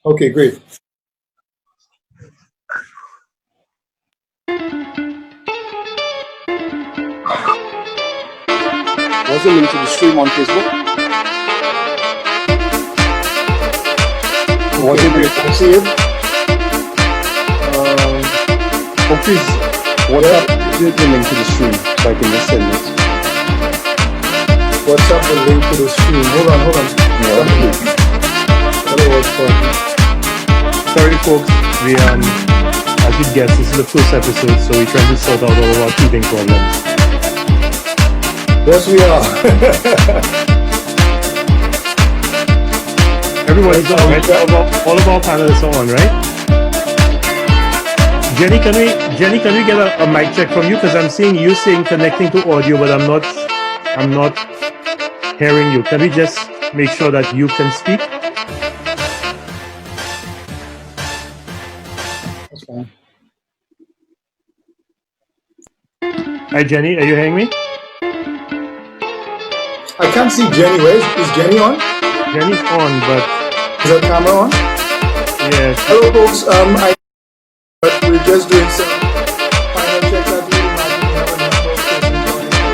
Okay, great. What's the link to the stream on Facebook? What did you see it? Please, WhatsApp the link to the stream so I can just send it. WhatsApp the link to the stream. Hold on. Sorry, folks. We as you guessed, this is the first episode, so we're trying to sort out all of our teething problems. Yes, we are. Everybody's on, right? All of our panelists are on, right? Jenny, can we get a mic check from you? Because I'm seeing you saying connecting to audio, but I'm not hearing you. Can we just make sure that you can speak? That's fine. Hi, Jenny, are you hearing me? I can't see Jenny. Where is Jenny on? Jenny's on, but is her camera on? Yes. Hello, folks. But we're just doing some final checks. As you imagine, we have a number of persons joining us.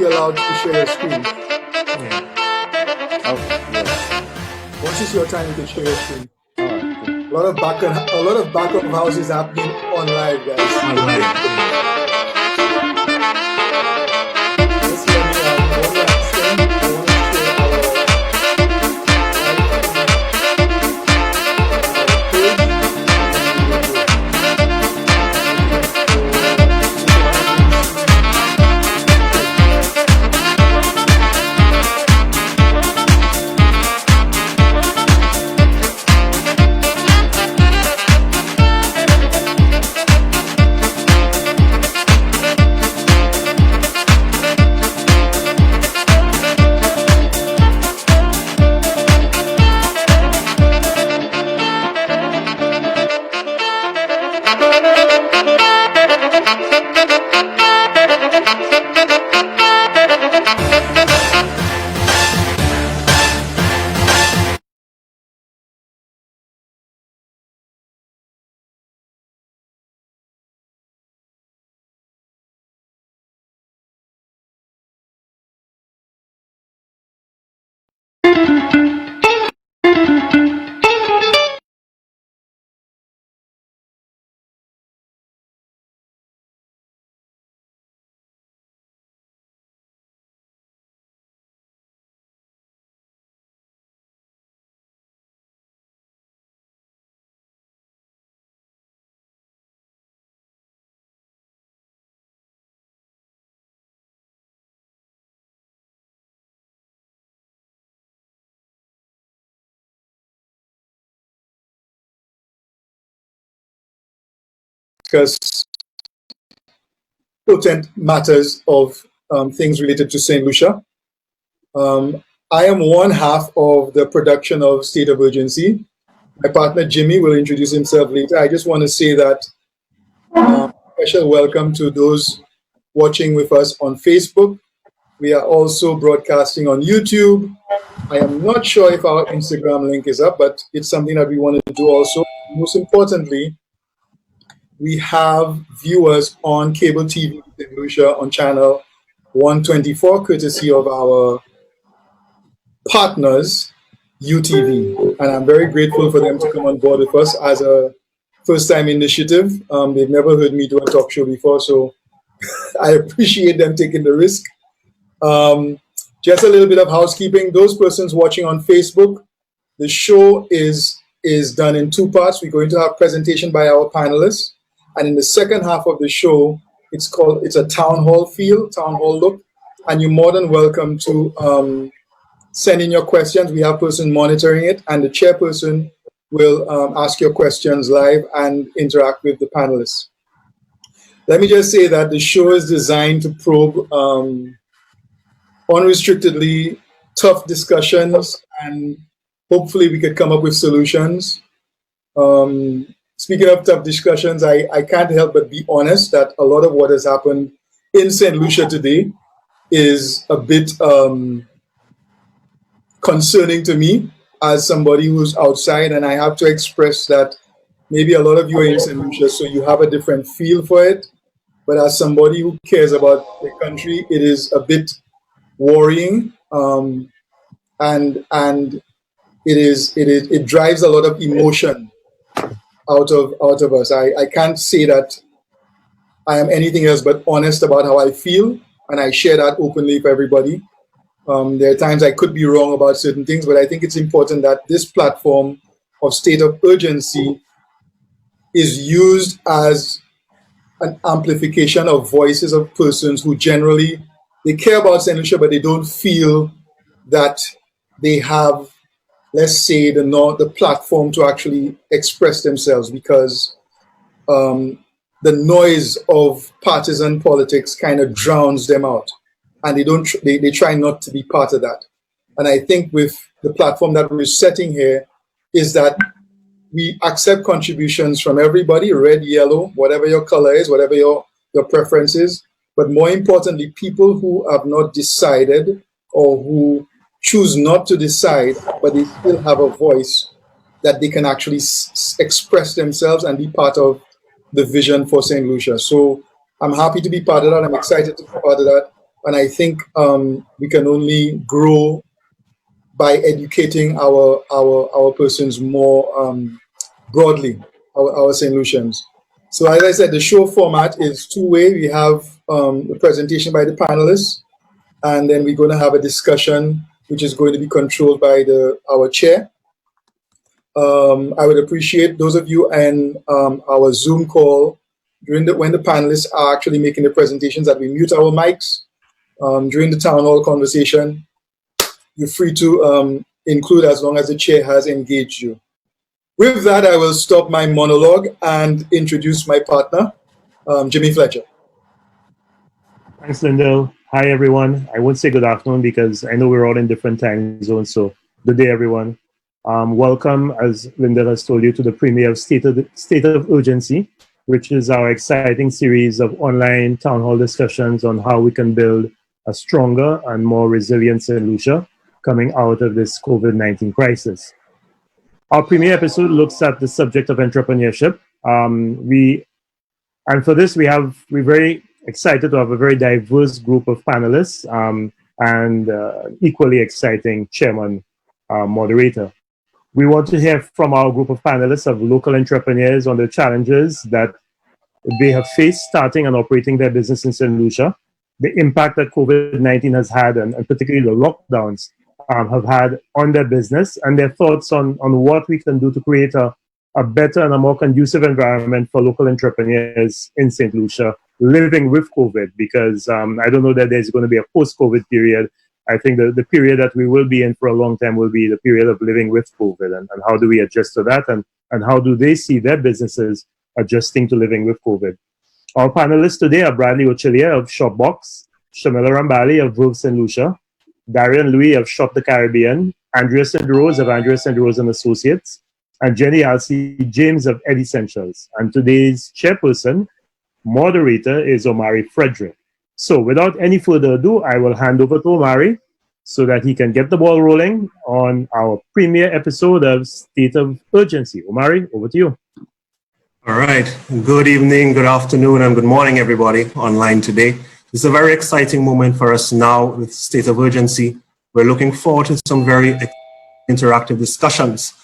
Allowed to share your screen. Yeah. Okay. Yes. Once it's your time, you can share your screen. Alright. A lot of back of house is happening on live, guys. Let's see, one last thing. I want to share our discuss potent matters of things related to St. Lucia. I am one half of the production of State of Urgency. My partner Jimmy will introduce himself later. I just want to say that special welcome to those watching with us on Facebook. We are also broadcasting on YouTube. I am not sure if our Instagram link is up, but it's something that we wanted to do also. Most importantly, we have viewers on cable TV in St. Lucia on channel 124, courtesy of our partners, UTV. And I'm very grateful for them to come on board with us as a first-time initiative. They've never heard me do a talk show before, so I appreciate them taking the risk. Just a little bit of housekeeping. Those persons watching on Facebook, the show is done in two parts. We're going to have presentation by our panelists. And in the second half of the show, it's a town hall feel, town hall look. And you're more than welcome to send in your questions. We have a person monitoring it, and the chairperson will ask your questions live and interact with the panelists. Let me just say that the show is designed to probe unrestrictedly tough discussions, and hopefully we could come up with solutions. Speaking of tough discussions, I can't help but be honest that a lot of what has happened in St. Lucia today is a bit concerning to me as somebody who's outside, and I have to express that maybe a lot of you are in St. Lucia, so you have a different feel for it. But as somebody who cares about the country, it is a bit worrying, and it drives a lot of emotion out of us. I can't say that I am anything else but honest about how I feel, and I share that openly for everybody. There are times I could be wrong about certain things, but I think it's important that this platform of state of urgency is used as an amplification of voices of persons who generally, they care about St. Lucia, but they don't feel that they have, let's say, the platform to actually express themselves, because the noise of partisan politics kind of drowns them out, and they try not to be part of that. And I think with the platform that we're setting here is that we accept contributions from everybody, red, yellow, whatever your color is, whatever your preference is. But more importantly, people who have not decided or who choose not to decide, but they still have a voice that they can actually express themselves and be part of the vision for St. Lucia. So I'm happy to be part of that. I'm excited to be part of that. And I think we can only grow by educating our persons more broadly, our St. Lucians. So as I said, the show format is two-way. We have the presentation by the panelists, and then we're going to have a discussion which is going to be controlled by our chair. I would appreciate those of you in our Zoom call when the panelists are actually making the presentations that we mute our mics. During the town hall conversation, you're free to include as long as the chair has engaged you. With that, I will stop my monologue and introduce my partner, Jimmy Fletcher. Thanks, Lyndall. Hi, everyone. I won't say good afternoon because I know we're all in different time zones. So good day, everyone. Welcome, as Lyndall has told you, to the premiere of State of Urgency, which is our exciting series of online town hall discussions on how we can build a stronger and more resilient St. Lucia coming out of this COVID-19 crisis. Our premiere episode looks at the subject of entrepreneurship. And for this, we're very excited to have a very diverse group of panelists and equally exciting chairman moderator. We want to hear from our group of panelists of local entrepreneurs on the challenges that they have faced starting and operating their business in St. Lucia, the impact that COVID-19 has had, and particularly the lockdowns have had on their business, and their thoughts on what we can do to create a better and a more conducive environment for local entrepreneurs in St. Lucia living with COVID, because I don't know that there's going to be a post-COVID period. I think the period that we will be in for a long time will be the period of living with COVID, and how do we adjust to that, and how do they see their businesses adjusting to living with COVID. Our panelists today are Bradley Ochilia of Shopbox, Shamila Rambali of Verve St. Lucia, Darian Louis of Shop the Caribbean, Andrea St. Rose of Andrea St. Rose and Associates, and Jenny Alcy James of Ed Essentials. And today's chairperson, moderator, is Omari Frederick. So without any further ado, I will hand over to Omari so that he can get the ball rolling on our premiere episode of State of Urgency. Omari, over to you. All right. Good evening, good afternoon, and good morning, everybody online today. It's a very exciting moment for us now with State of Urgency. We're looking forward to some very interactive discussions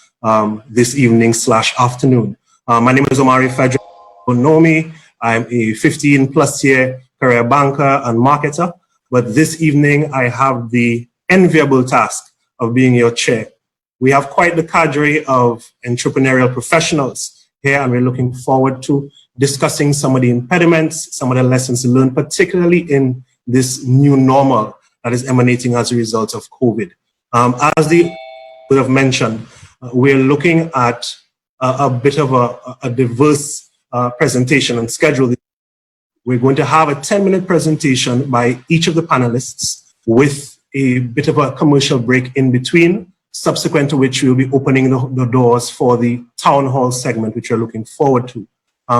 this evening/afternoon. My name is Omari Frederick. You know me. I'm a 15-plus year career banker and marketer. But this evening, I have the enviable task of being your chair. We have quite the cadre of entrepreneurial professionals here, and we're looking forward to discussing some of the impediments, some of the lessons learned, particularly in this new normal that is emanating as a result of COVID. As the would have mentioned, we're looking at a bit of a diverse presentation and schedule. We're going to have a 10-minute presentation by each of the panelists with a bit of a commercial break in between, subsequent to which we'll be opening the doors for the town hall segment, which we're looking forward to.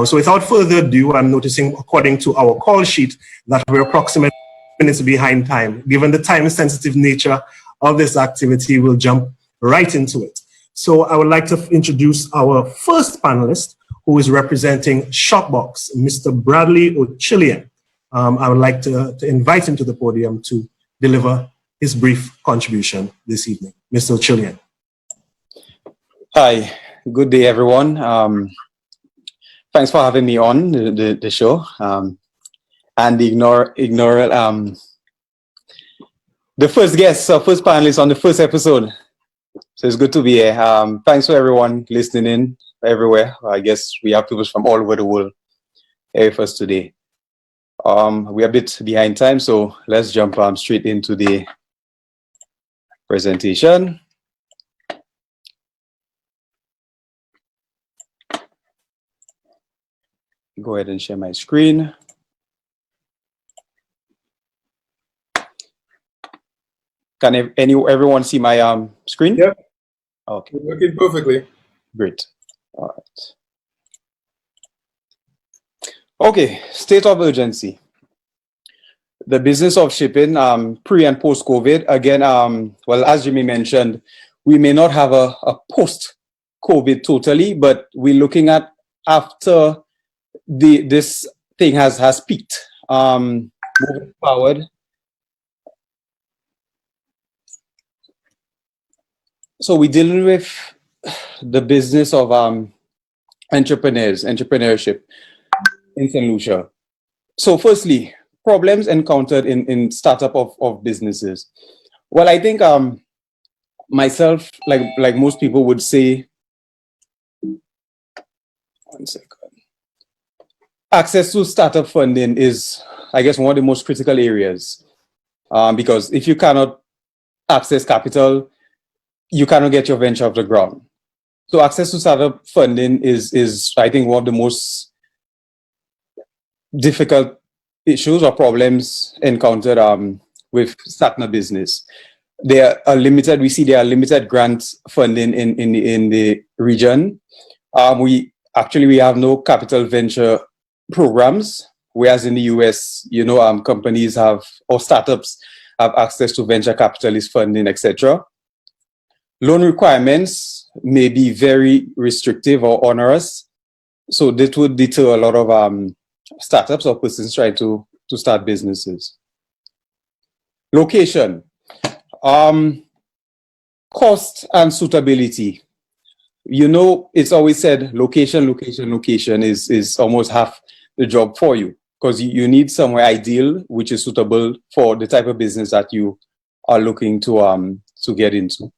So without further ado, I'm noticing, according to our call sheet, that we're approximately minutes behind time. Given the time-sensitive nature of this activity, we'll jump right into it. So I would like to introduce our first panelist, who is representing Shopbox, Mr. Bradley O'Chillian. I would like to invite him to the podium to deliver his brief contribution this evening. Mr. O'Chillian. Hi, good day, everyone. Thanks for having me on the show. And the first guest, first panelist on the first episode. So it's good to be here. Thanks for everyone listening in everywhere. I guess we have people from all over the world here with us today. We're a bit behind time, so let's jump straight into the presentation. Go ahead and share my screen. Can everyone see my screen? Yep. Okay. Working perfectly. Great. All right. Okay, state of urgency. The business of shipping, pre and post COVID. Again, well, as Jimmy mentioned, we may not have a post COVID totally, but we're looking at after this thing has peaked. Moving forward. So we're dealing with the business of entrepreneurship in St. Lucia. So firstly, problems encountered in startup of businesses. Well, I think myself, like most people would say, one second. Access to startup funding is, I guess, one of the most critical areas because if you cannot access capital, you cannot get your venture off the ground. So access to startup funding is I think, one of the most difficult issues or problems encountered with starting a business. There are limited, we see there are limited grant funding in the region. We have no capital venture programs, whereas in the US, companies have, or startups have access to venture capitalist funding, etc. Loan requirements may be very restrictive or onerous, so that would deter a lot of startups or persons trying to start businesses. Location, cost and suitability. It's always said location is almost half the job for you, because you need somewhere ideal which is suitable for the type of business that you are looking to get into.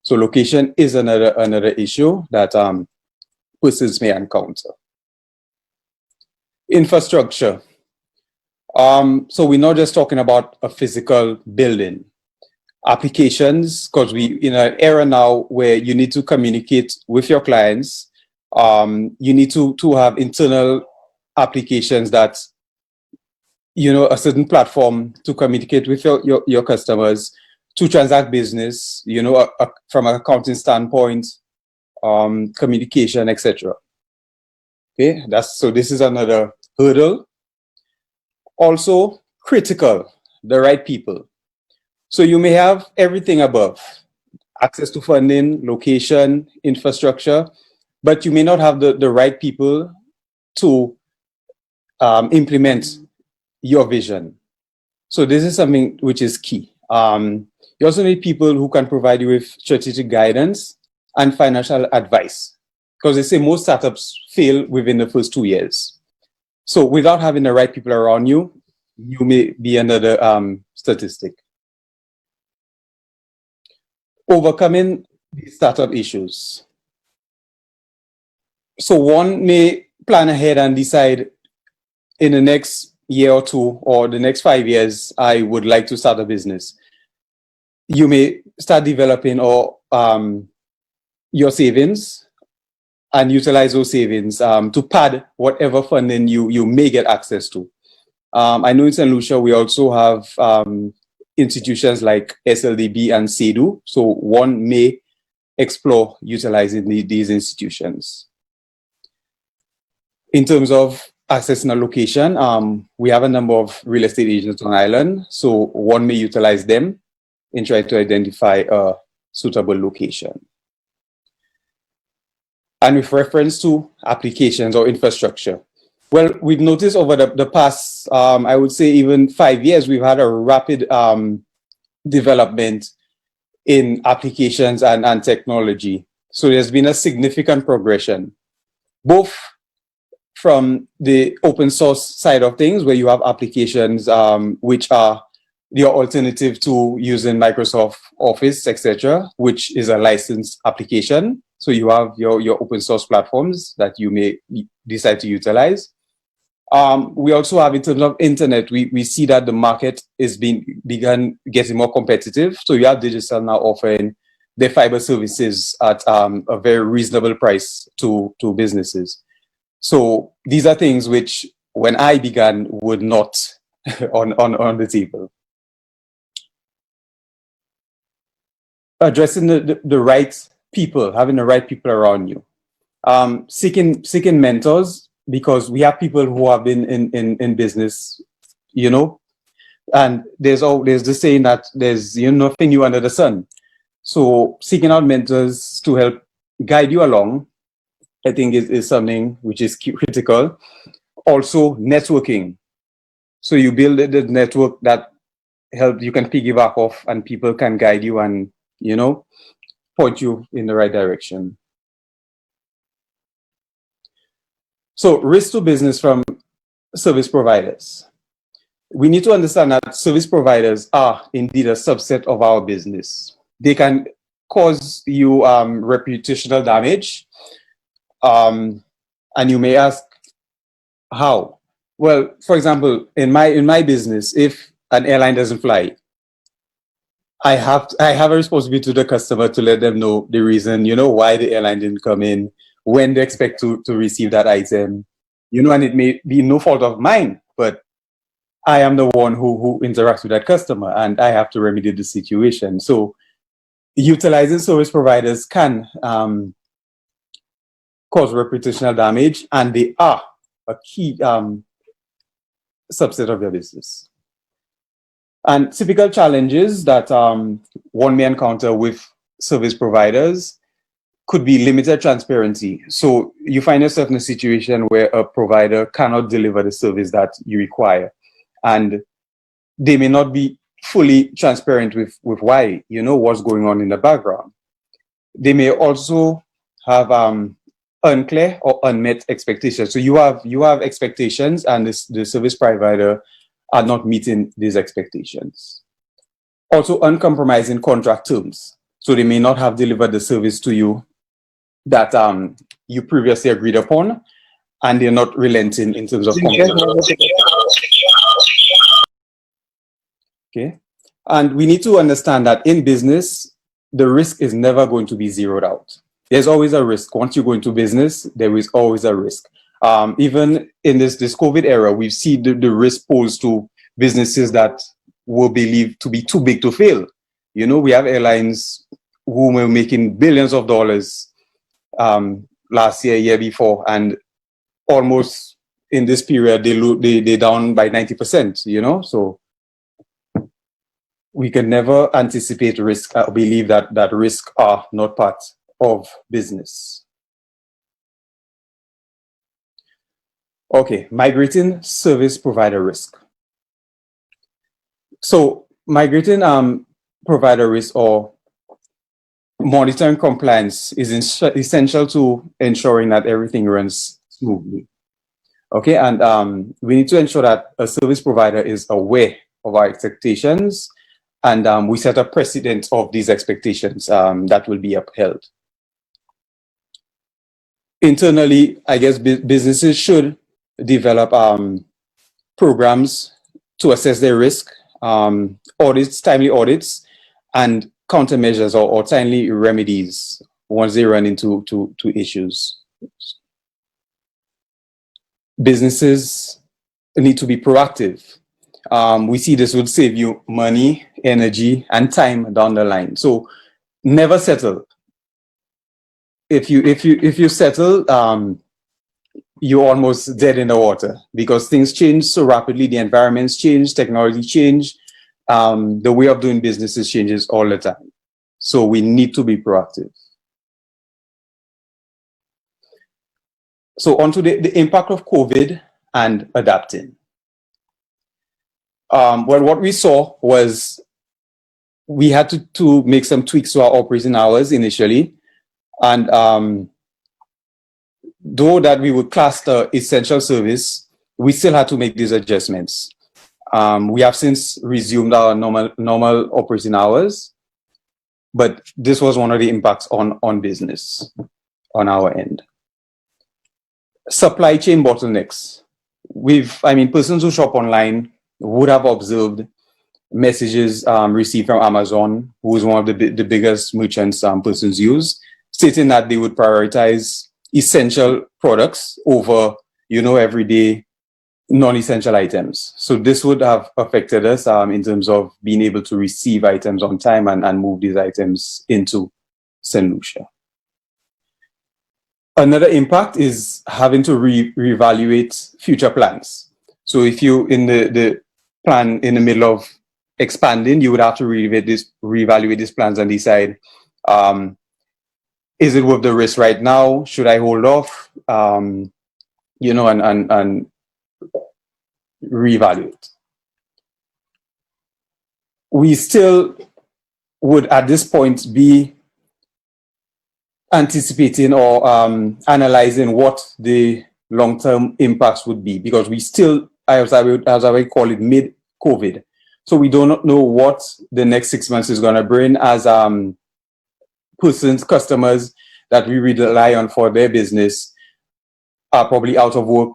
So location is another issue that persons may encounter. Infrastructure. So we're not just talking about a physical building. Applications, because we in an era now where you need to communicate with your clients, you need to have internal applications that, a certain platform to communicate with your customers, to transact business, from an accounting standpoint, communication, etc. Okay, so this is another hurdle. Also, critical, the right people. So you may have everything above, access to funding, location, infrastructure, but you may not have the right people to implement your vision. So this is something which is key. You also need people who can provide you with strategic guidance and financial advice, because they say most startups fail within the first 2 years. So without having the right people around you, you may be another statistic. Overcoming these startup issues. So one may plan ahead and decide in the next year or two or the next 5 years, I would like to start a business. you may start developing or your savings and utilize those savings to pad whatever funding you may get access to. I know in St. Lucia, we also have institutions like SLDB and SOU, so one may explore utilizing these institutions. In terms of accessing a location, we have a number of real estate agents on island, so one may utilize them in trying to identify a suitable location. And with reference to applications or infrastructure, well, we've noticed over the past, I would say even 5 years, we've had a rapid development in applications and technology. So there's been a significant progression, both from the open source side of things, where you have applications which are your alternative to using Microsoft Office, etc., which is a licensed application. So you have your open source platforms that you may decide to utilize. We also have, in terms of internet, we see that the market is begun getting more competitive. So you have Digital now offering their fiber services at a very reasonable price to businesses. So these are things which, when I began, would not on the table. Addressing the right people, having the right people around you. Seeking mentors, because we have people who have been in business, you know, and there's the saying that there's nothing new under the sun. So seeking out mentors to help guide you along, I think is something which is critical. Also networking. So you build the network that you can piggyback off, and people can guide you and, point you in the right direction. So risk to business from service providers. We need to understand that service providers are indeed a subset of our business. They can cause you reputational damage. And you may ask, how? Well, for example, in my business, if an airline doesn't fly, I have a responsibility to the customer to let them know the reason, why the airline didn't come in, when they expect to receive that item, and it may be no fault of mine, but I am the one who interacts with that customer, and I have to remedy the situation. So utilizing service providers can cause reputational damage, and they are a key subset of your business. And typical challenges that one may encounter with service providers could be limited transparency. So you find yourself in a situation where a provider cannot deliver the service that you require, and they may not be fully transparent with why, what's going on in the background. They may also have unclear or unmet expectations. So you have expectations, and the service provider are not meeting these expectations. Also, uncompromising contract terms. So they may not have delivered the service to you that you previously agreed upon, and they're not relenting in terms of okay. And we need to understand that in business, the risk is never going to be zeroed out. There's always a risk. Once you go into business, there is always a risk. Even in this COVID era, we've seen the risk posed to businesses that were believed to be too big to fail. We have airlines who were making billions of dollars last year before, and almost in this period, they down by 90%, So we can never anticipate risk or believe that risk are not part of business. Okay, migrating service provider risk. So migrating provider risk or monitoring compliance is essential to ensuring that everything runs smoothly. Okay, and we need to ensure that a service provider is aware of our expectations, and we set a precedent of these expectations that will be upheld. Internally, I guess businesses should develop programs to assess their risk, timely audits, and countermeasures or timely remedies once they run into issues. Businesses need to be proactive. We see this would save you money, energy, and time down the line. So never settle. If you settle, you're almost dead in the water, because things change so rapidly. The environments change, technology change, the way of doing businesses changes all the time. So we need to be proactive. So on to the impact of COVID and adapting. Well, what we saw was we had to make some tweaks to our operating hours initially. And though that we would class the essential service, we still had to make these adjustments. We have since resumed our normal operating hours, but this was one of the impacts on business on our end. Supply chain bottlenecks. Persons who shop online would have observed messages received from Amazon, who is one of the biggest merchants persons use, stating that they would prioritize essential products over, everyday non-essential items. So this would have affected us in terms of being able to receive items on time and move these items into St. Lucia. Another impact is having to reevaluate future plans. So if you in the plan in the middle of expanding, you would have to reevaluate these plans and decide, is it worth the risk right now? Should I hold off? And reevaluate. We still would at this point be anticipating or analyzing what the long-term impacts would be, because we still, as I would call it, mid-COVID. So we do not know what the next 6 months is going to bring, as customers that we rely on for their business are probably out of work.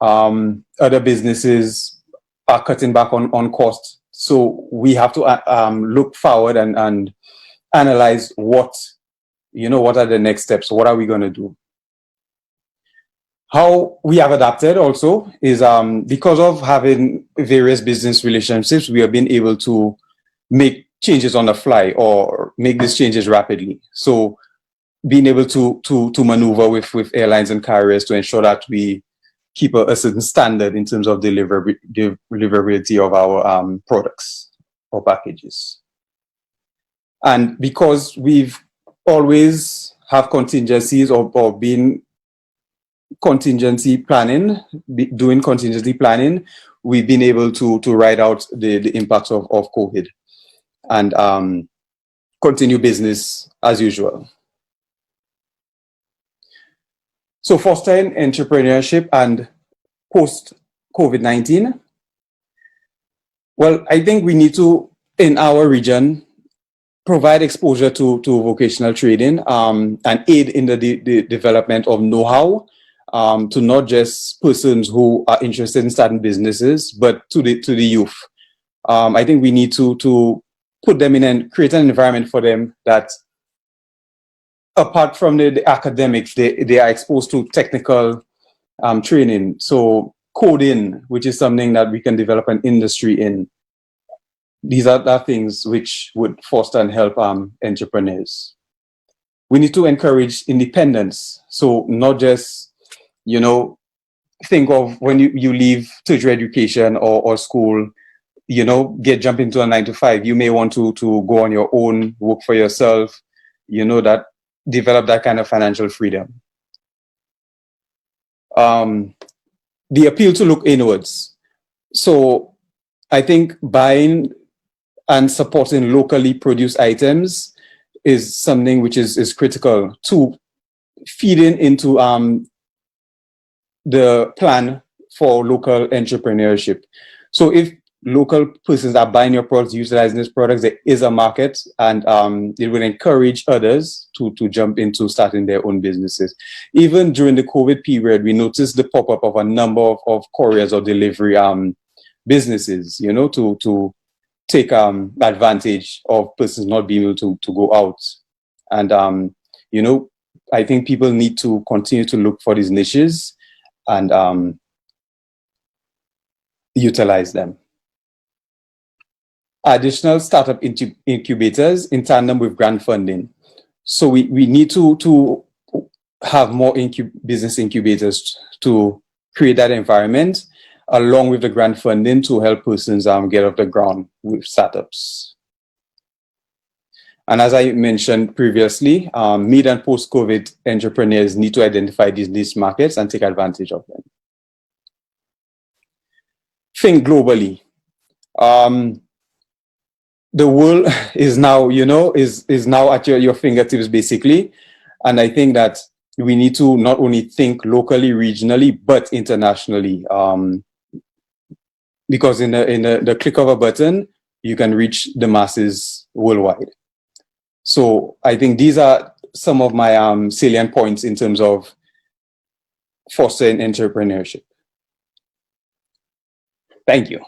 Other businesses are cutting back on cost. So we have to look forward and analyze what are the next steps? What are we going to do? How we have adapted also is because of having various business relationships, we have been able to make changes on the fly or make these changes rapidly. So being able to maneuver with airlines and carriers to ensure that we keep a certain standard in terms of deliverability of our products or packages. And because we've always have contingencies or been contingency planning, doing contingency planning, we've been able to ride out the impacts of COVID and continue business as usual. So fostering entrepreneurship and post-COVID-19. Well, I think we need to, in our region, provide exposure to vocational training and aid in the development of know-how to not just persons who are interested in starting businesses, but to the youth. I think we need to put them in and create an environment for them that, apart from the academics, they are exposed to technical training. So coding, which is something that we can develop an industry in. These are things which would foster and help entrepreneurs. We need to encourage independence. So not just, think of when you leave tertiary education or school, jump into a 9-to-5. You may want to go on your own, work for yourself, that develop that kind of financial freedom. The appeal to look inwards. So I think buying and supporting locally produced items is something which is critical to feeding into the plan for local entrepreneurship. So if local persons are buying your products, utilizing these products, there is a market, and it will encourage others to jump into starting their own businesses. Even during the COVID period, we noticed the pop-up of a number of couriers or delivery businesses, to take advantage of persons not being able to go out. And, you know, I think people need to continue to look for these niches and utilize them. Additional startup incubators in tandem with grant funding. So we need to have more business incubators to create that environment, along with the grant funding to help persons get off the ground with startups. And as I mentioned previously, mid and post-COVID entrepreneurs need to identify these niche markets and take advantage of them. Think globally. The world is now, you know, is now at your fingertips, basically. And I think that we need to not only think locally, regionally, but internationally. Because in the click of a button, you can reach the masses worldwide. So I think these are some of my salient points in terms of fostering entrepreneurship. Thank you.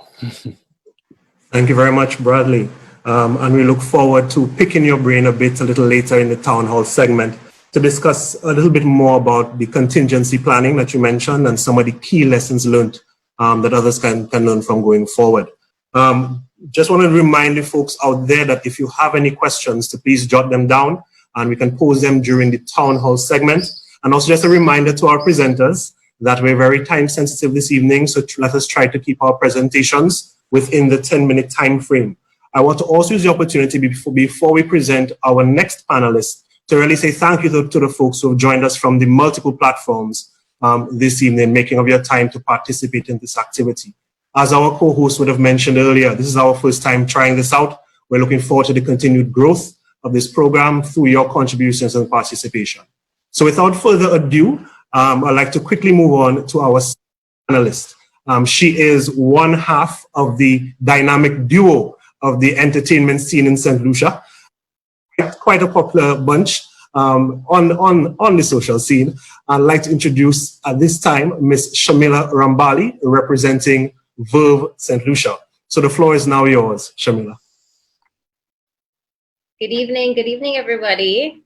Thank you very much, Bradley. And we look forward to picking your brain a little later in the town hall segment to discuss a little bit more about the contingency planning that you mentioned and some of the key lessons learned that others can learn from going forward. Just want to remind the folks out there that if you have any questions, to please jot them down and we can pose them during the town hall segment. And also just a reminder to our presenters that we're very time sensitive this evening, so let us try to keep our presentations within the 10-minute time frame. I want to also use the opportunity before we present our next panelist to really say thank you to the folks who have joined us from the multiple platforms this evening, making of your time to participate in this activity. As our co-host would have mentioned earlier, this is our first time trying this out. We're looking forward to the continued growth of this program through your contributions and participation. So without further ado, I'd like to quickly move on to our panelist. She is one half of the dynamic duo of the entertainment scene in St. Lucia. Quite a popular bunch on the social scene. I'd like to introduce at this time Miss Shamila Rambali, representing Verve St. Lucia. So the floor is now yours, Shamila. Good evening, everybody.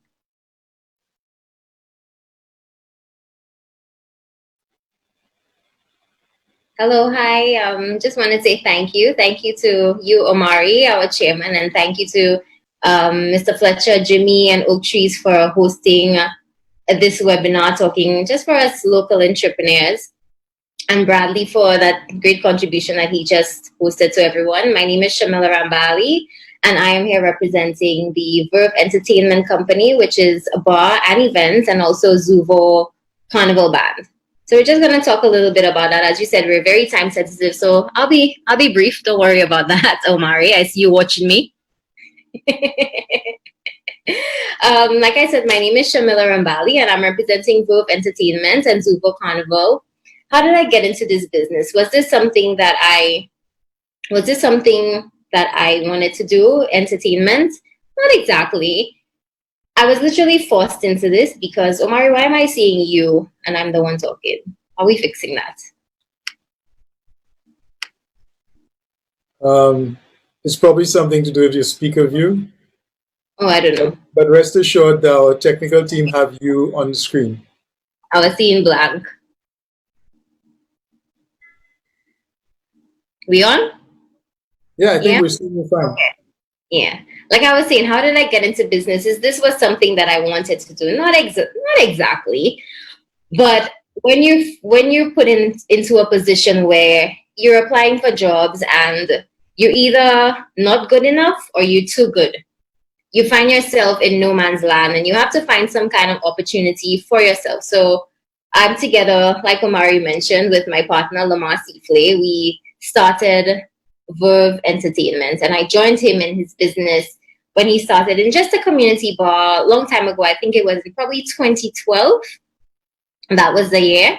Hello, hi. Just want to say thank you. Thank you to you, Omari, our chairman, and thank you to Mr. Fletcher, Jimmy, and Oak Trees for hosting this webinar, talking just for us local entrepreneurs, and Bradley for that great contribution that he just hosted to everyone. My name is Shamila Rambali, and I am here representing the Verve Entertainment Company, which is a bar and events, and also Zuvo Carnival Band. So we're just going to talk a little bit about that. As you said, we're very time sensitive, so I'll be brief. Don't worry about that, Omari. I see you watching me. Like I said, my name is Shamila Rambali, and I'm representing Verve Entertainment and Zuvo Carnival. How did I get into this business? Was this something that I wanted to do? Entertainment? Not exactly. I was literally forced into this because, Omari, why am I seeing you and I'm the one talking? Are we fixing that? It's probably something to do with your speaker view. Oh, I don't know. But rest assured that our technical team have you on the screen. I was seeing blank. We on? Yeah, I think we're seeing you fine. Okay. Yeah. Like I was saying, how did I get into businesses? This was something that I wanted to do. Not exactly. But when you're put into a position where you're applying for jobs and you're either not good enough or you're too good, you find yourself in no man's land and you have to find some kind of opportunity for yourself. So I'm together, like Omari mentioned, with my partner, Lamar Seaflay. We started Verve Entertainment, and I joined him in his business when he started in just a community bar a long time ago. I think it was probably 2012. That was the year.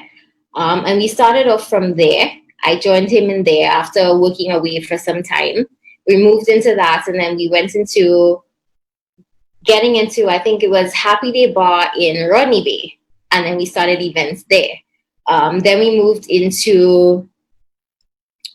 And we started off from there. I joined him in there after working away for some time. We moved into that, and then we went into getting into, I think it was Happy Day Bar in Rodney Bay. And then we started events there. Then we moved into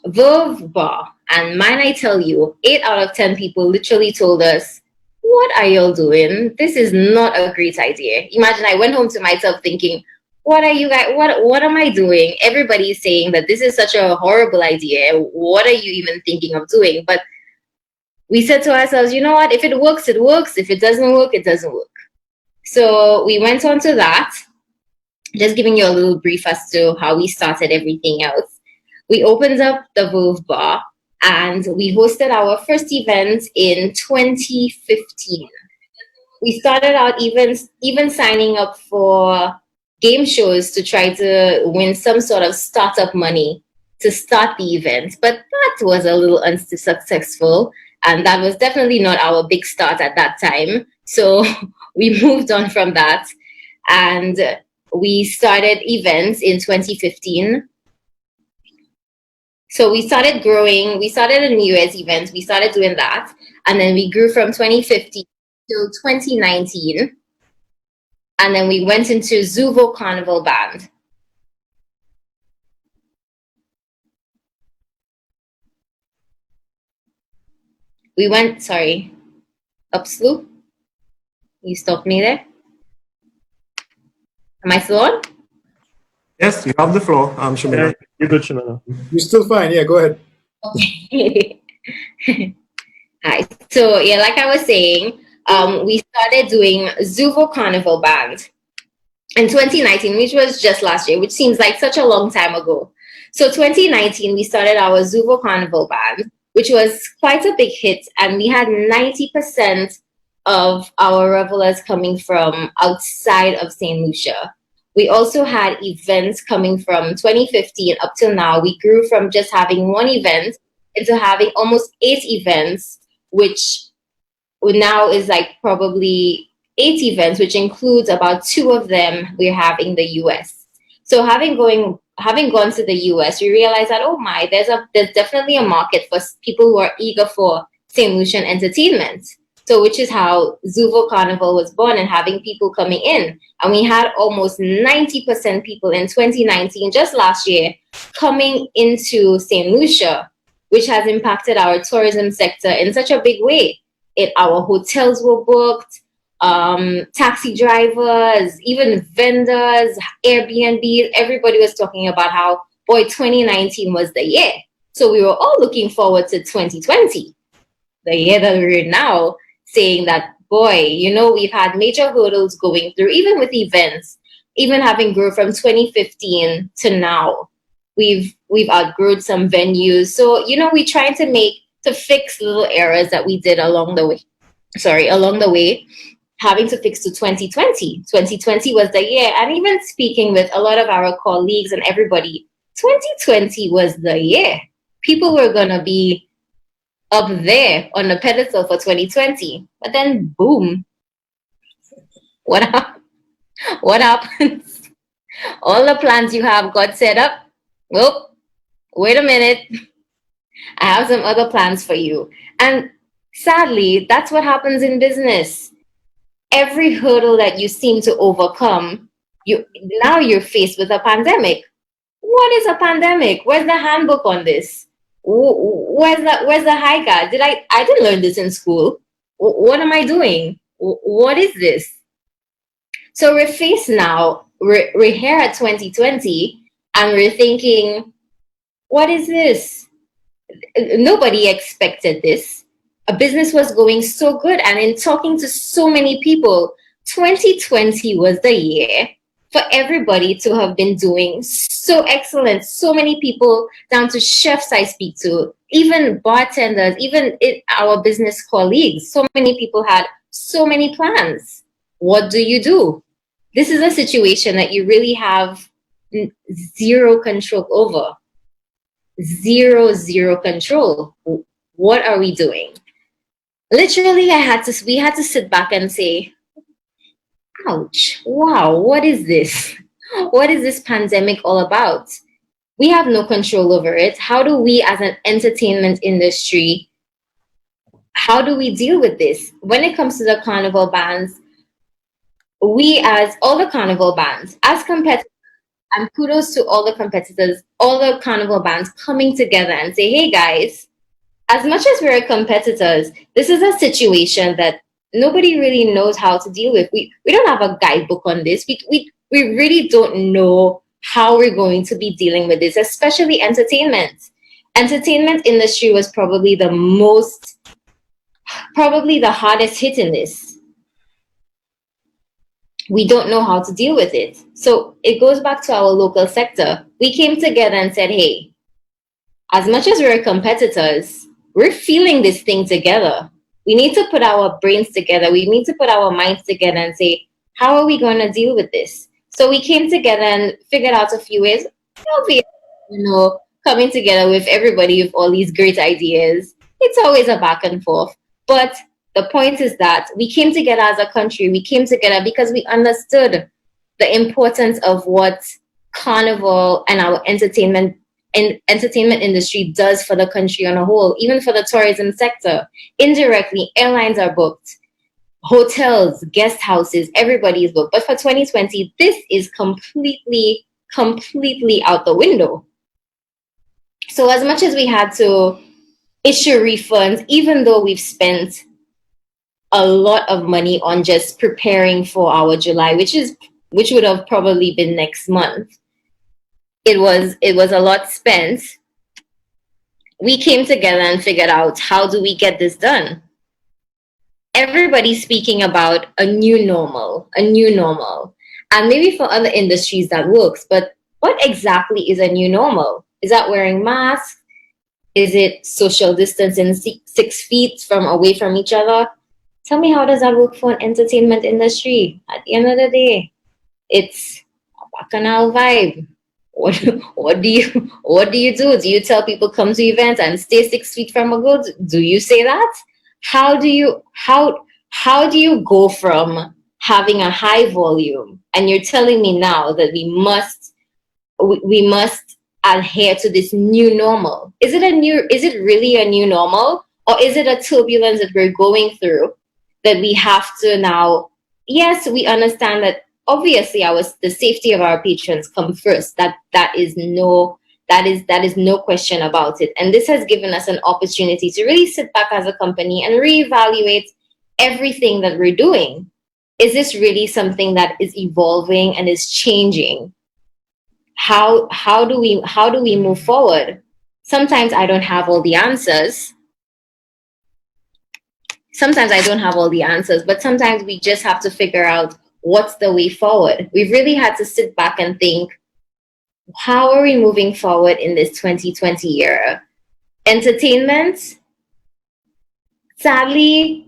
Verve Bar, And man, I tell you, 8 out of 10 people literally told us, what are y'all doing? This is not a great idea. Imagine I went home to myself thinking, what are you guys, what am I doing? Everybody is saying that this is such a horrible idea. What are you even thinking of doing? But we said to ourselves, you know what? If it works, it works. If it doesn't work, it doesn't work. So we went on to that. Just giving you a little brief as to how we started everything else. We opened up the Verve Bar and we hosted our first event in 2015. We started out even signing up for game shows to try to win some sort of startup money to start the event. But that was a little unsuccessful. And that was definitely not our big start at that time. So we moved on from that. And we started events in 2015. So we started growing. We started a New Year's event. We started doing that. And then we grew from 2015 till 2019. And then we went into Zuvo Carnival Band. We went, sorry, Upsloop. You stopped me there. Am I still on? Yes, you have the floor, Shamina. Yeah, you're good, Shamina. You're still fine. Yeah, go ahead. Okay. Hi. So yeah, like I was saying, we started doing Zuvo Carnival Band in 2019, which was just last year, which seems like such a long time ago. So 2019, we started our Zuvo Carnival Band, which was quite a big hit, and we had 90% of our revelers coming from outside of St. Lucia. We also had events coming from 2015 up till now. We grew from just having one event into having almost 8 events, which now is like probably 8 events, which includes about 2 of them we have in the US. So having gone to the US, we realized that, oh my, there's definitely a market for people who are eager for St. Lucian entertainment. So which is how Zuvo Carnival was born, and having people coming in. And we had almost 90% people in 2019, just last year, coming into St. Lucia, which has impacted our tourism sector in such a big way. Our hotels were booked, taxi drivers, even vendors, Airbnb, everybody was talking about how, boy, 2019 was the year. So we were all looking forward to 2020, the year that we're in now, saying that, boy, you know, we've had major hurdles going through, even with events, even having grown from 2015 to now. We've outgrown some venues. So, you know, we tried to fix little errors that we did along the way, having to fix to 2020. 2020 was the year. And even speaking with a lot of our colleagues and everybody, 2020 was the year. People were going to be up there on the pedestal for 2020. But then, boom. What happens? All the plans you have got set up. Well, wait a minute. I have some other plans for you. And sadly, that's what happens in business. Every hurdle that you seem to overcome, you're faced with a pandemic. What is a pandemic? Where's the handbook on this? Where's the high guard? I didn't learn this in school. What am I doing? What is this? So we're faced now. We're here at 2020, and we're thinking, what is this? Nobody expected this. A business was going so good, and in talking to so many people, 2020 was the year for everybody to have been doing so excellent. So many people, down to chefs I speak to, even bartenders, even our business colleagues, so many people had so many plans. What do? This is a situation that you really have zero control over. Zero control. What are we doing? Literally, we had to sit back and say, ouch, wow, what is this? What is this pandemic all about? We have no control over it. How do we, as an entertainment industry, how do we deal with this? When it comes to the carnival bands, we, as all the carnival bands, as competitors, and kudos to all the competitors, all the carnival bands coming together and say, hey guys, as much as we're competitors, this is a situation that nobody really knows how to deal with. We don't have a guidebook on this. We really don't know how we're going to be dealing with this, especially entertainment. Entertainment industry was probably the hardest hit in this. We don't know how to deal with it. So it goes back to our local sector. We came together and said, hey, as much as we're competitors, we're feeling this thing together. We need to put our brains together. We need to put our minds together and say, how are we going to deal with this? So we came together and figured out a few ways. Obviously, coming together with everybody with all these great ideas, it's always a back and forth. But the point is that we came together as a country. We came together because we understood the importance of what Carnival and our entertainment industry does for the country on a whole, even for the tourism sector. Indirectly, airlines are booked, hotels, guest houses, everybody is booked. But for 2020, this is completely out the window. So as much as we had to issue refunds, even though we've spent a lot of money on just preparing for our July, which would have probably been next month, it was a lot spent. We came together and figured out, how do we get this done? Everybody's speaking about a new normal. And maybe for other industries that works, but what exactly is a new normal? Is that wearing masks? Is it social distancing 6 feet away from each other? Tell me, how does that work for an entertainment industry? At the end of the day, it's a bacchanal vibe. What do you do? Do you tell people come to events and stay 6 feet from a girl? Do you say that? How do you go from having a high volume, and you're telling me now that we must adhere to this new normal? Is it really a new normal, or is it a turbulence that we're going through that we have to now? Yes, we understand that obviously the safety of our patrons come first. That is no question about it. And this has given us an opportunity to really sit back as a company and reevaluate everything that we're doing. Is this really something that is evolving and is changing? How do we move forward? Sometimes I don't have all the answers. But sometimes we just have to figure out what's the way forward. We've really had to sit back and think, how are we moving forward in this 2020 era? Entertainment, sadly,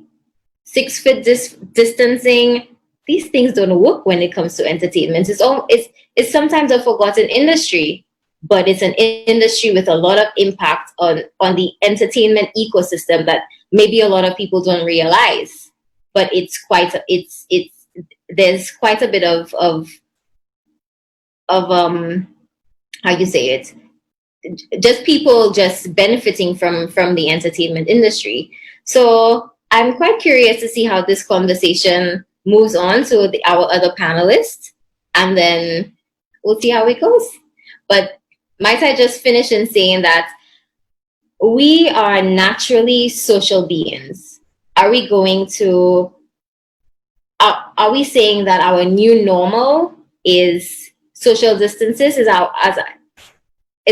6 feet distancing, these things don't work when it comes to entertainment. It's sometimes a forgotten industry, but it's an industry with a lot of impact on the entertainment ecosystem that maybe a lot of people don't realize. But there's quite a bit of how you say it, just people just benefiting from the entertainment industry. So I'm quite curious to see how this conversation moves on to our other panelists, and then we'll see how it goes. But might I just finish in saying that we are naturally social beings. Are we saying that our new normal is social distances? Is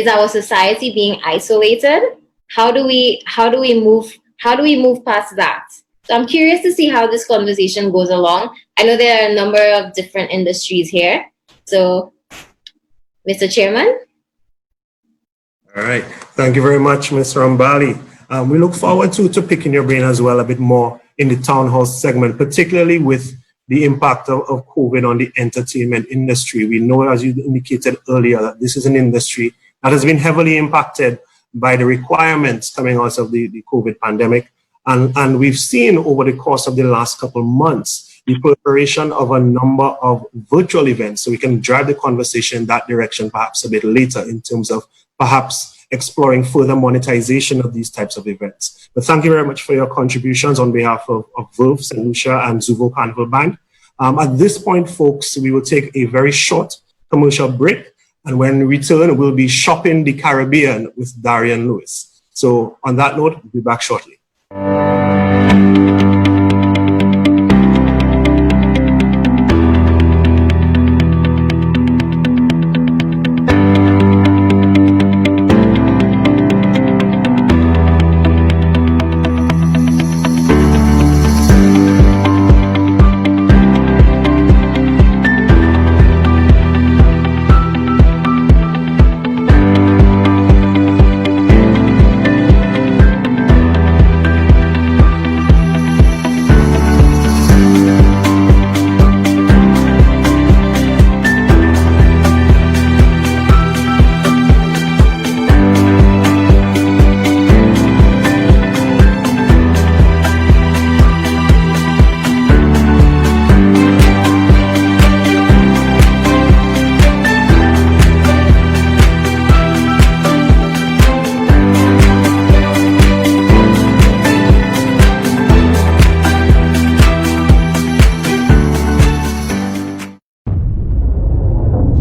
our society being isolated? How do we move past that? So I'm curious to see how this conversation goes along. I know there are a number of different industries here. So, Mr. Chairman. All right. Thank you very much, Mr. Ambali. We look forward to picking your brain as well a bit more in the town hall segment, particularly with the impact of COVID on the entertainment industry. We know, as you indicated earlier, that this is an industry that has been heavily impacted by the requirements coming out of the COVID pandemic. And we've seen over the course of the last couple of months, the proliferation of a number of virtual events. So we can drive the conversation in that direction perhaps a bit later in terms of perhaps exploring further monetization of these types of events. But thank you very much for your contributions on behalf of Verve, St. Lucia, and Zuvo Carnival Band. At this point, folks, we will take a very short commercial break. And when we return, we'll be shopping the Caribbean with Darian Lewis. So on that note, we'll be back shortly.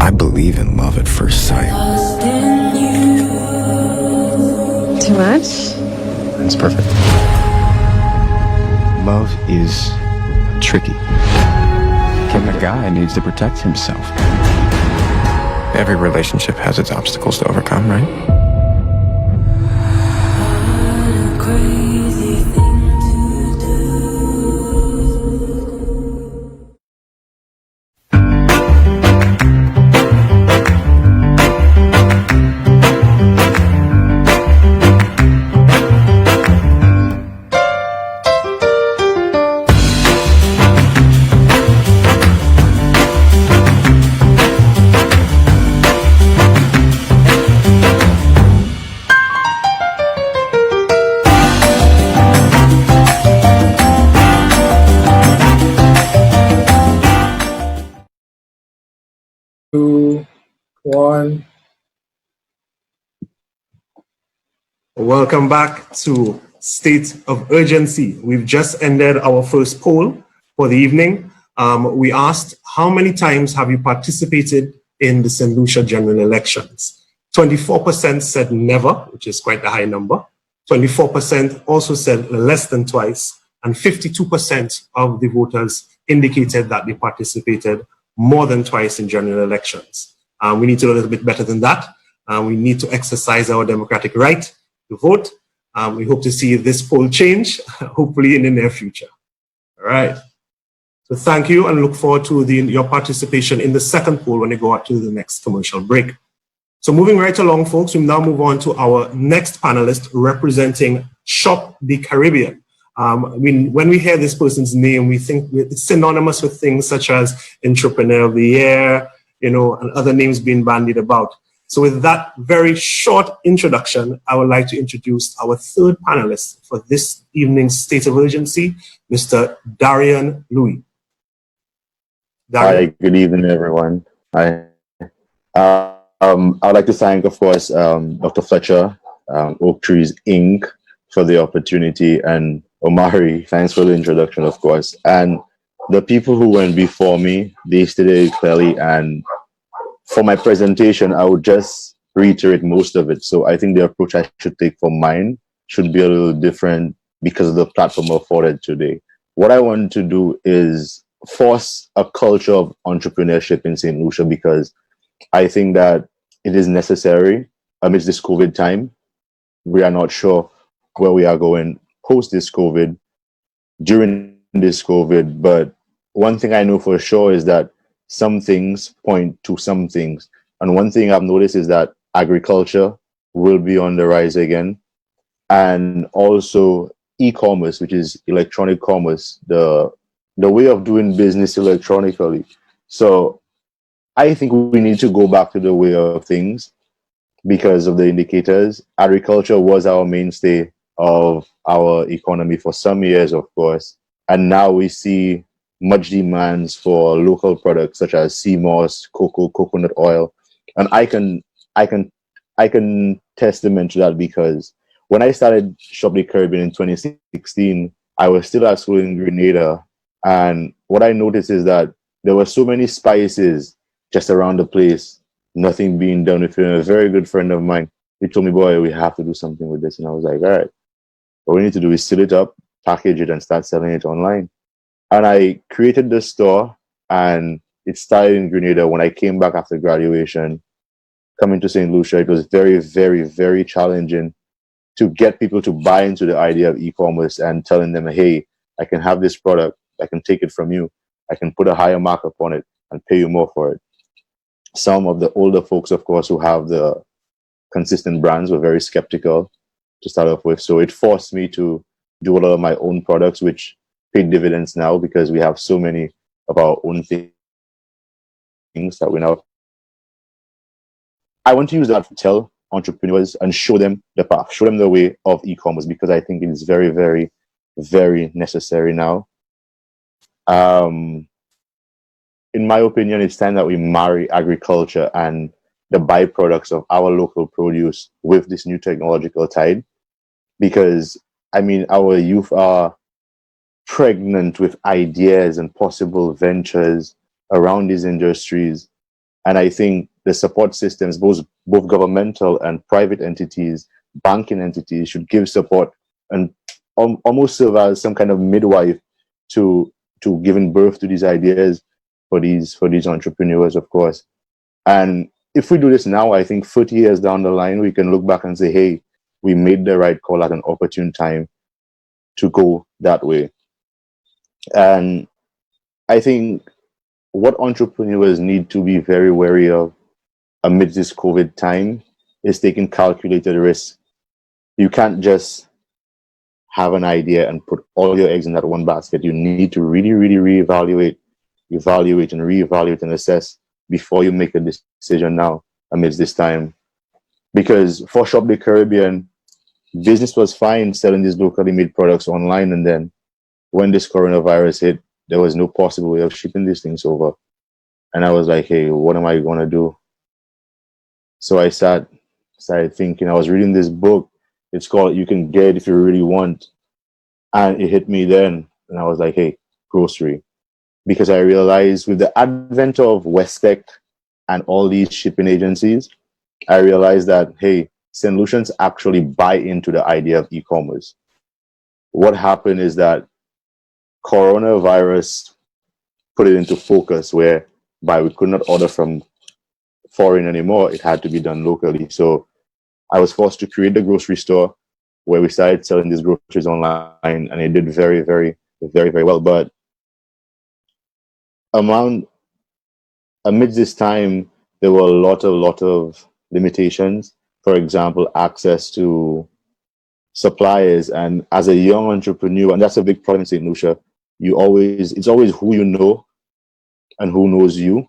I believe in love at first sight. Too much? It's perfect. Love is tricky. A guy needs to protect himself. Every relationship has its obstacles to overcome, right? Two, one. Welcome back to State of Urgency. We've just ended our first poll for the evening. We asked, how many times have you participated in the St. Lucia general elections? 24% said never, which is quite a high number. 24% also said less than twice. And 52% of the voters indicated that they participated more than twice in general elections. We need to do a little bit better than that. We need to exercise our democratic right to vote. We hope to see this poll change, hopefully in the near future. All right. So thank you and look forward to your participation in the second poll when we go out to the next commercial break. So moving right along, folks, we now move on to our next panelist representing Shop the Caribbean. When we hear this person's name, we think it's synonymous with things such as Entrepreneur of the Year, and other names being bandied about. So with that very short introduction, I would like to introduce our third panelist for this evening's State of Urgency, Mr. Darian Louis. Hi, good evening, everyone. Hi. I'd like to thank, of course, Dr. Fletcher, Oak Trees Inc. for the opportunity, and Omari, thanks for the introduction, of course. And the people who went before me, they stated it clearly, and for my presentation, I would just reiterate most of it. So I think the approach I should take for mine should be a little different because of the platform afforded today. What I want to do is force a culture of entrepreneurship in St. Lucia, because I think that it is necessary amidst this COVID time. We are not sure where we are going post this COVID, during this COVID, but one thing I know for sure is that some things point to some things. And one thing I've noticed is that agriculture will be on the rise again. And also e-commerce, which is electronic commerce, the way of doing business electronically. So I think we need to go back to the way of things because of the indicators. Agriculture was our mainstay of our economy for some years, of course. And now we see much demands for local products such as sea moss, cocoa, coconut oil. And I can testament to that because when I started Shop the Caribbean in 2016, I was still at school in Grenada. And what I noticed is that there were so many spices just around the place, nothing being done with it. And a very good friend of mine, he told me, boy, we have to do something with this. And I was like, all right, what we need to do is seal it up, package it, and start selling it online. And I created the store, and it started in Grenada. When I came back after graduation, coming to St. Lucia, it was very, very, very challenging to get people to buy into the idea of e-commerce and telling them, hey, I can have this product, I can take it from you, I can put a higher markup on it and pay you more for it. Some of the older folks, of course, who have the consistent brands were very skeptical to start off with. So it forced me to do a lot of my own products, which paid dividends now because we have so many of our own things that we now. I want to use that to tell entrepreneurs and show them the path, show them the way of e-commerce, because I think it is very, very, very necessary now. In my opinion, it's time that we marry agriculture and the byproducts of our local produce with this new technological tide, because I mean, our youth are pregnant with ideas and possible ventures around these industries. And I think the support systems, both governmental and private entities, banking entities, should give support and almost serve as some kind of midwife to giving birth to these ideas for these entrepreneurs, of course. And if we do this now, I think 30 years down the line, we can look back and say, hey, we made the right call at an opportune time to go that way. And I think what entrepreneurs need to be very wary of amidst this COVID time is taking calculated risks. You can't just have an idea and put all your eggs in that one basket. You need to really, really evaluate and assess before you make a decision now amidst this time. Because for Shop the Caribbean, business was fine selling these locally made products online, and then when this coronavirus hit, there was no possible way of shipping these things over. And I was like, hey, what am I going to do? So I started thinking. I was reading this book. It's called You Can Get It If You Really Want. And it hit me then. And I was like, hey, grocery. Because I realized with the advent of Westech and all these shipping agencies, I realized that, hey, St. Lucians actually buy into the idea of e-commerce. What happened is that coronavirus put it into focus whereby we could not order from foreign anymore. It had to be done locally. So I was forced to create the grocery store where we started selling these groceries online, and it did very, very, very, very well. But amidst this time, there were a lot of limitations. For example, access to suppliers. And as a young entrepreneur, and that's a big problem in St. Lucia, it's always who you know and who knows you.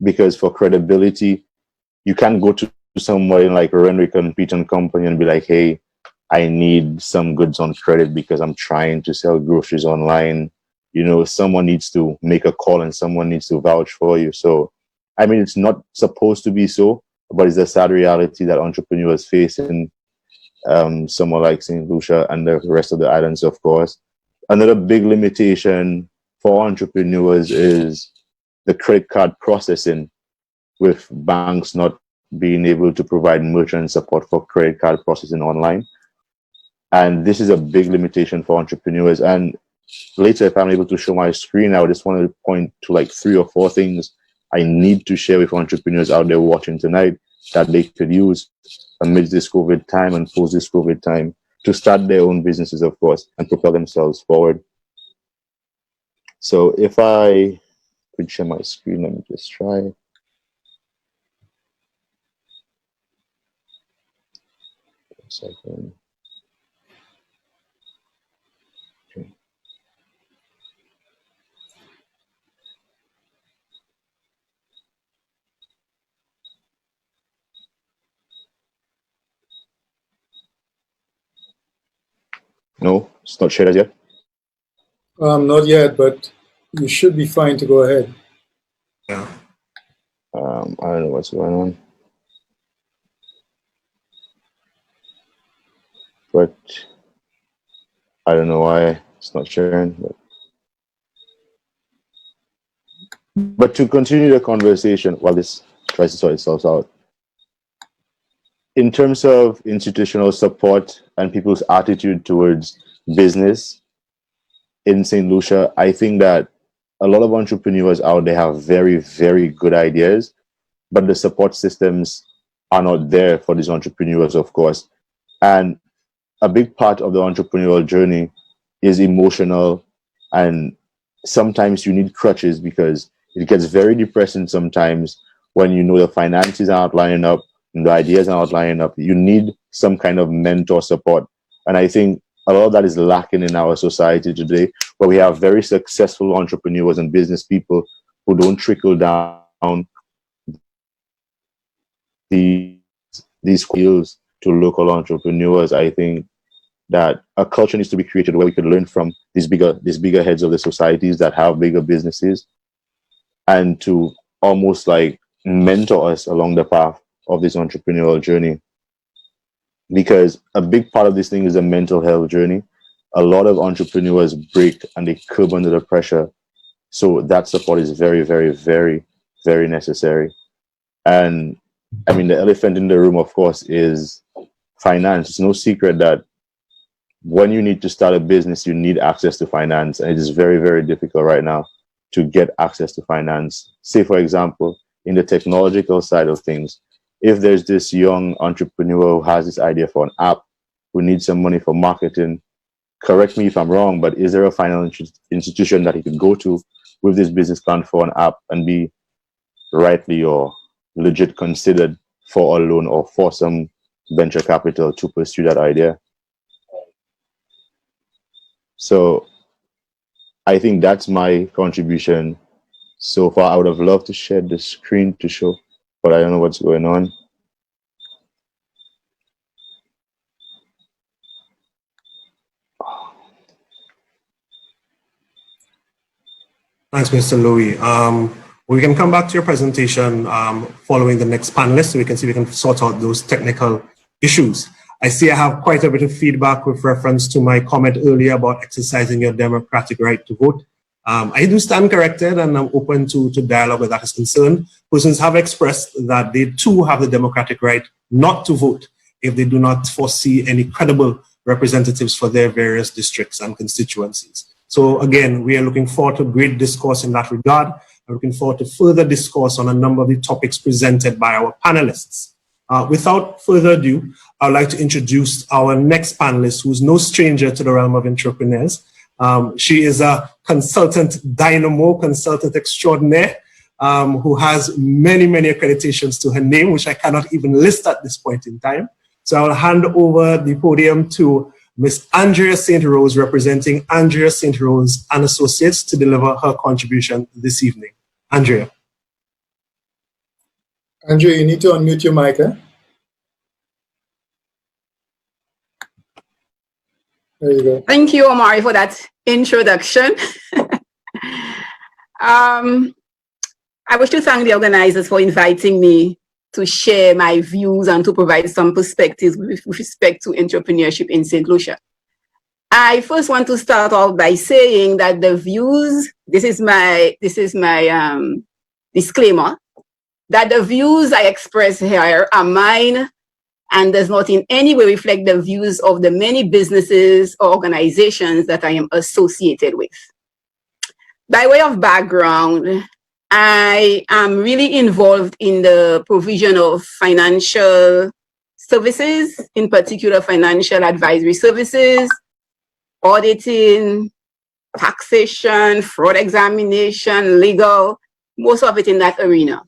Because for credibility, you can't go to somebody like Renwick and Pete and Company and be like, hey, I need some goods on credit because I'm trying to sell groceries online. You know, someone needs to make a call and someone needs to vouch for you. So, I mean, it's not supposed to be so, but it's a sad reality that entrepreneurs face in somewhere like St. Lucia and the rest of the islands, of course. Another big limitation for entrepreneurs is the credit card processing, with banks not being able to provide merchant support for credit card processing online. And this is a big limitation for entrepreneurs. And later, if I'm able to show my screen, I just want to point to like 3 or 4 things I need to share with entrepreneurs out there watching tonight that they could use amidst this COVID time and post this COVID time to start their own businesses, of course, and propel themselves forward. So if I could share my screen, let me just try. A second. Okay. No, it's not shared as yet. Not yet, but you should be fine to go ahead. Yeah. I don't know what's going on. But I don't know why it's not sharing. But to continue the conversation while this tries to sort itself out. in terms of institutional support and people's attitude towards business in St. Lucia, I think that a lot of entrepreneurs out there have very, very good ideas, but the support systems are not there for these entrepreneurs, of course. And a big part of the entrepreneurial journey is emotional, and sometimes you need crutches because it gets very depressing sometimes when you know the finances aren't lining up and the ideas aren't lining up. You need some kind of mentor support. And I think a lot of that is lacking in our society today, where we have very successful entrepreneurs and business people who don't trickle down these skills to local entrepreneurs. I think that a culture needs to be created where we could learn from these bigger heads of the societies that have bigger businesses, and to almost like mentor us along the path of this entrepreneurial journey. Because a big part of this thing is a mental health journey. A lot of entrepreneurs break and they curb under the pressure. So that support is very, very, very, very necessary. And I mean, the elephant in the room, of course, is finance. It's no secret that when you need to start a business, you need access to finance. And it is very, very difficult right now to get access to finance. Say, for example, in the technological side of things, if there's this young entrepreneur who has this idea for an app, who needs some money for marketing, correct me if I'm wrong, but is there a financial institution that he could go to with this business plan for an app and be rightly or legit considered for a loan or for some venture capital to pursue that idea? So I think that's my contribution so far. I would have loved to share the screen to show, but I don't know what's going on. Thanks, Mr. Louis. We can come back to your presentation following the next panelist, so we can see if we can sort out those technical issues. I see I have quite a bit of feedback with reference to my comment earlier about exercising your democratic right to vote. I do stand corrected, and I'm open to dialogue where that is concerned. Persons have expressed that they too have the democratic right not to vote if they do not foresee any credible representatives for their various districts and constituencies. So again, we are looking forward to great discourse in that regard. I'm looking forward to further discourse on a number of the topics presented by our panelists. Without further ado, I'd like to introduce our next panelist, who is no stranger to the realm of entrepreneurs. She is a consultant dynamo, consultant extraordinaire, who has many, many accreditations to her name, which I cannot even list at this point in time. So I'll hand over the podium to Ms. Andrea St. Rose, representing Andrea St. Rose and Associates, to deliver her contribution this evening. Andrea. Andrea, you need to unmute your mic, eh? There you go. Thank you, Omari, for that introduction. I wish to thank the organizers for inviting me to share my views and to provide some perspectives with respect to entrepreneurship in St. Lucia. I first want to start off by saying that the views, this is my disclaimer, that the views I express here are mine and does not in any way reflect the views of the many businesses or organizations that I am associated with. By way of background, I am really involved in the provision of financial services, in particular financial advisory services, auditing, taxation, fraud examination, legal, most of it in that arena.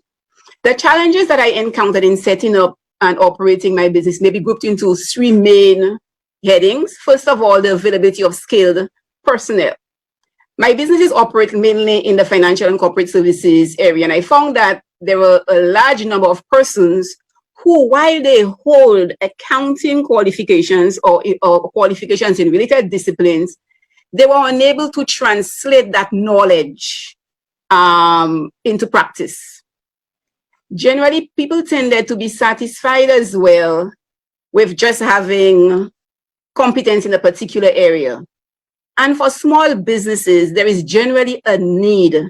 The challenges that I encountered in setting up and operating my business may be grouped into three main headings. First of all, the availability of skilled personnel. My business is operating mainly in the financial and corporate services area, and I found that there were a large number of persons who, while they hold accounting qualifications or qualifications in related disciplines, they were unable to translate that knowledge into practice. Generally, people tended to be satisfied as well with just having competence in a particular area. And for small businesses, there is generally a need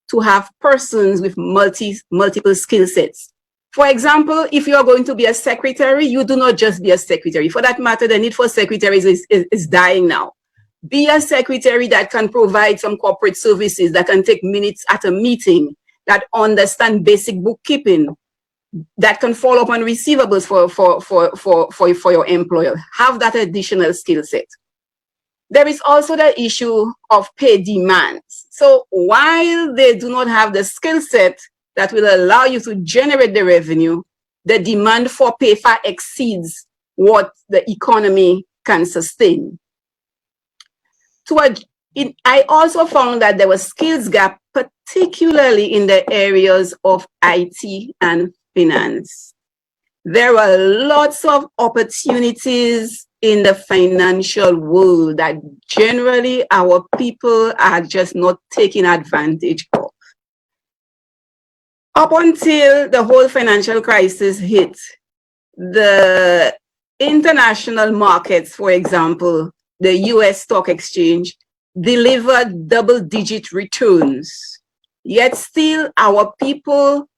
to have persons with multiple skill sets. For example, if you are going to be a secretary, you do not just be a secretary. For that matter, the need for secretaries is dying now. Be a secretary that can provide some corporate services, that can take minutes at a meeting, that understand basic bookkeeping, that can follow up on receivables for your employer. Have that additional skill set. There is also the issue of pay demands. So while they do not have the skill set that will allow you to generate the revenue, the demand for pay far exceeds what the economy can sustain. I also found that there was skills gap, particularly in the areas of IT and finance. There are lots of opportunities in the financial world that generally our people are just not taking advantage of. Up until the whole financial crisis hit, the international markets, for example, the US stock exchange, delivered double-digit returns. Yet still our people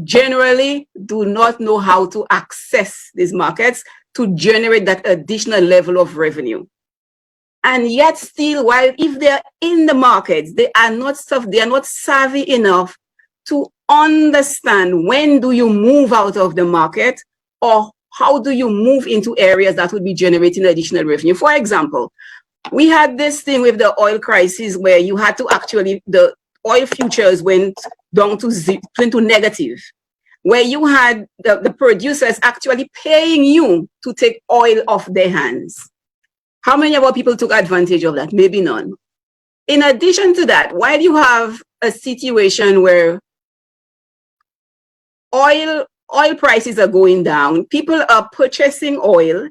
generally do not know how to access these markets to generate that additional level of revenue. And yet still, while if they're in the markets, they are not savvy enough to understand when do you move out of the market, or how do you move into areas that would be generating additional revenue. For example, we had this thing with the oil crisis where you had to actually, the oil futures went down to negative, where you had the producers actually paying you to take oil off their hands. How many of our people took advantage of that? Maybe none. In addition to that, while you have a situation where oil prices are going down, people are purchasing oil,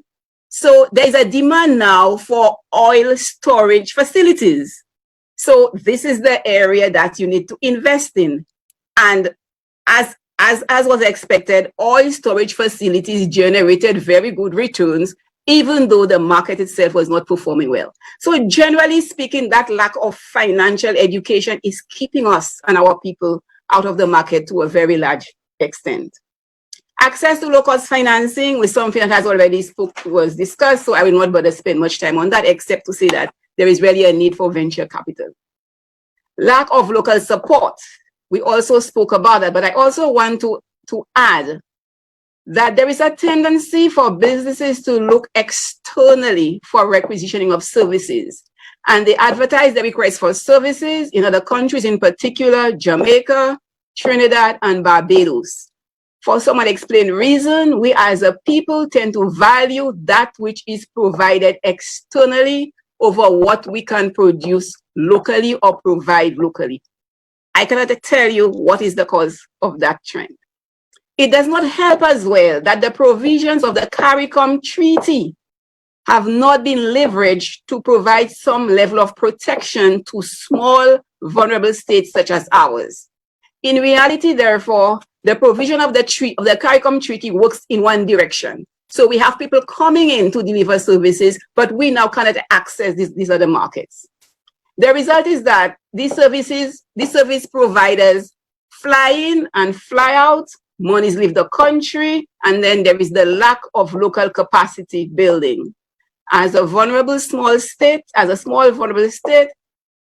so there's a demand now for oil storage facilities. So this is the area that you need to invest in. And as was expected, oil storage facilities generated very good returns, even though the market itself was not performing well. So generally speaking, that lack of financial education is keeping us and our people out of the market to a very large extent. Access to low-cost financing was something that has already was discussed, so I will not bother spend much time on that, except to say that there is really a need for venture capital. Lack of local support, we also spoke about that, but I also want to add that there is a tendency for businesses to look externally for requisitioning of services. And they advertise the request for services in other countries, in particular, Jamaica, Trinidad, and Barbados. For some unexplained reason, we as a people tend to value that which is provided externally over what we can produce locally or provide locally. I cannot tell you what is the cause of that trend. It does not help as well that the provisions of the CARICOM Treaty have not been leveraged to provide some level of protection to small, vulnerable states such as ours. In reality, therefore, the provision of the CARICOM Treaty works in one direction. So we have people coming in to deliver services, but we now cannot access these other markets. The result is that these service providers fly in and fly out, monies leave the country, and then there is the lack of local capacity building. As a small vulnerable state,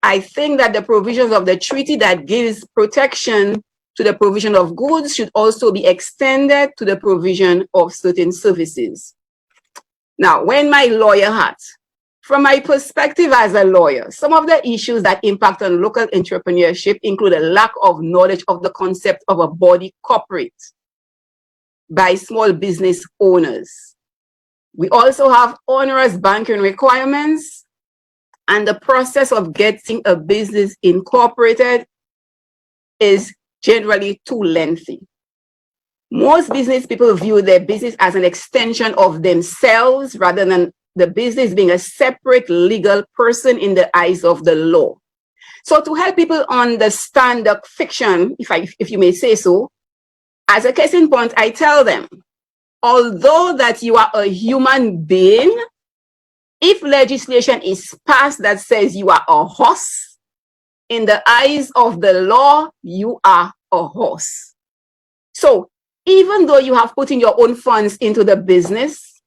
I think that the provisions of the treaty that gives protection to the provision of goods should also be extended to the provision of certain services. Now, when my lawyer hat, from my perspective as a lawyer, some of the issues that impact on local entrepreneurship include a lack of knowledge of the concept of a body corporate by small business owners. We also have onerous banking requirements, and the process of getting a business incorporated is generally too lengthy. Most business people view their business as an extension of themselves rather than the business being a separate legal person in the eyes of the law. So to help people understand the fiction, if you may say so, as a case in point, I tell them, although that you are a human being, if legislation is passed that says you are a horse, in the eyes of the law, you are a horse. So even though you have put in your own funds into the business,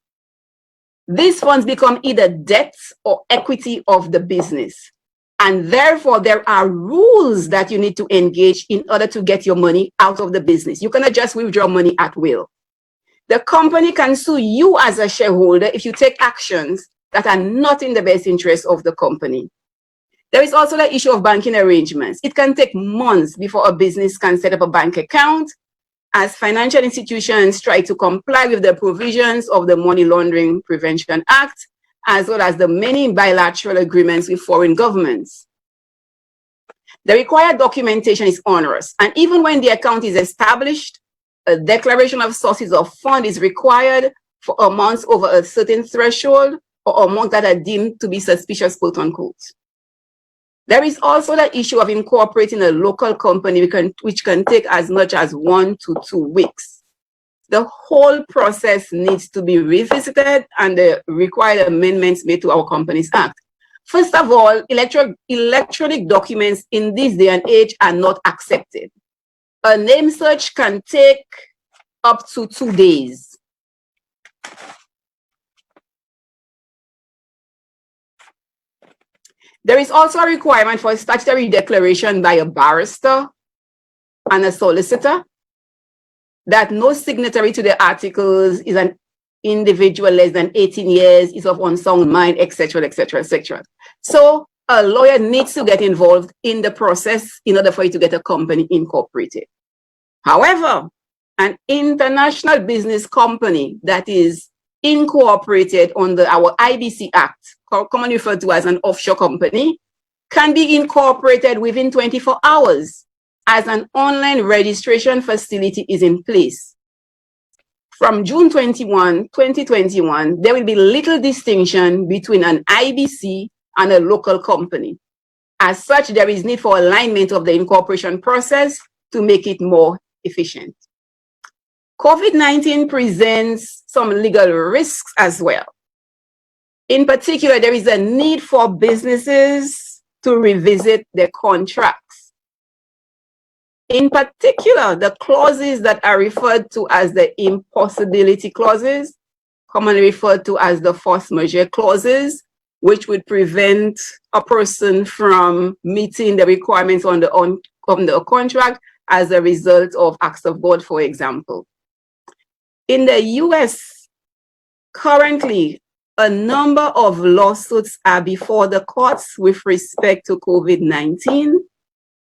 these funds become either debt or equity of the business. And therefore, there are rules that you need to engage in order to get your money out of the business. You cannot just withdraw money at will. The company can sue you as a shareholder if you take actions that are not in the best interest of the company. There is also the issue of banking arrangements. It can take months before a business can set up a bank account, as financial institutions try to comply with the provisions of the Money Laundering Prevention Act, as well as the many bilateral agreements with foreign governments. The required documentation is onerous, and even when the account is established, a declaration of sources of fund is required for amounts over a certain threshold or amounts that are deemed to be suspicious, quote unquote. There is also the issue of incorporating a local company, which can take as much as 1 to 2 weeks. The whole process needs to be revisited and the required amendments made to our Companies Act. First of all, electronic documents in this day and age are not accepted. A name search can take up to 2 days. There is also a requirement for a statutory declaration by a barrister and a solicitor that no signatory to the articles is an individual less than 18 years, is of unsound mind, etc., etc., etc. So a lawyer needs to get involved in the process in order for you to get a company incorporated. However, an international business company that is incorporated under our IBC Act, commonly referred to as an offshore company, can be incorporated within 24 hours as an online registration facility is in place. From June 21, 2021, there will be little distinction between an IBC and a local company. As such, there is need for alignment of the incorporation process to make it more efficient. COVID-19 presents some legal risks as well. In particular, there is a need for businesses to revisit their contracts. In particular, the clauses that are referred to as the impossibility clauses, commonly referred to as the force majeure clauses, which would prevent a person from meeting the requirements on the contract as a result of acts of God, for example. In the US, currently, a number of lawsuits are before the courts with respect to COVID-19,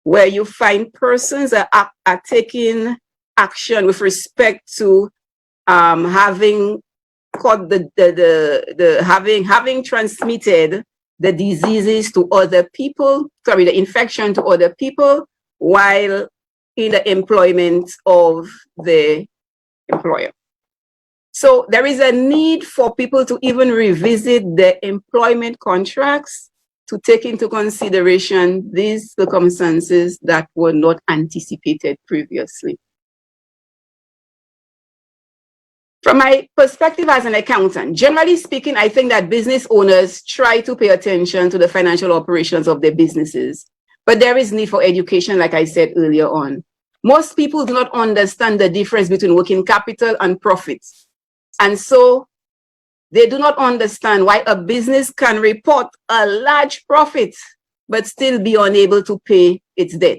where you find persons are taking action with respect to having transmitted the diseases to other people, the infection to other people, while in the employment of the employer. So there is a need for people to even revisit their employment contracts to take into consideration these circumstances that were not anticipated previously. From my perspective as an accountant, generally speaking, I think that business owners try to pay attention to the financial operations of their businesses, but there is need for education, like I said earlier on. Most people do not understand the difference between working capital and profits. And so they do not understand why a business can report a large profit, but still be unable to pay its debt.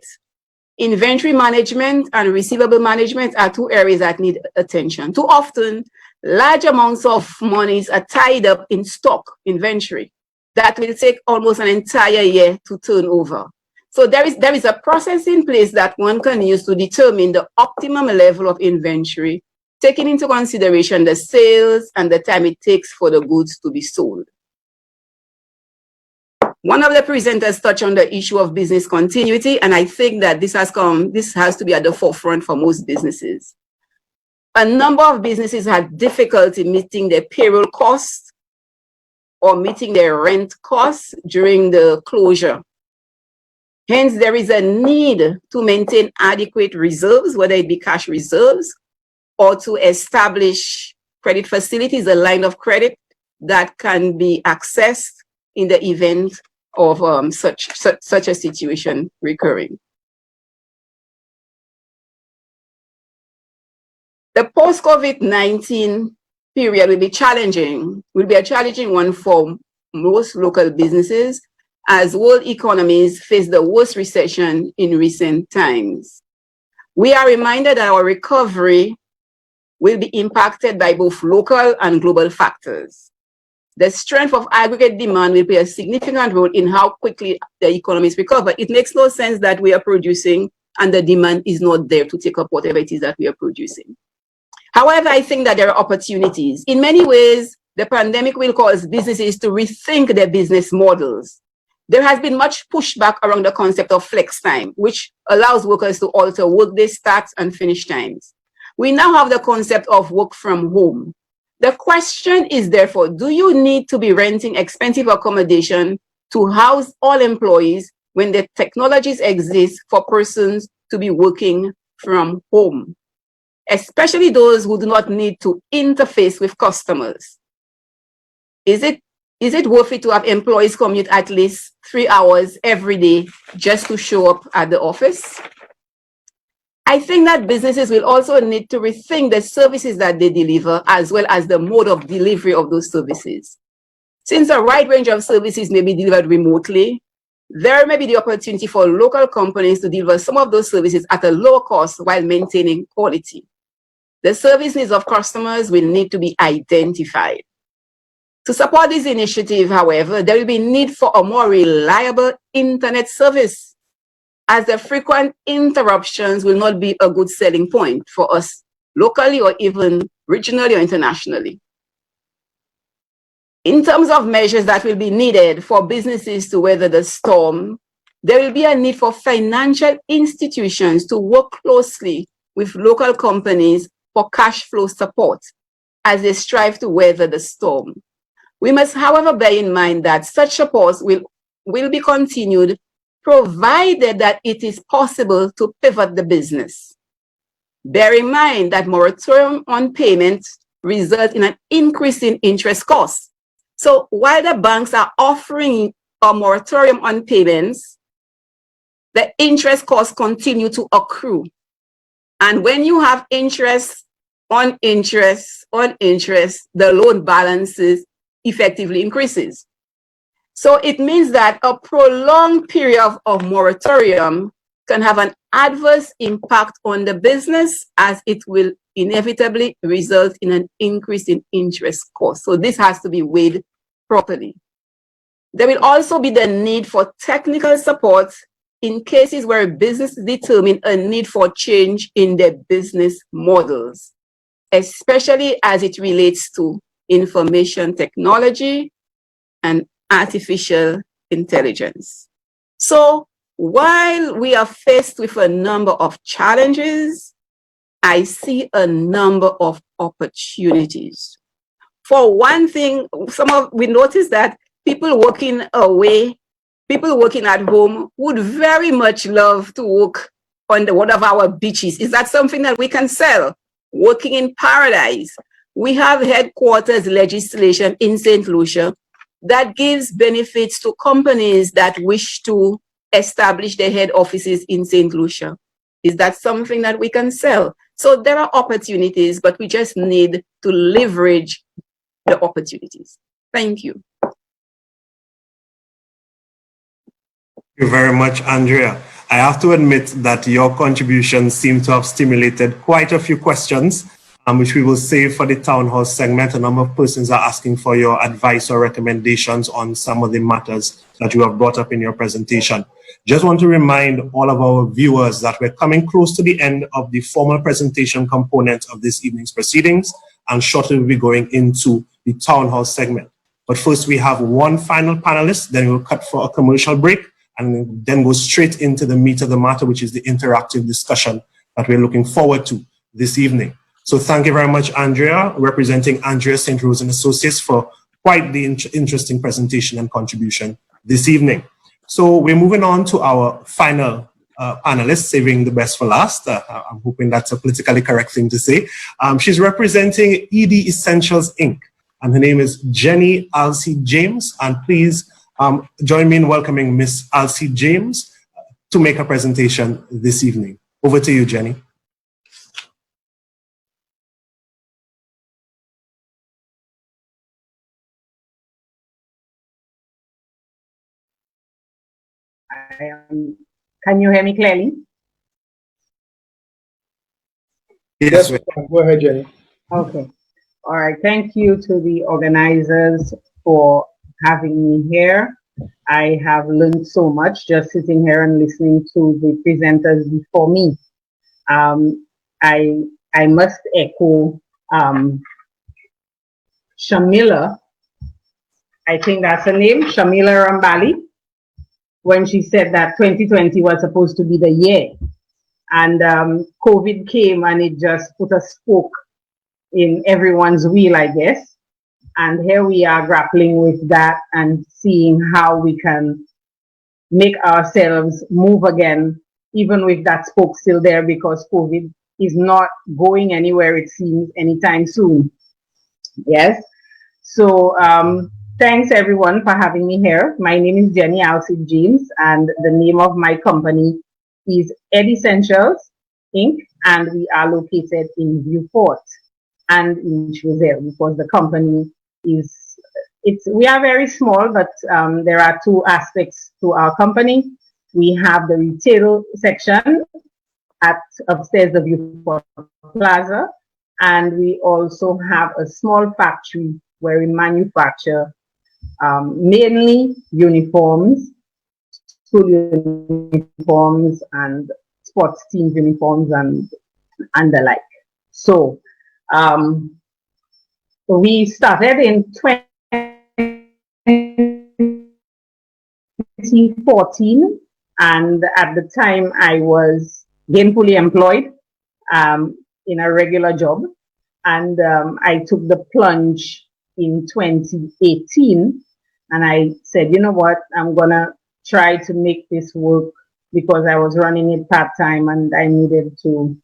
Inventory management and receivable management are two areas that need attention. Too often, large amounts of monies are tied up in stock inventory that will take almost an entire year to turn over. So there is a process in place that one can use to determine the optimum level of inventory, taking into consideration the sales and the time it takes for the goods to be sold. One of the presenters touched on the issue of business continuity, and I think that this has to be at the forefront for most businesses. A number of businesses had difficulty meeting their payroll costs or meeting their rent costs during the closure. Hence, there is a need to maintain adequate reserves, whether it be cash reserves, or to establish credit facilities, a line of credit that can be accessed in the event of such a situation recurring. The post-COVID-19 period will be a challenging one for most local businesses as world economies face the worst recession in recent times. We are reminded that our recovery will be impacted by both local and global factors. The strength of aggregate demand will play a significant role in how quickly the economies recover. It makes no sense that we are producing and the demand is not there to take up whatever it is that we are producing. However, I think that there are opportunities. In many ways, the pandemic will cause businesses to rethink their business models. There has been much pushback around the concept of flex time, which allows workers to alter workday start and finish times. We now have the concept of work from home. The question is therefore, do you need to be renting expensive accommodation to house all employees when the technologies exist for persons to be working from home, especially those who do not need to interface with customers? Is it worth it to have employees commute at least 3 hours every day just to show up at the office? I think that businesses will also need to rethink the services that they deliver as well as the mode of delivery of those services. Since a wide range of services may be delivered remotely, there may be the opportunity for local companies to deliver some of those services at a lower cost while maintaining quality. The service needs of customers will need to be identified. To support this initiative, however, there will be need for a more reliable internet service, as the frequent interruptions will not be a good selling point for us locally or even regionally or internationally. In terms of measures that will be needed for businesses to weather the storm, there will be a need for financial institutions to work closely with local companies for cash flow support as they strive to weather the storm. We must, however, bear in mind that such support will be continued provided that it is possible to pivot the business. Bear in mind that moratorium on payments result in an increase in interest costs. So while the banks are offering a moratorium on payments, the interest costs continue to accrue. And when you have interest on interest on interest, the loan balances effectively increases. So it means that a prolonged period of moratorium can have an adverse impact on the business, as it will inevitably result in an increase in interest costs. So this has to be weighed properly. There will also be the need for technical support in cases where businesses determine a need for change in their business models, especially as it relates to information technology and artificial intelligence. So while we are faced with a number of challenges, I see a number of opportunities. For one thing, we noticed that people working away, people working at home would very much love to work on one of our beaches. Is that something that we can sell? Working in paradise. We have headquarters legislation in St. Lucia that gives benefits to companies that wish to establish their head offices in St. Lucia. Is that something that we can sell? So there are opportunities, but we just need to leverage the opportunities. Thank you. Thank you very much, Andrea. I have to admit that your contributions seem to have stimulated quite a few questions, which we will save for the town hall segment. A number of persons are asking for your advice or recommendations on some of the matters that you have brought up in your presentation. Just want to remind all of our viewers that we're coming close to the end of the formal presentation component of this evening's proceedings, and shortly we'll be going into the town hall segment. But first we have one final panelist, then we'll cut for a commercial break, and then go straight into the meat of the matter, which is the interactive discussion that we're looking forward to this evening. So thank you very much, Andrea, representing Andrea St. Rose and Associates, for quite the interesting presentation and contribution this evening. So we're moving on to our final panelist, saving the best for last. I'm hoping that's a politically correct thing to say. She's representing ED Essentials, Inc., and her name is Jenny Alcee James. And please join me in welcoming Miss Alcee James to make her presentation this evening. Over to you, Jenny. Can you hear me clearly? Yes, go ahead, Jenny. Okay. All right. Thank you to the organizers for having me here. I have learned so much just sitting here and listening to the presenters before me. I must echo Shamila. I think that's her name, Shamila Rambali, when she said that 2020 was supposed to be the year. And COVID came and it just put a spoke in everyone's wheel, I guess. And here we are grappling with that and seeing how we can make ourselves move again, even with that spoke still there, because COVID is not going anywhere, it seems, anytime soon. Yes. So thanks everyone for having me here. My name is Jenny Alcid James, and the name of my company is Ed Essentials Inc. And we are located in Viewport and in Choiseul, because the company is, we are very small, but there are two aspects to our company. We have the retail section at upstairs the Viewport Plaza, and we also have a small factory where we manufacture mainly uniforms, school uniforms and sports team uniforms and the like. So we started in 2014, and at the time I was gainfully employed in a regular job, and I took the plunge in 2018, and I said, you know what, I'm gonna try to make this work, because I was running it part-time and I needed to,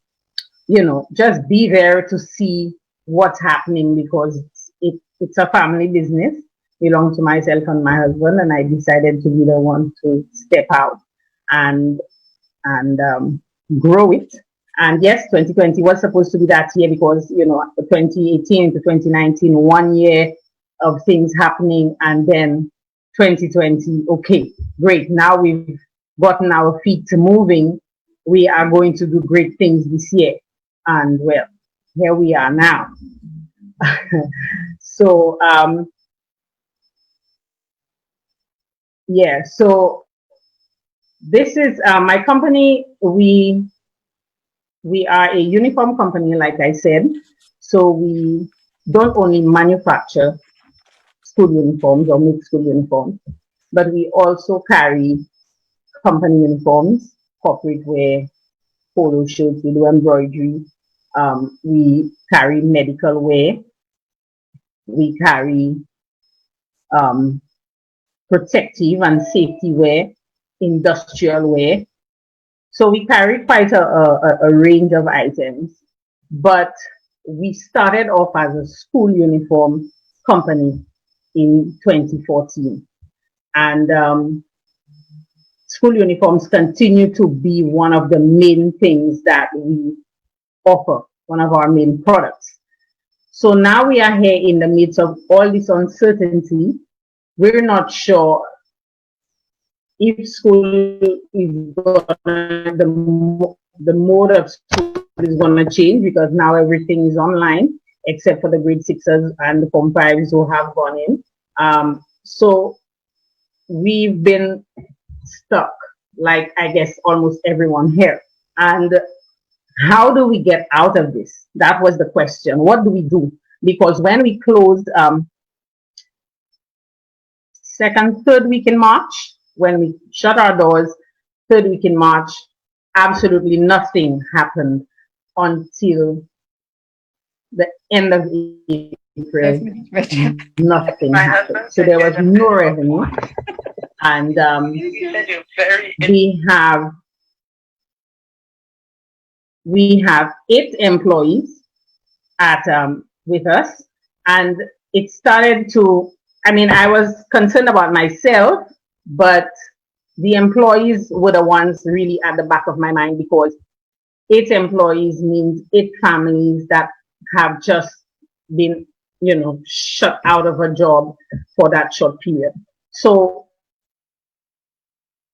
you know, just be there to see what's happening, because it's a family business, belonged to myself and my husband, and I decided to be the one to step out and grow it. And yes, 2020 was supposed to be that year, because, you know, 2018 to 2019, 1 year of things happening, and then 2020, okay, great. Now we've gotten our feet moving. We are going to do great things this year. And well, here we are now. So, yeah, so this is my company. We are a uniform company, like I said. So we don't only manufacture school uniforms or make school uniforms, but we also carry company uniforms, corporate wear, polo shirts, we do embroidery, we carry medical wear, we carry protective and safety wear, industrial wear. So we carry quite a range of items, but we started off as a school uniform company in 2014. And school uniforms continue to be one of the main things that we offer, one of our main products. So now we are here in the midst of all this uncertainty. We're not sure if school is gonna, the mode of school is going to change, because now everything is online, except for the grade sixes and the Form 5s who have gone in. So we've been stuck, like I guess almost everyone here. And how do we get out of this? That was the question. What do we do? Because when we closed third week in March, when we shut our doors, third week in March, absolutely nothing happened until the end of April. Nothing happened. So there was no revenue. And we have 8 employees at with us, and it started to, I mean, I was concerned about myself, but the employees were the ones really at the back of my mind, because 8 employees means 8 families that have just been, you know, shut out of a job for that short period. So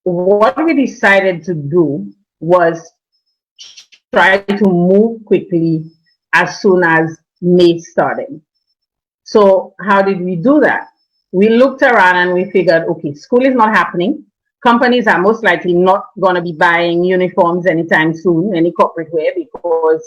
what we decided to do was try to move quickly as soon as May started. So how did we do that? We looked around and we figured, okay, school is not happening. Companies are most likely not going to be buying uniforms anytime soon, any corporate wear, because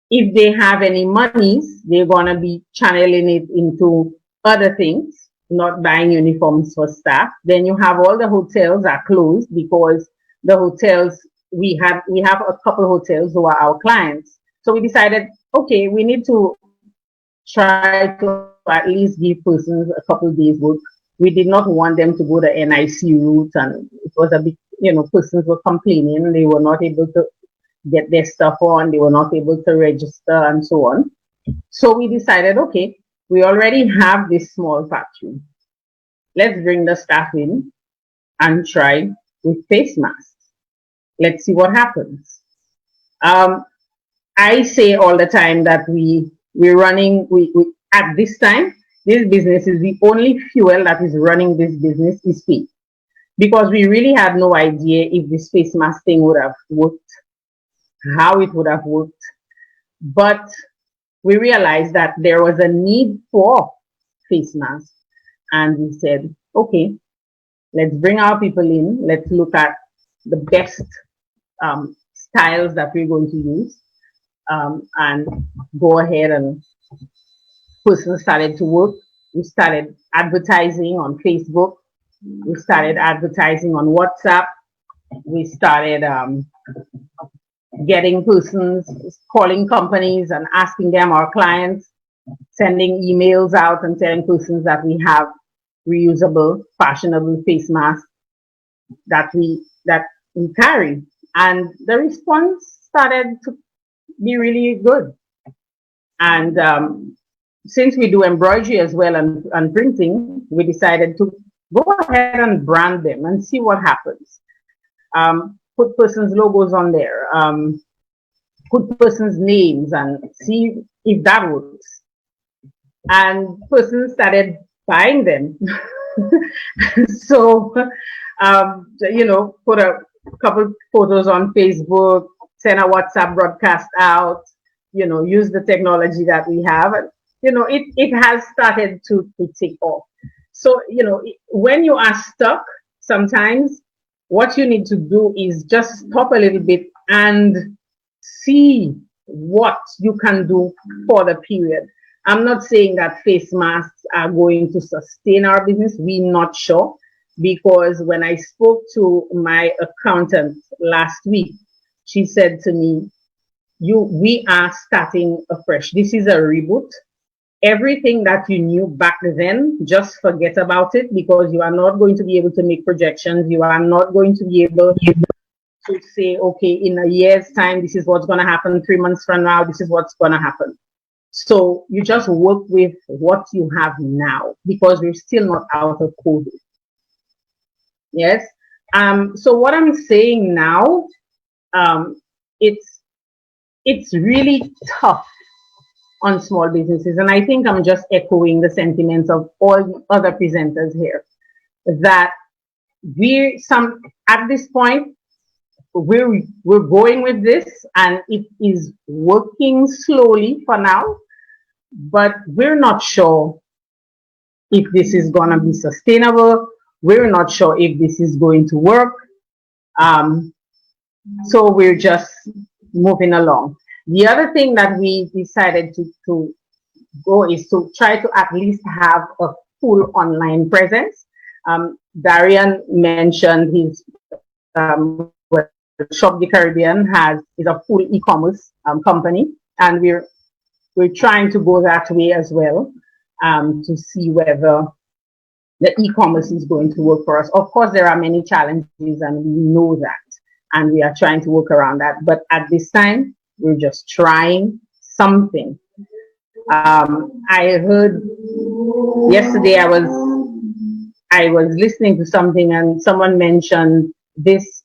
if they have any monies, they're going to be channeling it into other things, not buying uniforms for staff. Then you have all the hotels are closed because the hotels, we have a couple of hotels who are our clients. So we decided, okay, we need to try to at least give persons a couple of days work. We did not want them to go the NIC route, and it was a big, persons were complaining they were not able to get their stuff on, they were not able to register and so on. So we decided, okay, we already have this small factory. Let's bring the staff in and try with face masks. Let's see what happens. I say all the time that we're running, at this time, this business is the only fuel that is running this business is faith. Because we really had no idea if this face mask thing would have worked, how it would have worked. But we realized that there was a need for face masks. And we said, okay, let's bring our people in. Let's look at the best styles that we're going to use and go ahead, and persons started to work. We started advertising on Facebook. We started advertising on WhatsApp. We started getting persons, calling companies and asking them, our clients, sending emails out and telling persons that we have reusable, fashionable face masks that we carry. And the response started to be really good. And since we do embroidery as well and printing, we decided to go ahead and brand them and see what happens. Put persons' logos on there, put persons' names and see if that works. And persons started buying them. So, put a couple photos on Facebook, send a WhatsApp broadcast out, use the technology that we have. It has started to take off. So, when you are stuck, sometimes what you need to do is just stop a little bit and see what you can do for the period. I'm not saying that face masks are going to sustain our business. We're not sure, because when I spoke to my accountant last week, she said to me, we are starting afresh. This is a reboot. Everything that you knew back then, just forget about it, because you are not going to be able to make projections. You are not going to be able to say, okay, in a year's time, this is what's going to happen. 3 months from now, this is what's going to happen. So you just work with what you have now, because we're still not out of COVID. Yes. So what I'm saying now, it's really tough on small businesses. And I think I'm just echoing the sentiments of all the other presenters here, that at this point, we're going with this, and it is working slowly for now, but we're not sure if this is going to be sustainable. We're not sure if this is going to work. So we're just moving along. The other thing that we decided to go is to try to at least have a full online presence. Darian mentioned his Shop the Caribbean is a full e-commerce company, and we're trying to go that way as well, to see whether the e-commerce is going to work for us. Of course, there are many challenges, and we know that, and we are trying to work around that. But at this time, we're just trying something. I heard yesterday, I was listening to something, and someone mentioned this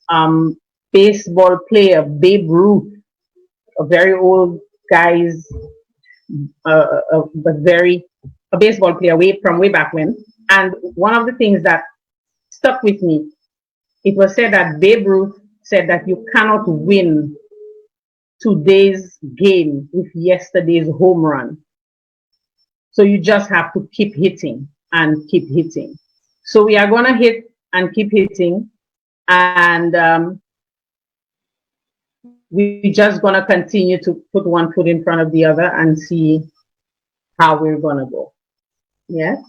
baseball player, Babe Ruth, a very old guy's, a baseball player from way back when. And one of the things that stuck with me it was said that Babe Ruth said that you cannot win today's game with yesterday's home run. So you just have to keep hitting and keep hitting. So we are going to hit and keep hitting, and we're just going to continue to put one foot in front of the other and see how we're going to go. Yes.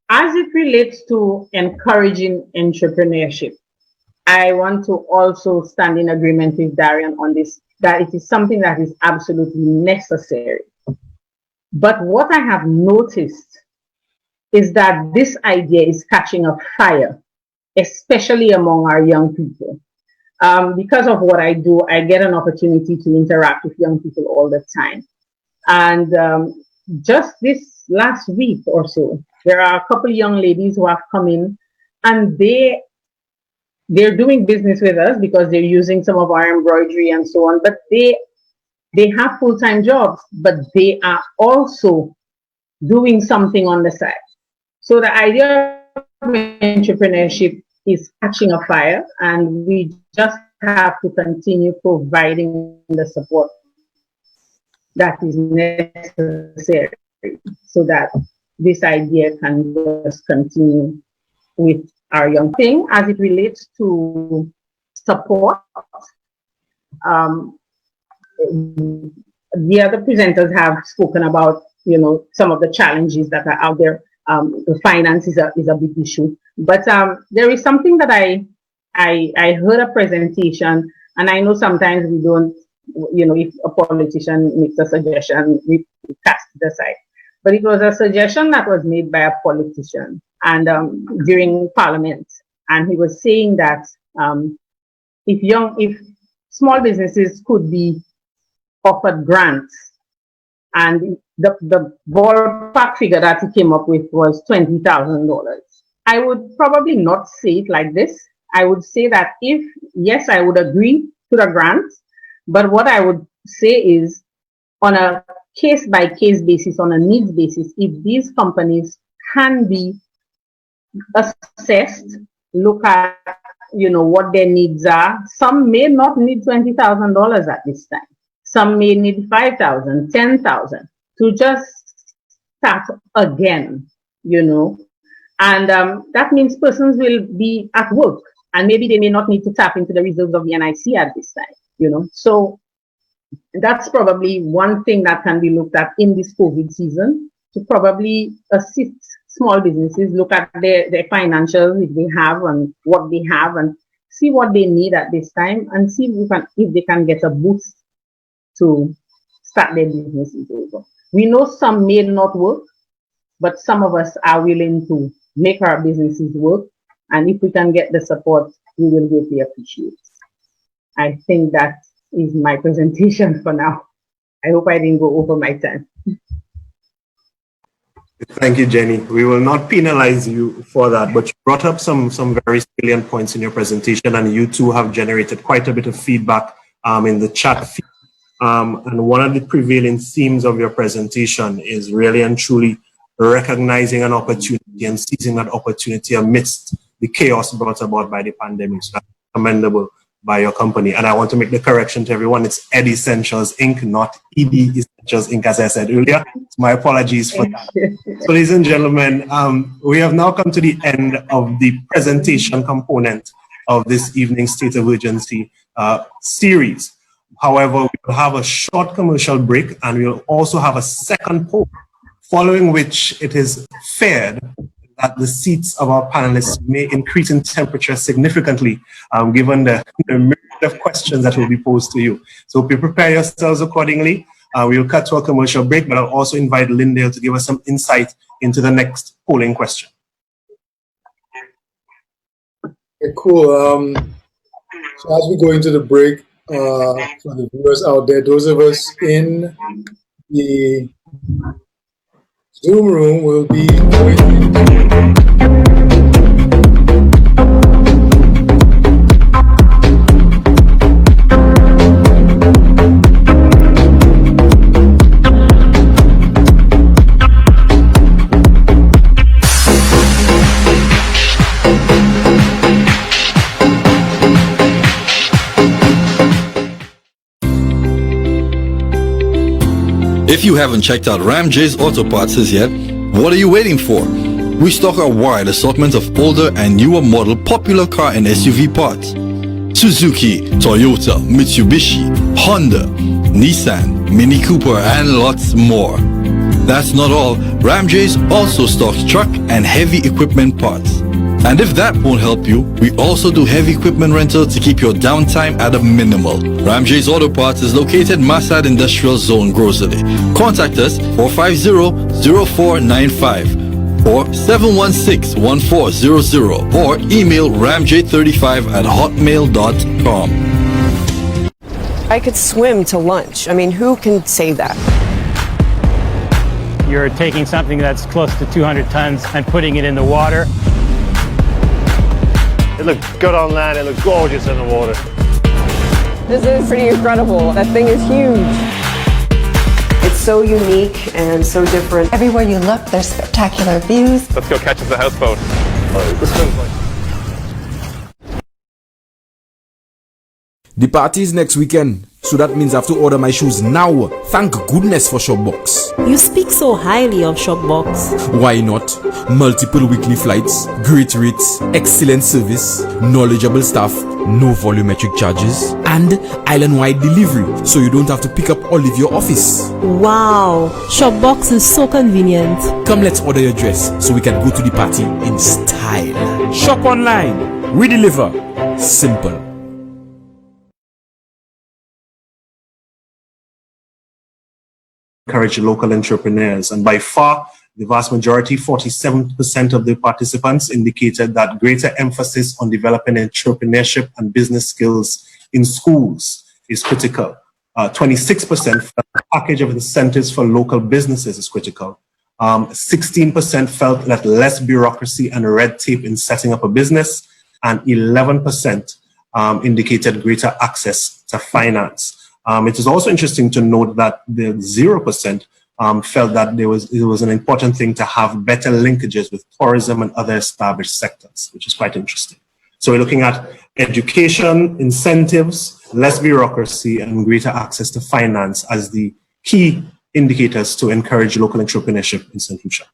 As it relates to encouraging entrepreneurship, I want to also stand in agreement with Darian on this, that it is something that is absolutely necessary. But what I have noticed is that this idea is catching a fire, especially among our young people. Because of what I do, I get an opportunity to interact with young people all the time. And just this last week or so, there are a couple of young ladies who have come in, and they're doing business with us because they're using some of our embroidery and so on, but they have full-time jobs, but they are also doing something on the side. So the idea of entrepreneurship is catching a fire, and we just have to continue providing the support that is necessary so that this idea can just continue with our young thing. As it relates to support, the other presenters have spoken about, you know, some of the challenges that are out there. The finance is a big issue, but there is something that I heard a presentation, and I know sometimes we don't, you know, if a politician makes a suggestion, we cast it aside. But it was a suggestion that was made by a politician, and during Parliament, and he was saying that if small businesses could be offered grants, and the ballpark figure that he came up with was $20,000. I would probably not say it like this. I would say that yes, I would agree to the grant, but what I would say is, on a case-by-case basis, on a needs basis, if these companies can be assessed, look at, you know, what their needs are. Some may not need $20,000 at this time. Some may need 5,000, 10,000 to just start again, you know. And that means persons will be at work, and maybe they may not need to tap into the reserves of the NIC at this time, you know. So that's probably one thing that can be looked at in this COVID season, to probably assist small businesses, look at their financials, if they have, and what they have, and see what they need at this time, and see if they can get a boost to start their businesses over. We know some may not work, but some of us are willing to make our businesses work, and if we can get the support, we will greatly appreciate it. I think that is my presentation for now. I hope I didn't go over my time. Thank you, Jenny. We will not penalize you for that, but you brought up some very salient points in your presentation, and you too have generated quite a bit of feedback in the chat feed. And one of the prevailing themes of your presentation is really and truly recognizing an opportunity and seizing that opportunity amidst the chaos brought about by the pandemic. So that's commendable by your company. And I want to make the correction to everyone. It's Ed Essentials Inc., not ED Essentials Inc., as I said earlier. My apologies for that. So, ladies and gentlemen, we have now come to the end of the presentation component of this evening's State of Urgency series. However, we will have a short commercial break, and we'll also have a second poll, following which it is feared that the seats of our panelists may increase in temperature significantly, given the myriad of questions that will be posed to you. So prepare yourselves accordingly. We will cut to a commercial break, but I'll also invite Lindale to give us some insight into the next polling question. Okay, cool. So as we go into the break, for the viewers out there, those of us in the Zoom room will be going If you haven't checked out Ram J's Auto Parts yet, what are you waiting for? We stock a wide assortment of older and newer model popular car and SUV parts. Suzuki, Toyota, Mitsubishi, Honda, Nissan, Mini Cooper, and lots more. That's not all. Ram J's also stocks truck and heavy equipment parts. And if that won't help you, we also do heavy equipment rental to keep your downtime at a minimal. Ram J's Auto Parts is located Masad Industrial Zone, Grosley. Contact us 450-0495 or 716-1400 or email ramj35@hotmail.com. I could swim to lunch. I mean, who can say that? You're taking something that's close to 200 tons and putting it in the water. It looked good on land, it looked gorgeous in the water. This is pretty incredible. That thing is huge. It's so unique and so different. Everywhere you look, there's spectacular views. Let's go catch up the houseboat. This one's like... The party is next weekend, so that means I have to order my shoes now. Thank goodness for Shopbox. You speak so highly of Shopbox. Why not? Multiple weekly flights, great rates, excellent service, knowledgeable staff, no volumetric charges, and island-wide delivery, so you don't have to pick up or leave your office. Wow, Shopbox is so convenient. Come, let's order your dress so we can go to the party in style. Shop online, we deliver. Simple. Encourage local entrepreneurs, and by far the vast majority, 47% of the participants indicated that greater emphasis on developing entrepreneurship and business skills in schools is critical. 26% felt the package of incentives for local businesses is critical. 16% felt that less bureaucracy and red tape in setting up a business, and 11% indicated greater access to finance. It is also interesting to note that the 0% felt that it was an important thing to have better linkages with tourism and other established sectors, which is quite interesting. So we're looking at education, incentives, less bureaucracy, and greater access to finance as the key indicators to encourage local entrepreneurship in St. Lucia.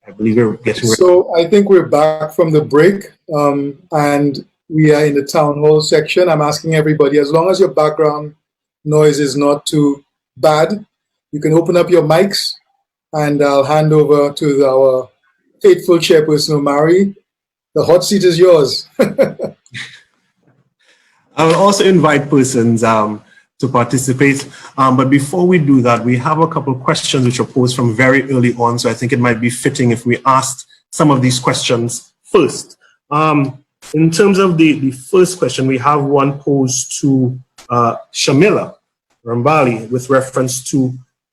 I believe we're getting ready. So I think we're back from the break, and we are in the town hall section. I'm asking everybody, as long as your background noise is not too bad, you can open up your mics, and I'll hand over to our faithful chairperson, Omari. The hot seat is yours. I will also invite persons to participate. But before we do that, we have a couple of questions which were posed from very early on. So I think it might be fitting if we asked some of these questions first. In terms of the first question, we have one posed to Shamila Rambali with reference to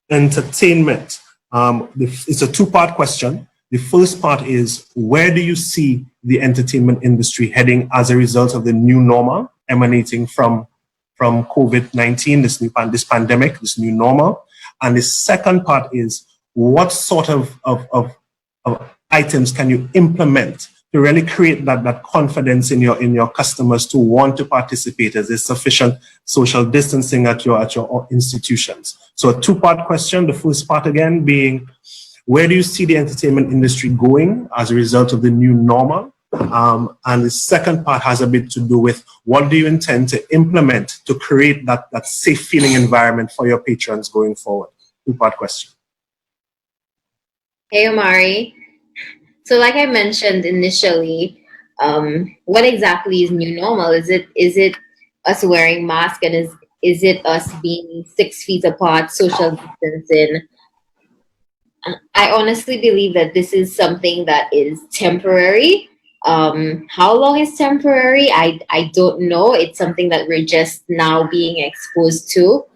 entertainment. It's a two-part question. The first part is, where do you see the entertainment industry heading as a result of the new normal emanating from COVID-19, this pandemic, this new normal? And the second part is, what sort of items can you implement to really create that confidence in your customers to want to participate? Is there sufficient social distancing at your institutions? So a two-part question. The first part again being, where do you see the entertainment industry going as a result of the new normal? And the second part has a bit to do with, what do you intend to implement to create that safe feeling environment for your patrons going forward? Two-part question. Hey, Omari. So like I mentioned initially, what exactly is new normal? Is it us wearing masks, and is it us being 6 feet apart, social distancing? I honestly believe that this is something that is temporary. How long is temporary? I don't know. It's something that we're just now being exposed to.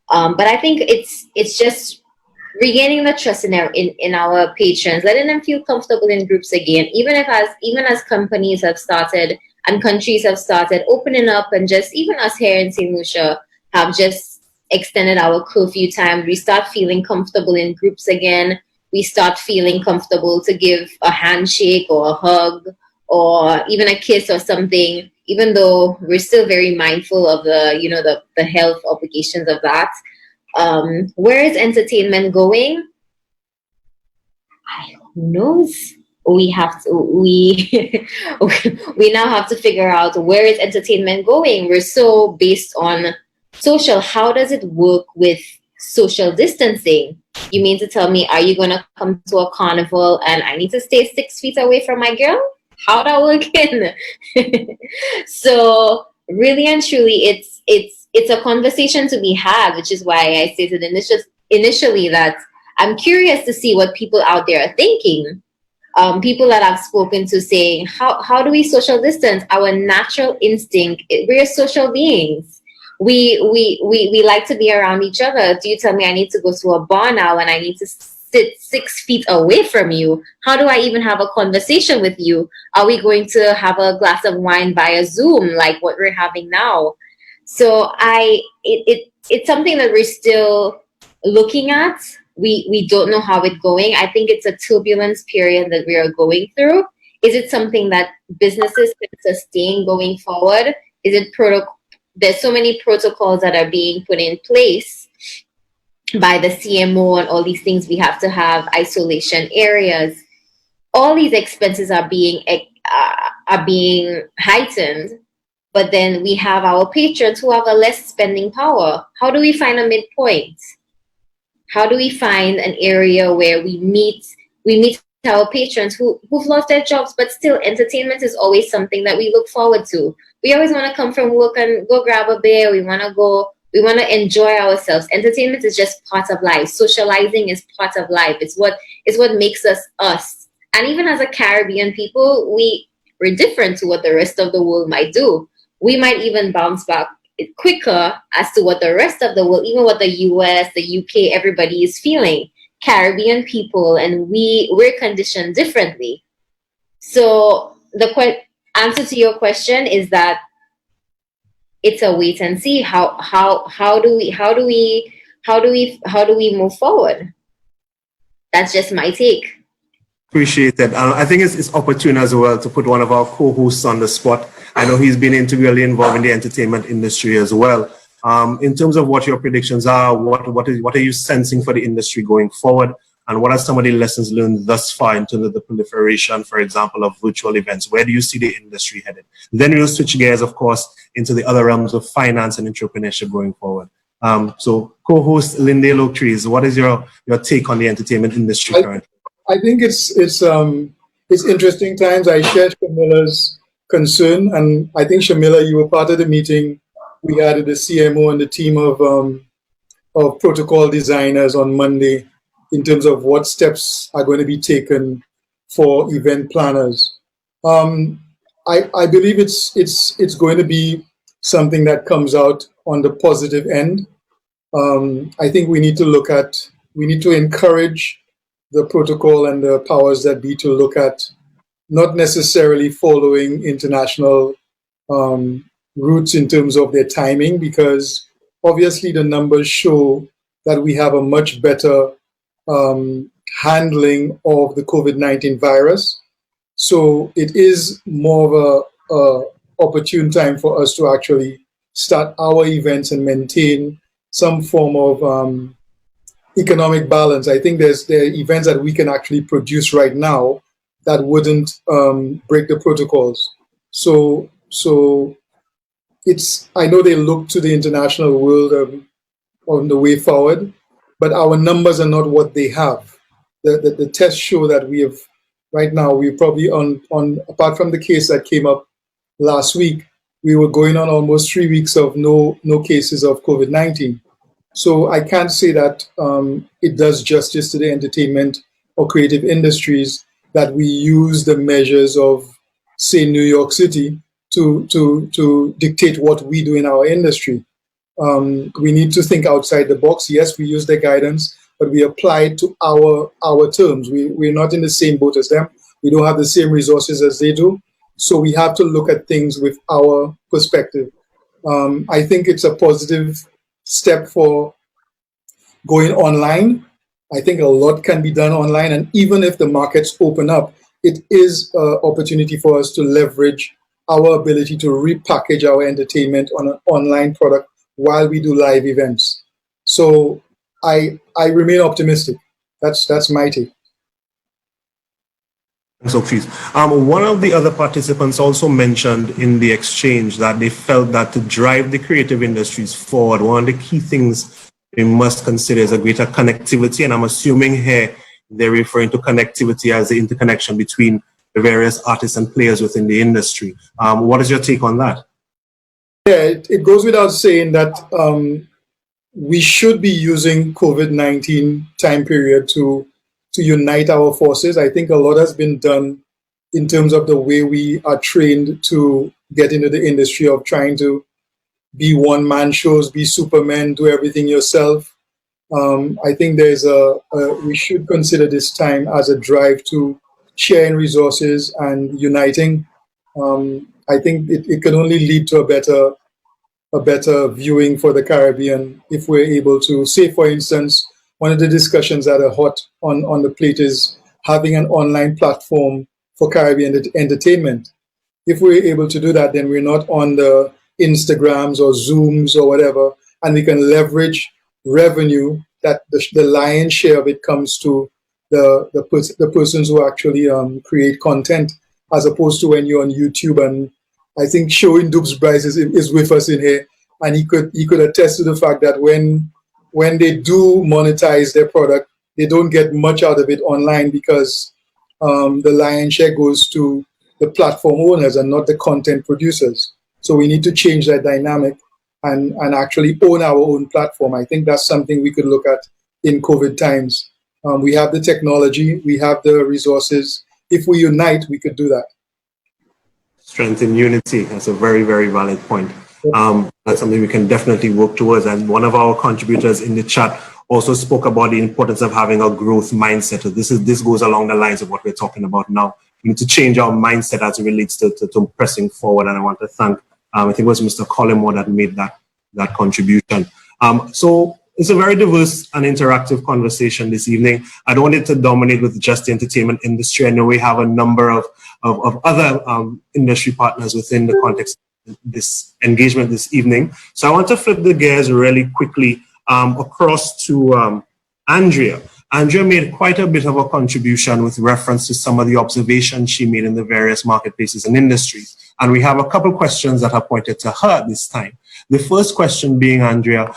But I think it's just regaining the trust in our patrons, letting them feel comfortable in groups again, even as companies have started and countries have started opening up, and just even us here in St. Lucia have just extended our curfew time. We start feeling comfortable in groups again. We start feeling comfortable to give a handshake or a hug or even a kiss or something, even though we're still very mindful of the health obligations of that. Where is entertainment going? Who knows? We we now have to figure out where is entertainment going. We're so based on social. How does it work with social distancing? You mean to tell me, are you going to come to a carnival and I need to stay 6 feet away from my girl? How that work in? So really and truly, it's a conversation to be had, which is why I stated initially that I'm curious to see what people out there are thinking. People that I've spoken to saying, how do we social distance? Our natural instinct, we're social beings. We like to be around each other. Do you tell me I need to go to a bar now and I need to sit 6 feet away from you? How do I even have a conversation with you? Are we going to have a glass of wine via Zoom like what we're having now? So it's something that we're still looking at. We don't know how it's going. I think it's a turbulence period that we are going through. Is it something that businesses can sustain going forward? Is it there's so many protocols that are being put in place by the CMO and all these things. We have to have isolation areas. All these expenses are being heightened. But then we have our patrons who have a less spending power. How do we find a midpoint? How do we find an area where we meet our patrons who've lost their jobs, but still entertainment is always something that we look forward to. We always want to come from work and go grab a beer. We want to enjoy ourselves. Entertainment is just part of life. Socializing is part of life. It's what makes us us. And even as a Caribbean people, we're different to what the rest of the world might do. We might even bounce back quicker as to what the rest of the world, even what the US, the UK, everybody is feeling. Caribbean people, and we're conditioned differently. So the answer to your question is that it's a wait and see. How do we move forward? That's just my take. Appreciate that. I think it's opportune as well to put one of our co-hosts on the spot. I know he's been integrally involved in the entertainment industry as well. In terms of what your predictions are, what are you sensing for the industry going forward? And what are some of the lessons learned thus far in terms of the proliferation, for example, of virtual events? Where do you see the industry headed? Then we'll switch gears, of course, into the other realms of finance and entrepreneurship going forward. So co-host Lindale Oaktrees, what is your take on the entertainment industry currently? I think it's interesting times. I share Shamila's concern, and I think Shamila, you were part of the meeting we had with the CMO and the team of protocol designers on Monday in terms of what steps are going to be taken for event planners. I believe it's going to be something that comes out on the positive end. I think we need to encourage the protocol and the powers that be to look at not necessarily following international routes in terms of their timing, because obviously the numbers show that we have a much better handling of the COVID-19 virus. So it is more of a opportune time for us to actually start our events and maintain some form of economic balance. I think there are events that we can actually produce right now that wouldn't break the protocols. So I know they look to the international world on the way forward, but our numbers are not what they have. The tests show that we have right now. We're probably on apart from the case that came up last week, we were going on almost 3 weeks of no cases of COVID-19. So I can't say that it does justice to the entertainment or creative industries that we use the measures of, say, New York City to dictate what we do in our industry. We need to think outside the box. Yes, we use their guidance, but we apply it to our terms. We're not in the same boat as them. We don't have the same resources as they do. So we have to look at things with our perspective. I think it's a positive step for going online. I think a lot can be done online, and even if the markets open up, it is an opportunity for us to leverage our ability to repackage our entertainment on an online product while we do live events. So I remain optimistic. That's my take. So, please. One of the other participants also mentioned in the exchange that they felt that to drive the creative industries forward, one of the key things we must consider is a greater connectivity. And I'm assuming here they're referring to connectivity as the interconnection between the various artists and players within the industry. What is your take on that? Yeah, it goes without saying that we should be using COVID-19 time period to unite our forces. I think a lot has been done in terms of the way we are trained to get into the industry of trying to be one-man shows, be Superman, do everything yourself. I think there's we should consider this time as a drive to sharing resources and uniting. I think it can only lead to a better viewing for the Caribbean if we're able to, say, for instance, one of the discussions that are hot on the plate is having an online platform for Caribbean entertainment. If we're able to do that, then we're not on the Instagrams or Zooms or whatever, and we can leverage revenue that the lion's share of it comes to the persons who actually create content, as opposed to when you're on YouTube. And I think Showing Dupes Bryce is with us in here, and he could attest to the fact that when they do monetize their product, they don't get much out of it online because the lion's share goes to the platform owners and not the content producers. So we need to change that dynamic and actually own our own platform. I think that's something we could look at in COVID times. We have the technology, we have the resources. If we unite, we could do that. Strength in unity. That's a very, very valid point. That's something we can definitely work towards. And one of our contributors in the chat also spoke about the importance of having a growth mindset. So this goes along the lines of what we're talking about now. We need to change our mindset as it relates to pressing forward. And I want to thank, I think it was Mr. Collymore that made that contribution. So it's a very diverse and interactive conversation this evening. I don't want it to dominate with just the entertainment industry. I know we have a number of other industry partners within the context of this engagement this evening. So I want to flip the gears really quickly across to Andrea. Andrea made quite a bit of a contribution with reference to some of the observations she made in the various marketplaces and industries. And we have a couple questions that are pointed to her this time. The first question being, Andrea,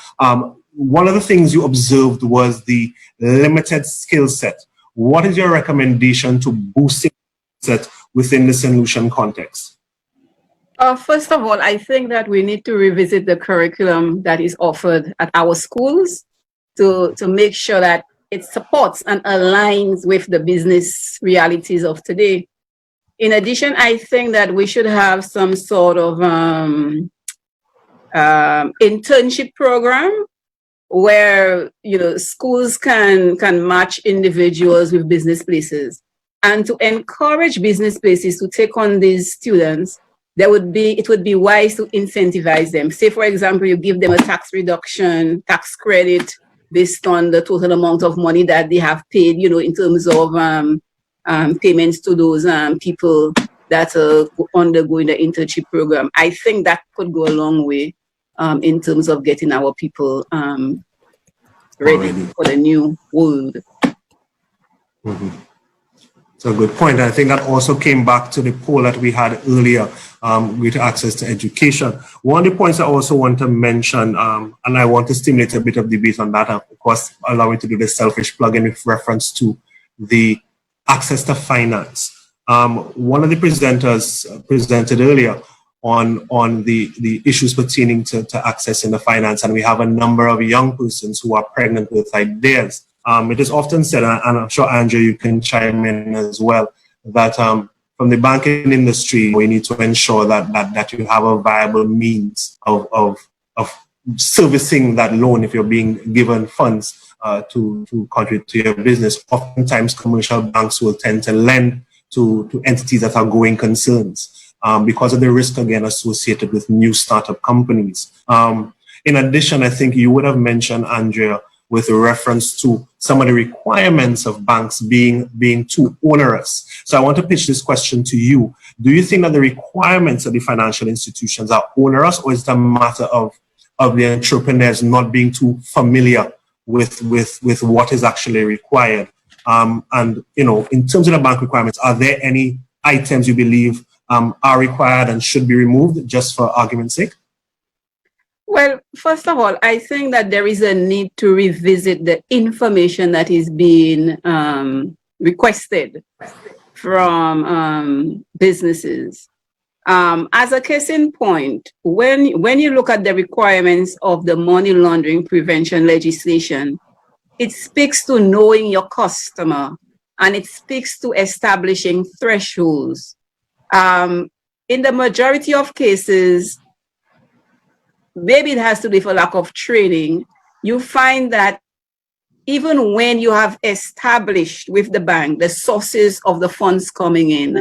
one of the things you observed was the limited skill set. What is your recommendation to boosting skill set within the solution context? First of all, I think that we need to revisit the curriculum that is offered at our schools to make sure that it supports and aligns with the business realities of today. In addition, I think that we should have some sort of internship program where schools can match individuals with business places, and to encourage business places to take on these students. It would be wise to incentivize them. Say, for example, you give them a tax reduction, tax credit based on the total amount of money that they have paid, in terms of payments to those people that are undergoing the internship program. I think that could go a long way in terms of getting our people ready for the new world. Mm-hmm. It's a good point. I think that also came back to the poll that we had earlier, with access to education. One of the points I also want to mention, and I want to stimulate a bit of debate on that, of course, allow me to do the selfish plug-in with reference to the access to finance. One of the presenters presented earlier on the issues pertaining to accessing the finance, and we have a number of young persons who are pregnant with ideas. It is often said, and I'm sure, Andrea, you can chime in as well, that from the banking industry, we need to ensure that you have a viable means of servicing that loan if you're being given funds to contribute to your business. Oftentimes, commercial banks will tend to lend to entities that are going concerns because of the risk, again, associated with new startup companies. In addition, I think you would have mentioned, Andrea, with reference to some of the requirements of banks being too onerous. So I want to pitch this question to you. Do you think that the requirements of the financial institutions are onerous, or is it a matter of the entrepreneurs not being too familiar with what is actually required. And, you know, in terms of the bank requirements, are there any items you believe are required and should be removed, just for argument's sake? Well, first of all, I think that there is a need to revisit the information that is being requested from businesses. As a case in point, when you look at the requirements of the money laundering prevention legislation, it speaks to knowing your customer and it speaks to establishing thresholds. In the majority of cases, maybe it has to be for lack of training, you find that even when you have established with the bank the sources of the funds coming in,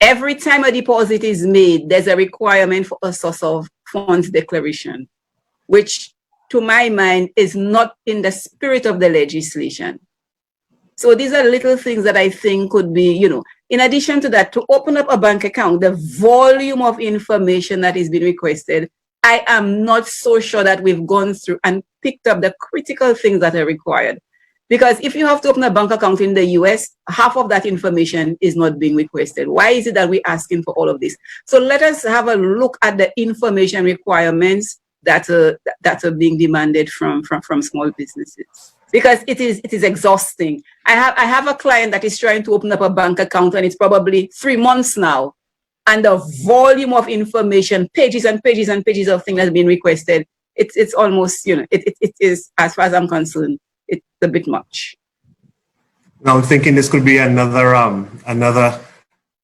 every time a deposit is made, there's a requirement for a source of funds declaration, which to my mind is not in the spirit of the legislation. So these are little things that I think could be, you know, in addition to that, to open up a bank account, the volume of information that is being requested, I am not so sure that we've gone through and picked up the critical things that are required. Because if you have to open a bank account in the US, half of that information is not being requested. Why is it that we're asking for all of this? So let us have a look at the information requirements that are being demanded from small businesses. Because it is exhausting. I have a client that is trying to open up a bank account and it's probably 3 months now. And the volume of information, pages and pages and pages of things that's been requested, it's almost, you know, it is, as far as I'm concerned, it's a bit much. Now I'm thinking this could be another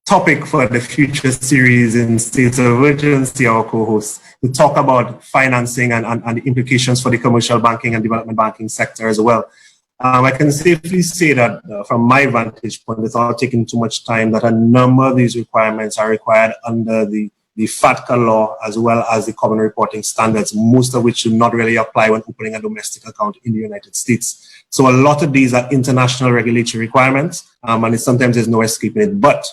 topic for the future series in State of Urgency, our co-hosts, to talk about financing and the implications for the commercial banking and development banking sector as well. I can safely say that from my vantage point, without taking too much time, that a number of these requirements are required under the FATCA law as well as the common reporting standards, most of which do not really apply when opening a domestic account in the United States. So a lot of these are international regulatory requirements, and sometimes there's no escaping it, but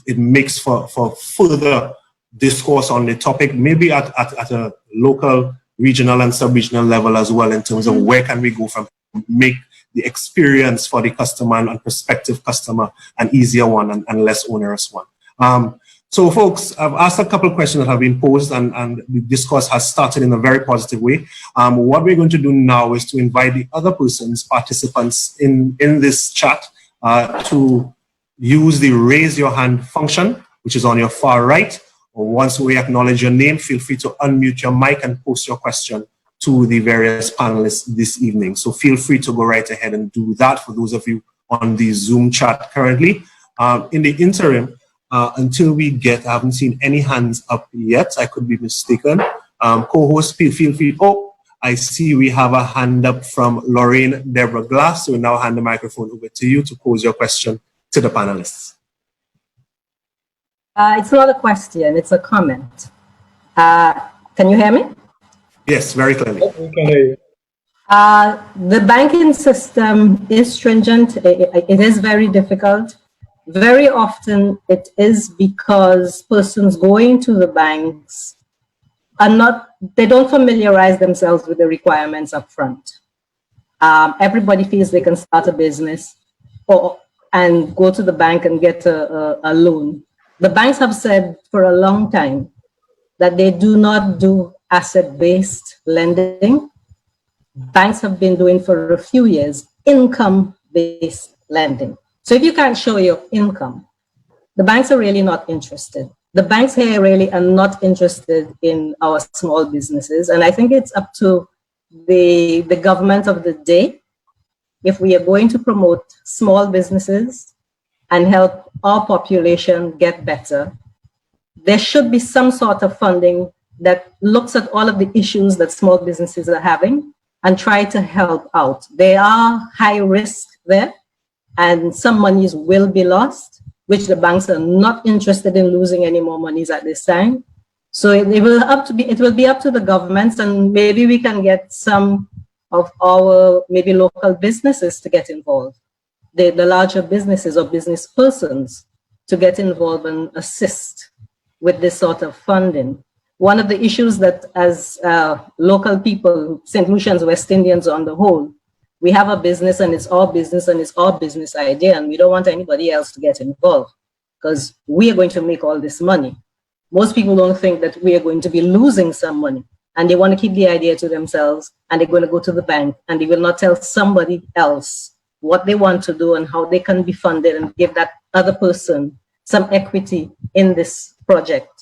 it makes for further discourse on the topic, maybe at a local, regional and sub-regional level as well, in terms of where can we go from make the experience for the customer and prospective customer an easier one and less onerous one. So folks, I've asked a couple of questions that have been posed and the discourse has started in a very positive way. What we're going to do now is to invite the other persons, participants in this chat, to use the raise your hand function, which is on your far right. Or once we acknowledge your name, feel free to unmute your mic and post your question to the various panelists this evening. So feel free to go right ahead and do that for those of you on the Zoom chat currently. In the interim, until we get, I haven't seen any hands up yet. I could be mistaken. Co-host, feel free. Oh, I see we have a hand up from Lorraine Deborah Glass. So we'll now hand the microphone over to you to pose your question to the panelists. It's not a question, it's a comment. Can you hear me? Yes, very clearly. We can hear you. The banking system is stringent. It is very difficult. Very often it is because persons going to the banks they don't familiarize themselves with the requirements up front. Everybody feels they can start a business and go to the bank and get a loan. The banks have said for a long time that they do not do asset-based lending. Banks have been doing for a few years income-based lending. So if you can't show your income, the banks are really not interested. The banks here really are not interested in our small businesses. And I think it's up to the government of the day, if we are going to promote small businesses and help our population get better, there should be some sort of funding that looks at all of the issues that small businesses are having and try to help out. There are high risk there, and some monies will be lost, which the banks are not interested in losing any more monies at this time. So it will be up to the governments, and maybe we can get some of our maybe local businesses to get involved, the larger businesses or business persons to get involved and assist with this sort of funding. One of the issues that as local people, St. Lucians, West Indians on the whole, we have a business and it's our business and it's our business idea, and we don't want anybody else to get involved because we are going to make all this money. Most people don't think that we are going to be losing some money, and they want to keep the idea to themselves, and they're going to go to the bank and they will not tell somebody else what they want to do and how they can be funded and give that other person some equity in this project,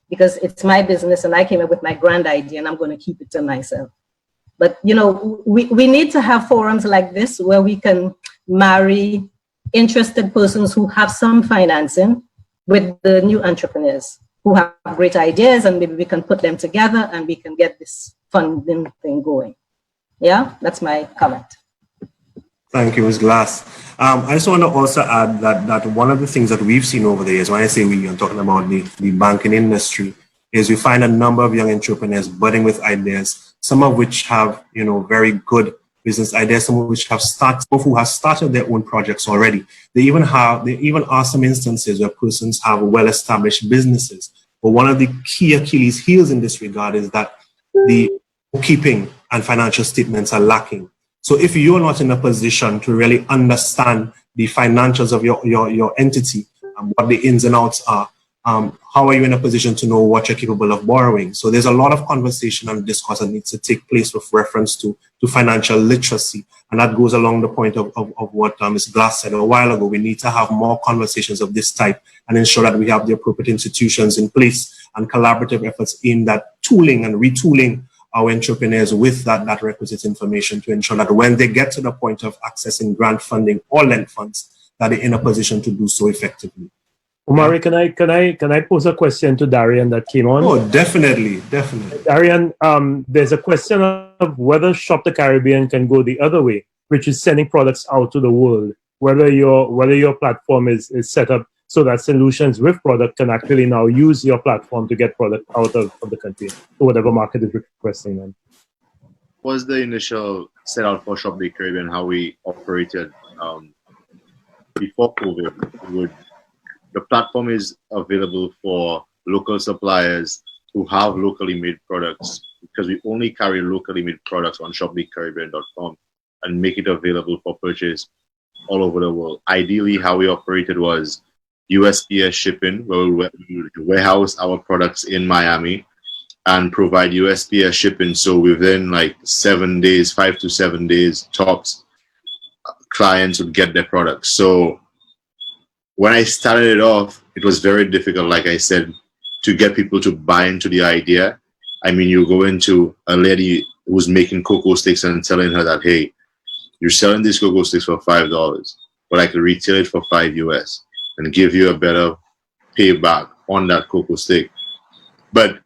because it's my business and I came up with my grand idea and I'm going to keep it to myself. But, you know, we need to have forums like this where we can marry interested persons who have some financing with the new entrepreneurs who have great ideas, and maybe we can put them together and we can get this funding thing going. Yeah, that's my comment. Thank you, Ms. Glass. I just want to also add that one of the things that we've seen over the years, when I say we, I'm talking about the banking industry, is we find a number of young entrepreneurs budding with ideas, some of which have, you know, very good business ideas, some of which have who have started their own projects already. There even are some instances where persons have well-established businesses. But one of the key Achilles heels in this regard is that the bookkeeping and financial statements are lacking. So if you're not in a position to really understand the financials of your entity and what the ins and outs are, how are you in a position to know what you're capable of borrowing? So there's a lot of conversation and discourse that needs to take place with reference to financial literacy. And that goes along the point of what Ms. Glass said a while ago. We need to have more conversations of this type and ensure that we have the appropriate institutions in place and collaborative efforts in that tooling and retooling our entrepreneurs with that requisite information to ensure that when they get to the point of accessing grant funding or lend funds, that they're in a position to do so effectively. Omari, can I pose a question to Darian that came on? Oh, definitely. Darian, there's a question of whether Shop the Caribbean can go the other way, which is sending products out to the world. Whether your platform is set up so that solutions with product can actually now use your platform to get product out of the country, to whatever market is requesting them. Was the initial set out for Shop the Caribbean how we operated before COVID? The platform is available for local suppliers who have locally made products, because we only carry locally made products on shopthecaribbean.com and make it available for purchase all over the world. Ideally, how we operated was USPS shipping, where we would warehouse our products in Miami and provide USPS shipping. So within like 7 days, 5 to 7 days tops, clients would get their products. So when I started it off, it was very difficult, like I said, to get people to buy into the idea. I mean, you go into a lady who's making cocoa sticks and telling her that, hey, you're selling these cocoa sticks for $5, but I could retail it for $5 US and give you a better payback on that cocoa stick. But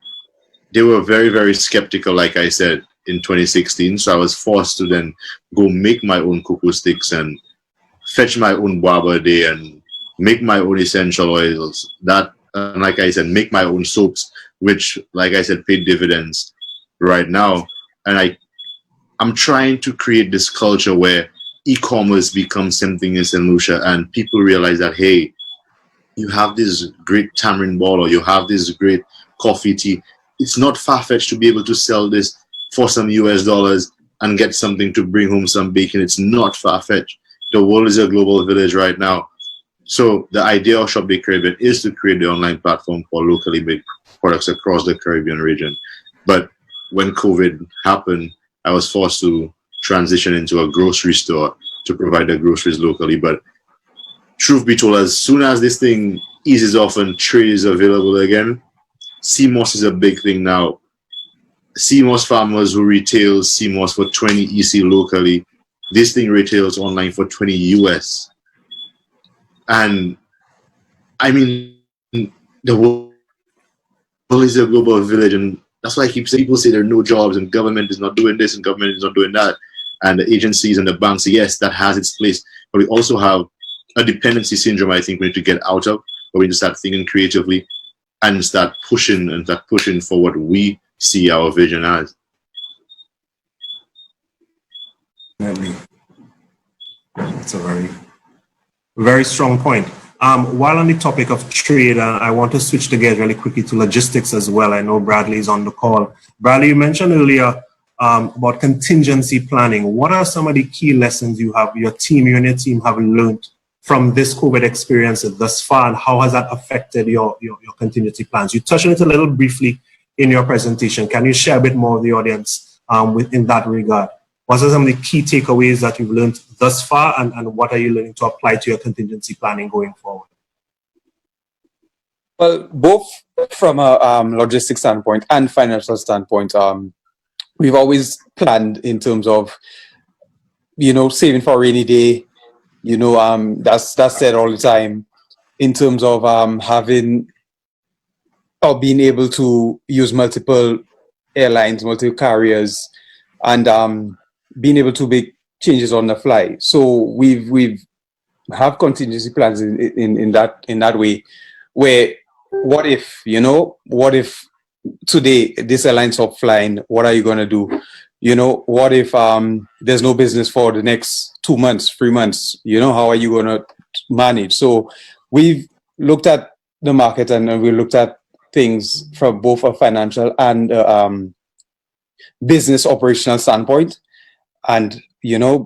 they were very, very skeptical, like I said, in 2016. So I was forced to then go make my own cocoa sticks and fetch my own guava a day and make my own essential oils. That, like I said, make my own soaps, which, like I said, paid dividends right now. And I'm trying to create this culture where e-commerce becomes something in St. Lucia and people realize that, hey, you have this great tamarind ball or you have this great coffee tea. It's not far-fetched to be able to sell this for some US dollars and get something to bring home some bacon. It's not far-fetched. The world is a global village right now. So the idea of Shop the Caribbean is to create the online platform for locally made products across the Caribbean region. But when COVID happened, I was forced to transition into a grocery store to provide the groceries locally. But truth be told, as soon as this thing eases off and trade is available again, CMOS is a big thing now. CMOS farmers who retail CMOS for 20 EC locally, this thing retails online for 20 US. And I mean, the world is a global village, and that's why I keep saying, people say there are no jobs and government is not doing this and government is not doing that. And the agencies and the banks, yes, that has its place. But we also have a dependency syndrome I think we need to get out of, where we need to start thinking creatively and start pushing for what we see our vision as. That's a very, very strong point. While on the topic of trade, I want to switch the gears really quickly to logistics as well. I know Bradley is on the call. Bradley, you mentioned earlier about contingency planning. What are some of the key lessons you and your team have learned from this COVID experience thus far, and how has that affected your contingency plans? You touched on it a little briefly in your presentation. Can you share a bit more with the audience in that regard? What are some of the key takeaways that you've learned thus far, and what are you learning to apply to your contingency planning going forward? Well, both from a logistics standpoint and financial standpoint, we've always planned in terms of, saving for a rainy day. That's said all the time in terms of having or being able to use multiple airlines, multiple carriers, and being able to make changes on the fly. So we've have contingency plans in that way, where what if today this airline stops flying? What are you going to do? What if there's no business for the next 2 months, 3 months? How are you going to manage? So we've looked at the market, and we looked at things from both a financial and business operational standpoint, and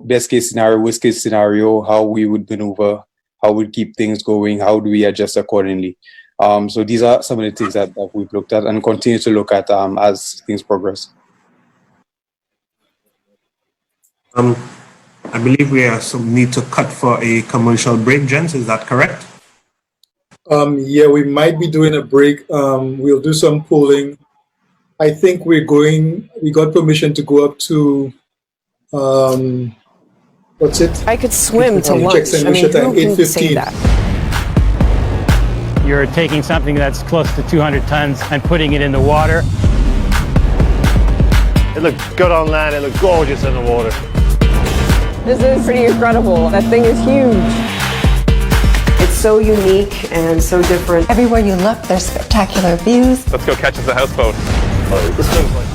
best case scenario, worst case scenario, how we would maneuver, how we keep things going, how do we adjust accordingly. So these are some of the things that we've looked at and continue to look at as things progress. I believe we need to cut for a commercial break, gents. Is that correct? Yeah, we might be doing a break. We'll do some polling. I think we got permission to go up to, what's it? I could swim to lunch. Check St. Lucia time, who can say 8:15. that? You're taking something that's close to 200 tons and putting it in the water. It looked good on land, it looked gorgeous in the water. This is pretty incredible. That thing is huge. It's so unique and so different. Everywhere you look, there's spectacular views. Let's go catch us a houseboat. This thing's like...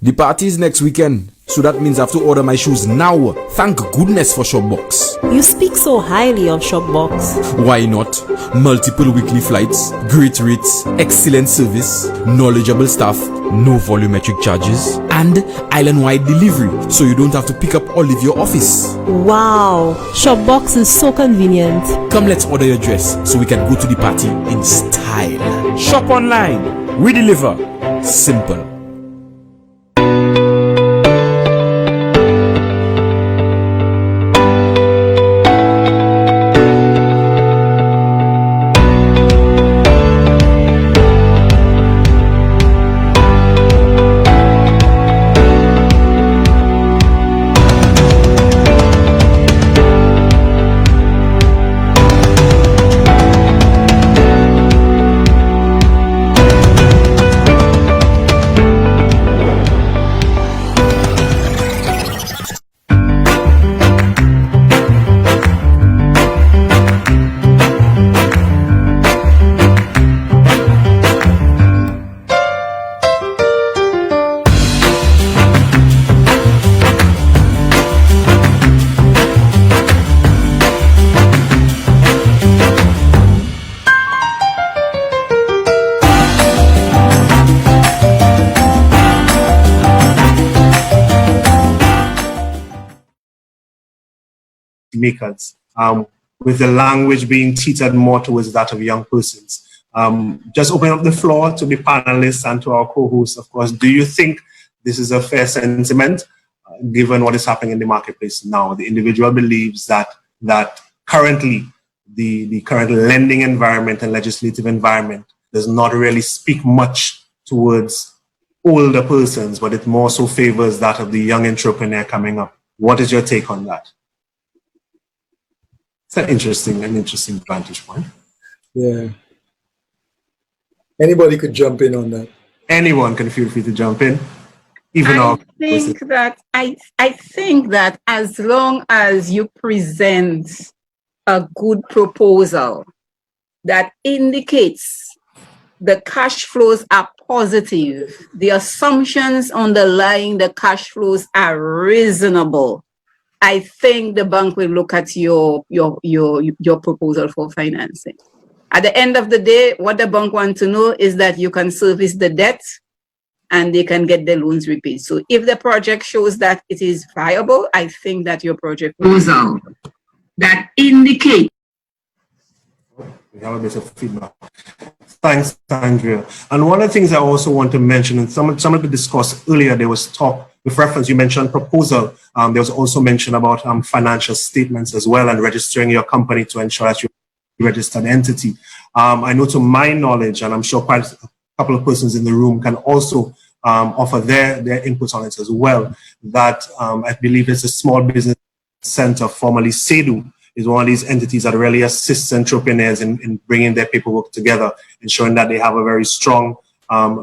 The party is next weekend, so that means I have to order my shoes now. Thank goodness for Shopbox. You speak so highly of Shopbox. Why not? Multiple weekly flights, great rates, excellent service, knowledgeable staff, no volumetric charges, and island-wide delivery, so you don't have to pick up or leave your office. Wow, Shopbox is so convenient. Come, let's order your dress so we can go to the party in style. Shop online, we deliver. Simple. Makers, with the language being teetered more towards that of young persons. Just open up the floor to the panelists and to our co-hosts, of course. Do you think this is a fair sentiment, given what is happening in the marketplace now? The individual believes that currently the current lending environment and legislative environment does not really speak much towards older persons, but it more so favors that of the young entrepreneur coming up. What is your take on that? It's an interesting vantage point. Yeah. Anybody could jump in on that. Anyone can feel free to jump in. Even I think that as long as you present a good proposal that indicates the cash flows are positive, the assumptions underlying the cash flows are reasonable, I think the bank will look at your proposal for financing. At the end of the day, what the bank wants to know is that you can service the debt and they can get the loans repaid. So if the project shows that it is viable, I think that your project goes out. That indicate. We have a bit of feedback. Thanks, Andrea. And one of the things I also want to mention, and some of the discussed earlier, there was talk with reference, you mentioned proposal. There was also mention about financial statements as well and registering your company to ensure that you're a registered entity. I know to my knowledge, and I'm sure quite a couple of persons in the room can also offer their input on it as well, that I believe it's a Small Business Center, formerly SEDU, is one of these entities that really assists entrepreneurs in bringing their paperwork together, ensuring that they have a very strong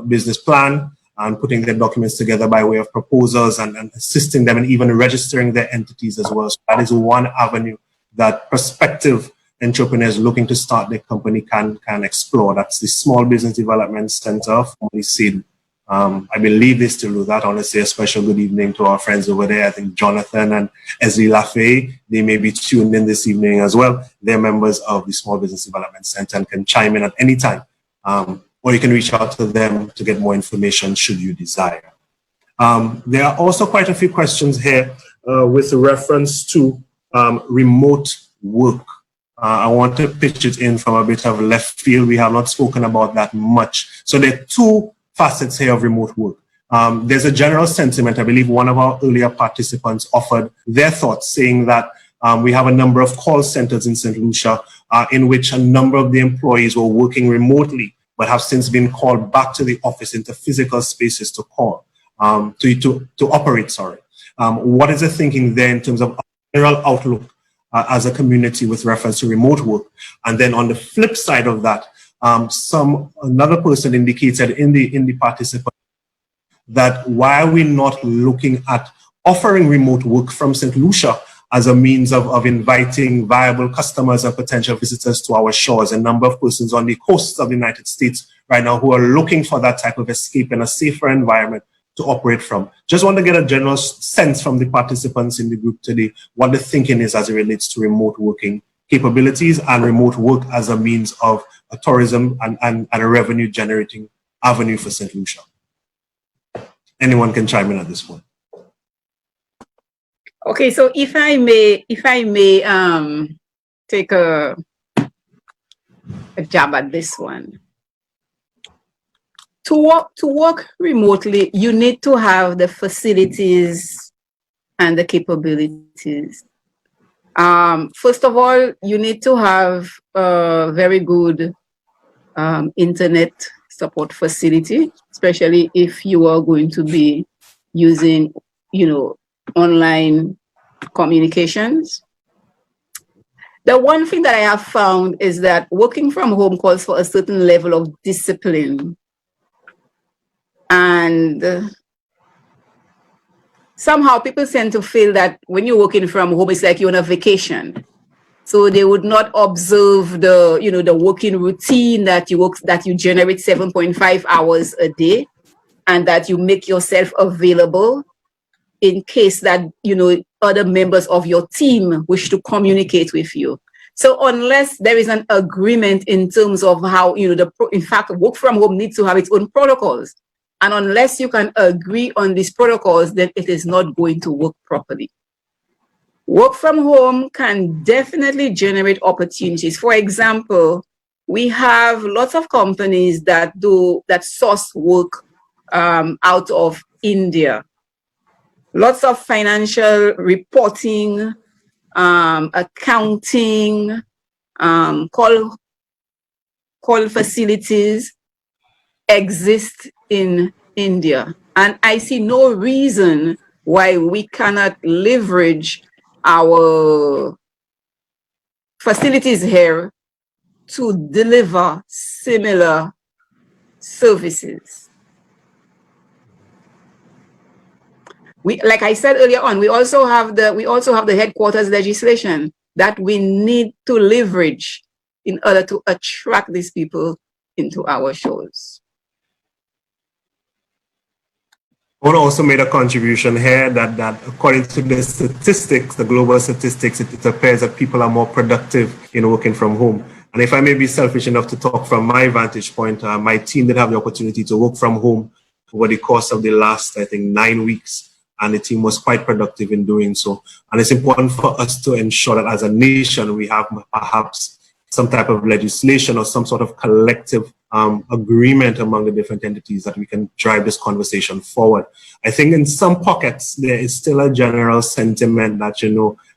business plan and putting their documents together by way of proposals and assisting them and even registering their entities as well. So that is one avenue that prospective entrepreneurs looking to start their company can explore. That's the Small Business Development Center, formerly SEDU. I believe they still do that. I want to say a special good evening to our friends over there. I think Jonathan and Esli Lafay, they may be tuned in this evening as well. They're members of the Small Business Development Center and can chime in at any time. Or you can reach out to them to get more information should you desire. There are also quite a few questions here with reference to remote work. I want to pitch it in from a bit of left field. We have not spoken about that much. So there are two facets here of remote work. There's a general sentiment. I believe one of our earlier participants offered their thoughts, saying that we have a number of call centers in St. Lucia in which a number of the employees were working remotely, but have since been called back to the office into physical spaces to call, to operate, sorry. What is the thinking there in terms of general outlook as a community with reference to remote work? And then on the flip side of that, another person indicated in the participant that why are we not looking at offering remote work from St. Lucia as a means of inviting viable customers and potential visitors to our shores? A number of persons on the coasts of the United States right now who are looking for that type of escape in a safer environment to operate from. Just want to get a general sense from the participants in the group today what the thinking is as it relates to remote working capabilities and remote work as a means of a tourism and a revenue generating avenue for St. Lucia. Anyone can chime in at this point. Okay, so if I may take a jab at this one. To work remotely, you need to have the facilities and the capabilities. First of all, you need to have a very good internet support facility, especially if you are going to be using, online communications. The one thing that I have found is that working from home calls for a certain level of discipline. And somehow people tend to feel that when you're working from home, it's like you're on a vacation. So they would not observe the working routine that you generate 7.5 hours a day, and that you make yourself available in case that other members of your team wish to communicate with you. So unless there is an agreement in terms of how in fact work from home needs to have its own protocols, and unless you can agree on these protocols, then it is not going to work properly. Work from home can definitely generate opportunities. For example, we have lots of companies that source work out of India. Lots of financial reporting, accounting, call facilities exist in India. And I see no reason why we cannot leverage our facilities here to deliver similar services. Like I said earlier on, we also have the headquarters legislation that we need to leverage in order to attract these people into our shores. I want to also make a contribution here that according to the statistics, the global statistics, it appears that people are more productive in working from home. And if I may be selfish enough to talk from my vantage point, my team did have the opportunity to work from home over the course of the last, I think, 9 weeks. And the team was quite productive in doing so. And it's important for us to ensure that as a nation, we have perhaps some type of legislation or some sort of collective agreement among the different entities that we can drive this conversation forward. I think in some pockets, there is still a general sentiment that,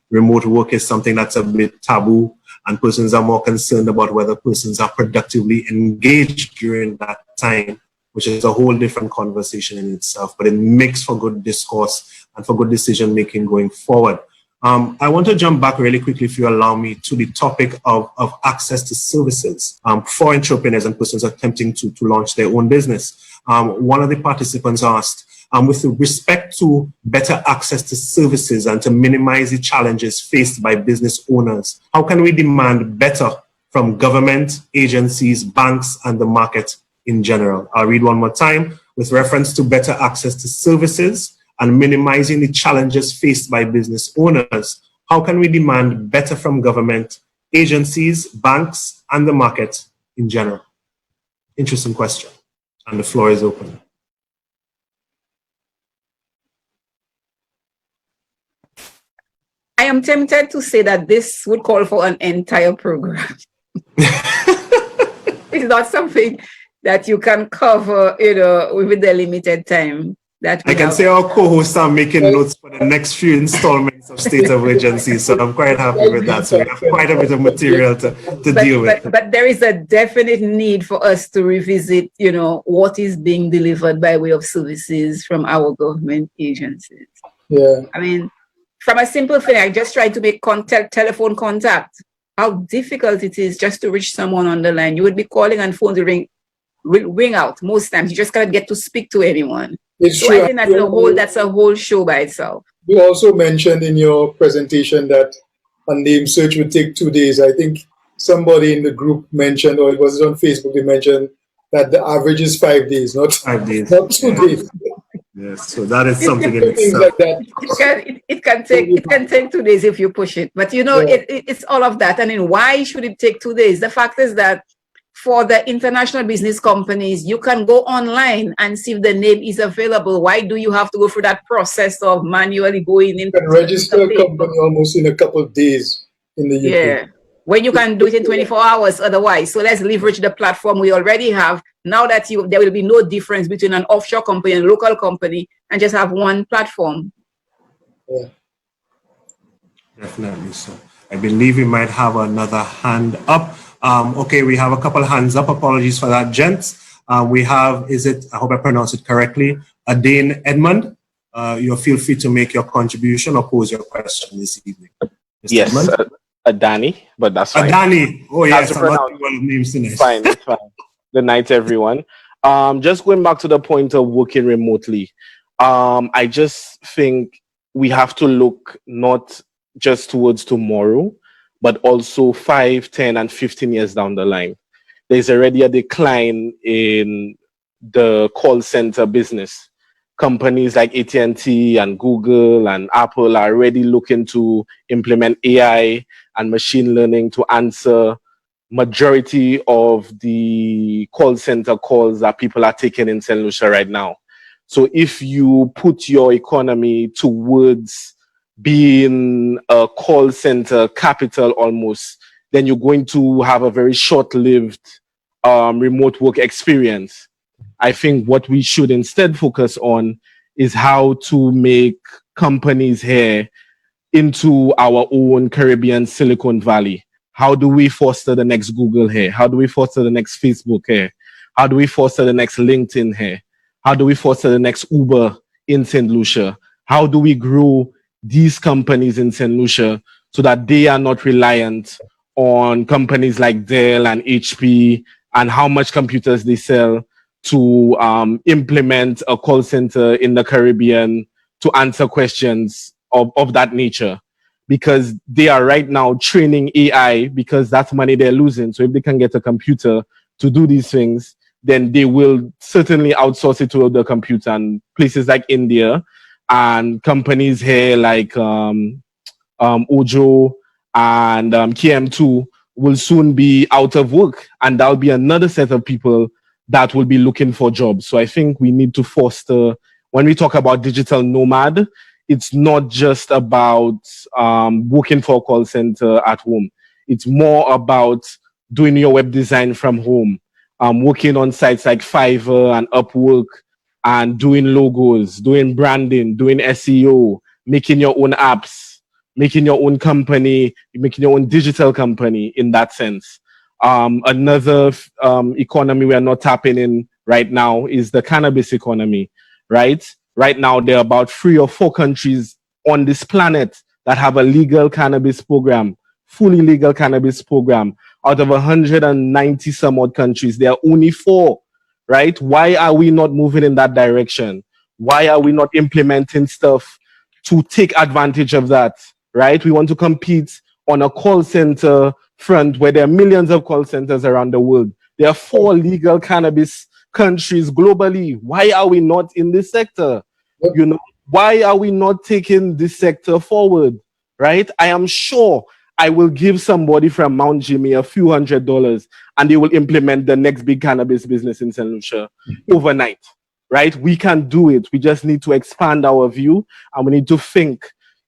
remote work is something that's a bit taboo, and persons are more concerned about whether persons are productively engaged during that time, which is a whole different conversation in itself, but it makes for good discourse and for good decision-making going forward. I want to jump back really quickly, if you allow me, to the topic of access to services for entrepreneurs and persons attempting to launch their own business. One of the participants asked, with respect to better access to services and to minimize the challenges faced by business owners, how can we demand better from government, agencies, banks, and the market in general? I'll read one more time. With reference to better access to services and minimizing the challenges faced by business owners, how can we demand better from government, agencies, banks, and the market in general? Interesting question. And the floor is open. I am tempted to say that this would call for an entire program. It's not something that you can cover, within the limited time that we I can say our co-hosts are making notes for the next few installments of State of Urgency, so I'm quite happy with that. So we have quite a bit of material to deal with. But there is a definite need for us to revisit, what is being delivered by way of services from our government agencies. Yeah. I mean, from a simple thing, I just tried to make telephone contact. How difficult it is just to reach someone on the line. You would be calling and phone to ring out most times. You just can't get to speak to anyone. It's so true. I think that's a whole show by itself. You also mentioned in your presentation that a name search would take 2 days. I think somebody in the group mentioned, or it was on Facebook, they mentioned that the average is 5 days, not 5 days. Not 2 days. Yes, so that is something in itself. Like that. It can take 2 days if you push it. But it's all of that. I mean, why should it take 2 days? The fact is that for the international business companies, you can go online and see if the name is available. Why do you have to go through that process of manually going in? You can register a company almost in a couple of days in the UK. Yeah, when you can do it in 24 hours otherwise. So let's leverage the platform we already have. Now that there will be no difference between an offshore company and a local company, and just have one platform. Yeah. Definitely so. I believe we might have another hand up. Okay, we have a couple of hands up. Apologies for that, gents. We have, I hope I pronounced it correctly, Adane Edmund. You feel free to make your contribution or pose your question this evening. Mr. Yes, Adani, but that's fine. Adani. Oh, yes, I'm not one of names in it. Fine, it's fine. Good night, everyone. Just going back to the point of working remotely, I just think we have to look not just towards tomorrow, but also 5, 10, and 15 years down the line. There's already a decline in the call center business. Companies like AT&T and Google and Apple are already looking to implement AI and machine learning to answer majority of the call center calls that people are taking in St. Lucia right now. So if you put your economy towards being a call center capital almost, then you're going to have a very short-lived remote work experience. I think what we should instead focus on is how to make companies here into our own Caribbean Silicon Valley. How do we foster the next Google here? How do we foster the next Facebook here? How do we foster the next LinkedIn here? How do we foster the next Uber in St. Lucia? How do we grow these companies in St. Lucia so that they are not reliant on companies like Dell and HP and how much computers they sell to implement a call center in the Caribbean to answer questions of that nature? Because they are right now training AI because that's money they're losing. So if they can get a computer to do these things, then they will certainly outsource it to the computer. And places like India and companies here like Ojo and KM2 will soon be out of work, and that'll be another set of people that will be looking for jobs. So I think we need to foster, when we talk about digital nomad, it's not just about working for a call center at home. It's more about doing your web design from home, working on sites like Fiverr and Upwork, and doing logos, doing branding, doing SEO, making your own apps, making your own company, making your own digital company in that sense. Another economy we are not tapping in right now is the cannabis economy, right? Right now, there are about 3 or 4 countries on this planet that have a legal cannabis program, fully legal cannabis program. Out of 190 some odd countries, there are only 4, right? Why are we not moving in that direction? Why are we not implementing stuff to take advantage of that, right? We want to compete on a call center front where there are millions of call centers around the world. There are 4 legal cannabis countries globally. Why are we not in this sector? You know, why are we not taking this sector forward, right? I am sure I will give somebody from Mount Jimmy a few $100 and they will implement the next big cannabis business in St. Lucia overnight, right? We can do it. We just need to expand our view, and we need to think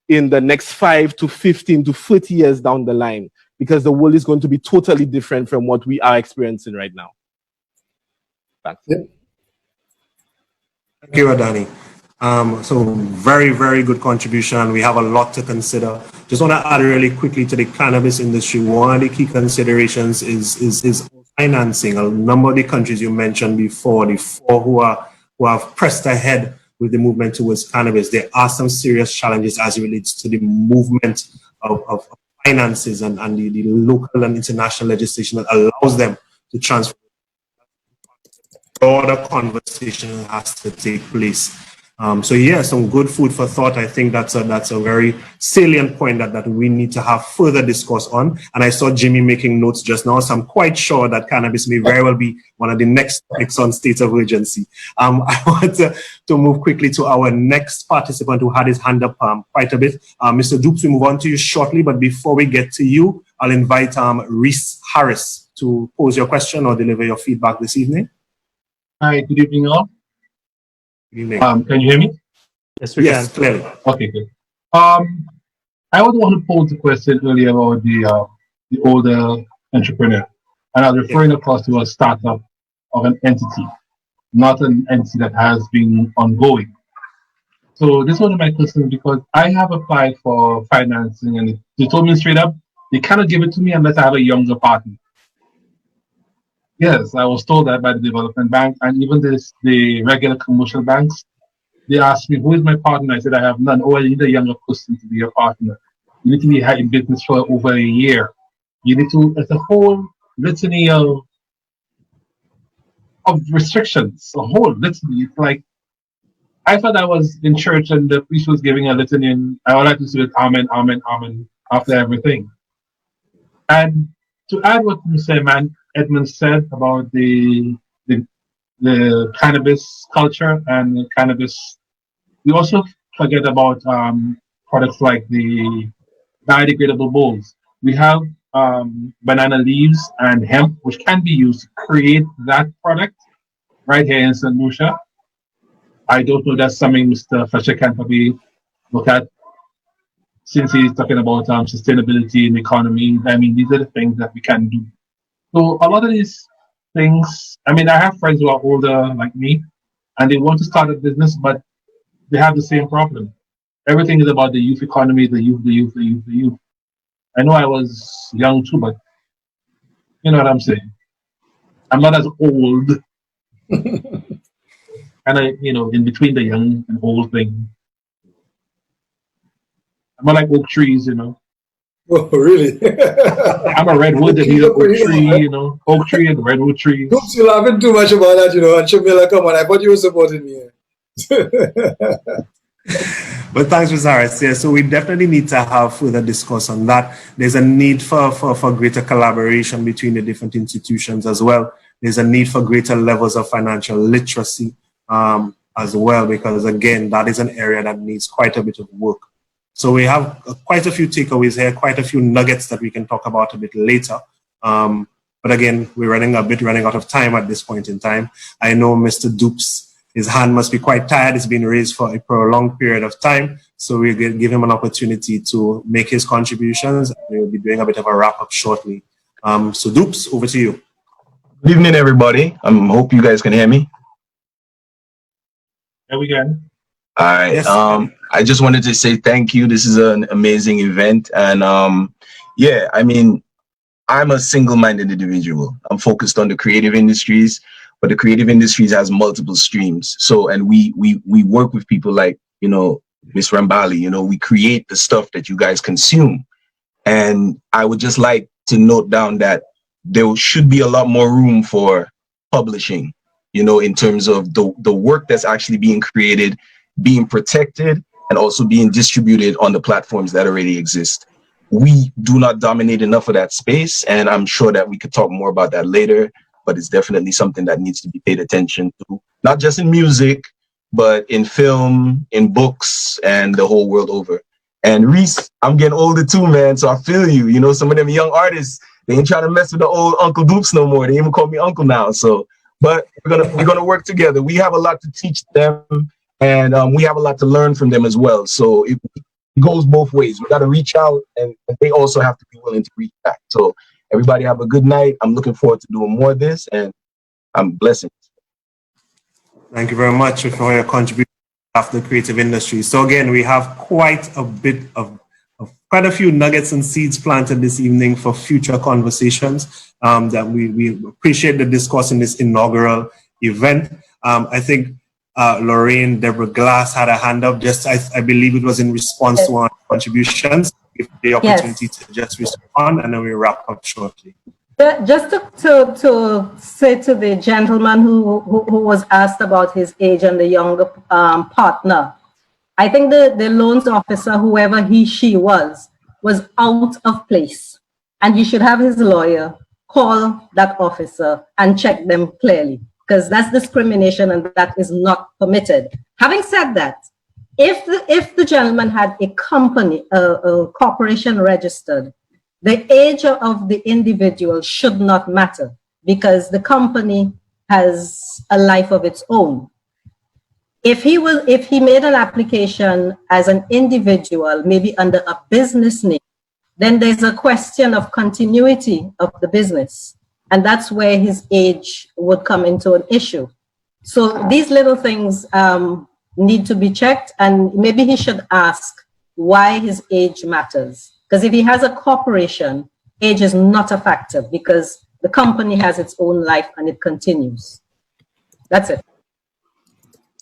in the next 5 to 15 to 30 years down the line, because the world is going to be totally different from what we are experiencing right now. Thanks. Yep. Thank you, Adani. So very, very good contribution. We have a lot to consider. Just want to add really quickly to the cannabis industry. One of the key considerations is financing. A number of the countries you mentioned before, the 4 who have pressed ahead with the movement towards cannabis, there are some serious challenges as it relates to the movement of finances and the local and international legislation that allows them to transfer. Broader conversation has to take place. So yeah, some good food for thought. I think that's a very salient point that we need to have further discourse on. And I saw Jimmy making notes just now, so I'm quite sure that cannabis may very well be one of the next topics on state of urgency. I want to move quickly to our next participant who had his hand up quite a bit. Mr. Dukes, we move on to you shortly, but before we get to you, I'll invite Reese Harris to pose your question or deliver your feedback this evening. Hi, good evening all. Good evening. Can you hear me? Yes, we can. Clearly. Okay, good. I would want to pose a question earlier about the older entrepreneur, and I was referring, of course, to a startup of an entity, not an entity that has been ongoing. So this was my question, because I have applied for financing, and they told me straight up they cannot give it to me unless I have a younger partner. Yes, I was told that by the development bank, and even the regular commercial banks. They asked me, who is my partner? I said, I have none. Oh, I need a younger person to be your partner. You need to be in business for over a year. You need to, it's a whole litany of restrictions, a whole litany. It's like, I thought I was in church and the priest was giving a litany, and I would like to say it, amen, amen, amen, after everything. And to add what Mr. Edmund said about the cannabis culture and the cannabis, we also forget about products like the biodegradable bowls. We have banana leaves and hemp, which can be used to create that product right here in St. Lucia. I don't know, that's something Mr. Fletcher can probably look at, since he's talking about sustainability in the economy. I mean, these are the things that we can do. So a lot of these things, I mean, I have friends who are older like me, and they want to start a business, but they have the same problem. Everything is about the youth economy, the youth. I know I was young too, but you know what I'm saying. I'm not as old. And in between the young and old thing. I'm not like oak trees, Oh, really? I'm a redwood and he's an oak tree, oak tree and redwood tree. Oops, you're laughing too much about that, and Shamila, come on, I thought you were supporting me. But thanks, Ms. Harris. Yeah, so we definitely need to have further discourse on that. There's a need for greater collaboration between the different institutions as well. There's a need for greater levels of financial literacy as well, because again, that is an area that needs quite a bit of work. So we have quite a few takeaways here, quite a few nuggets that we can talk about a bit later. But again, we're running out of time at this point in time. I know Mr. Dupes, his hand must be quite tired. It's been raised for a prolonged period of time. So we'll give him an opportunity to make his contributions. We'll be doing a bit of a wrap up shortly. So Dupes, over to you. Good evening, everybody. Hope you guys can hear me. There we go. All right. Yes. I just wanted to say thank you. This is an amazing event. And yeah, I mean, I'm a single-minded individual. I'm focused on the creative industries, but the creative industries has multiple streams. So, and we work with people like, you know, Miss Rambali, you know, we create the stuff that you guys consume. And I would just like to note down that there should be a lot more room for publishing, you know, in terms of the work that's actually being created, being protected, and also being distributed on the platforms that already exist. We do not dominate enough of that space, and I'm sure that we could talk more about that later, but it's definitely something that needs to be paid attention to, not just in music, but in film, in books, and the whole world over. And Reese, I'm getting older too, man, so I feel you. You know, some of them young artists, they ain't trying to mess with the old Uncle Dupes no more. They even call me Uncle now. So, but we're gonna work together. We have a lot to teach them, and we have a lot to learn from them as well. So it goes both ways. We got to reach out, and they also have to be willing to reach back. So everybody have a good night. I'm looking forward to doing more of this, and I'm blessed. Thank you very much for your contribution after the creative industry. So again, we have quite a few nuggets and seeds planted this evening for future conversations that we appreciate the discourse in this inaugural event. I think Lorraine, Deborah Glass had a hand up. I believe it was in response to our contributions. Give the opportunity to just respond, and then we wrap up shortly. Just to say to the gentleman who was asked about his age and the younger partner, I think the loans officer, whoever she was out of place, and he should have his lawyer call that officer and check them clearly, because that's discrimination and that is not permitted. Having said that, if the gentleman had a company, a corporation registered, the age of the individual should not matter, because the company has a life of its own. If he made an application as an individual, maybe under a business name, then there's a question of continuity of the business. And that's where his age would come into an issue. So these little things need to be checked, and maybe he should ask why his age matters. Because if he has a corporation, age is not a factor, because the company has its own life and it continues. That's it.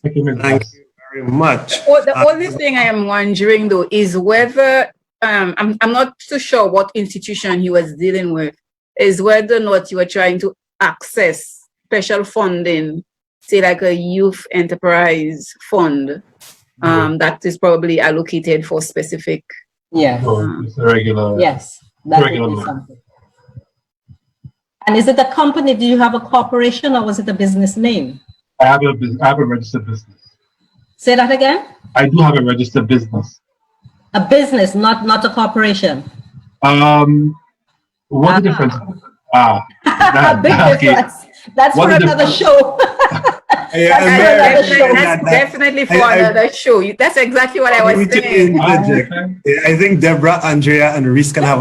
Thank you very much. The only thing I am wondering though is whether, I'm not too sure what institution he was dealing with, is whether or not you are trying to access special funding, say like a youth enterprise fund, that is probably allocated for specific. Yeah. It's a regular. Yes, that would be something. And is it a company? Do you have a corporation, or was it a business name? I have a registered business. Say that again? I do have a registered business. A business, not a corporation. What's the difference? Big difference. That's for another show. That's definitely for another show. That's exactly what I was saying. I think Deborah, Andrea, and Reese can have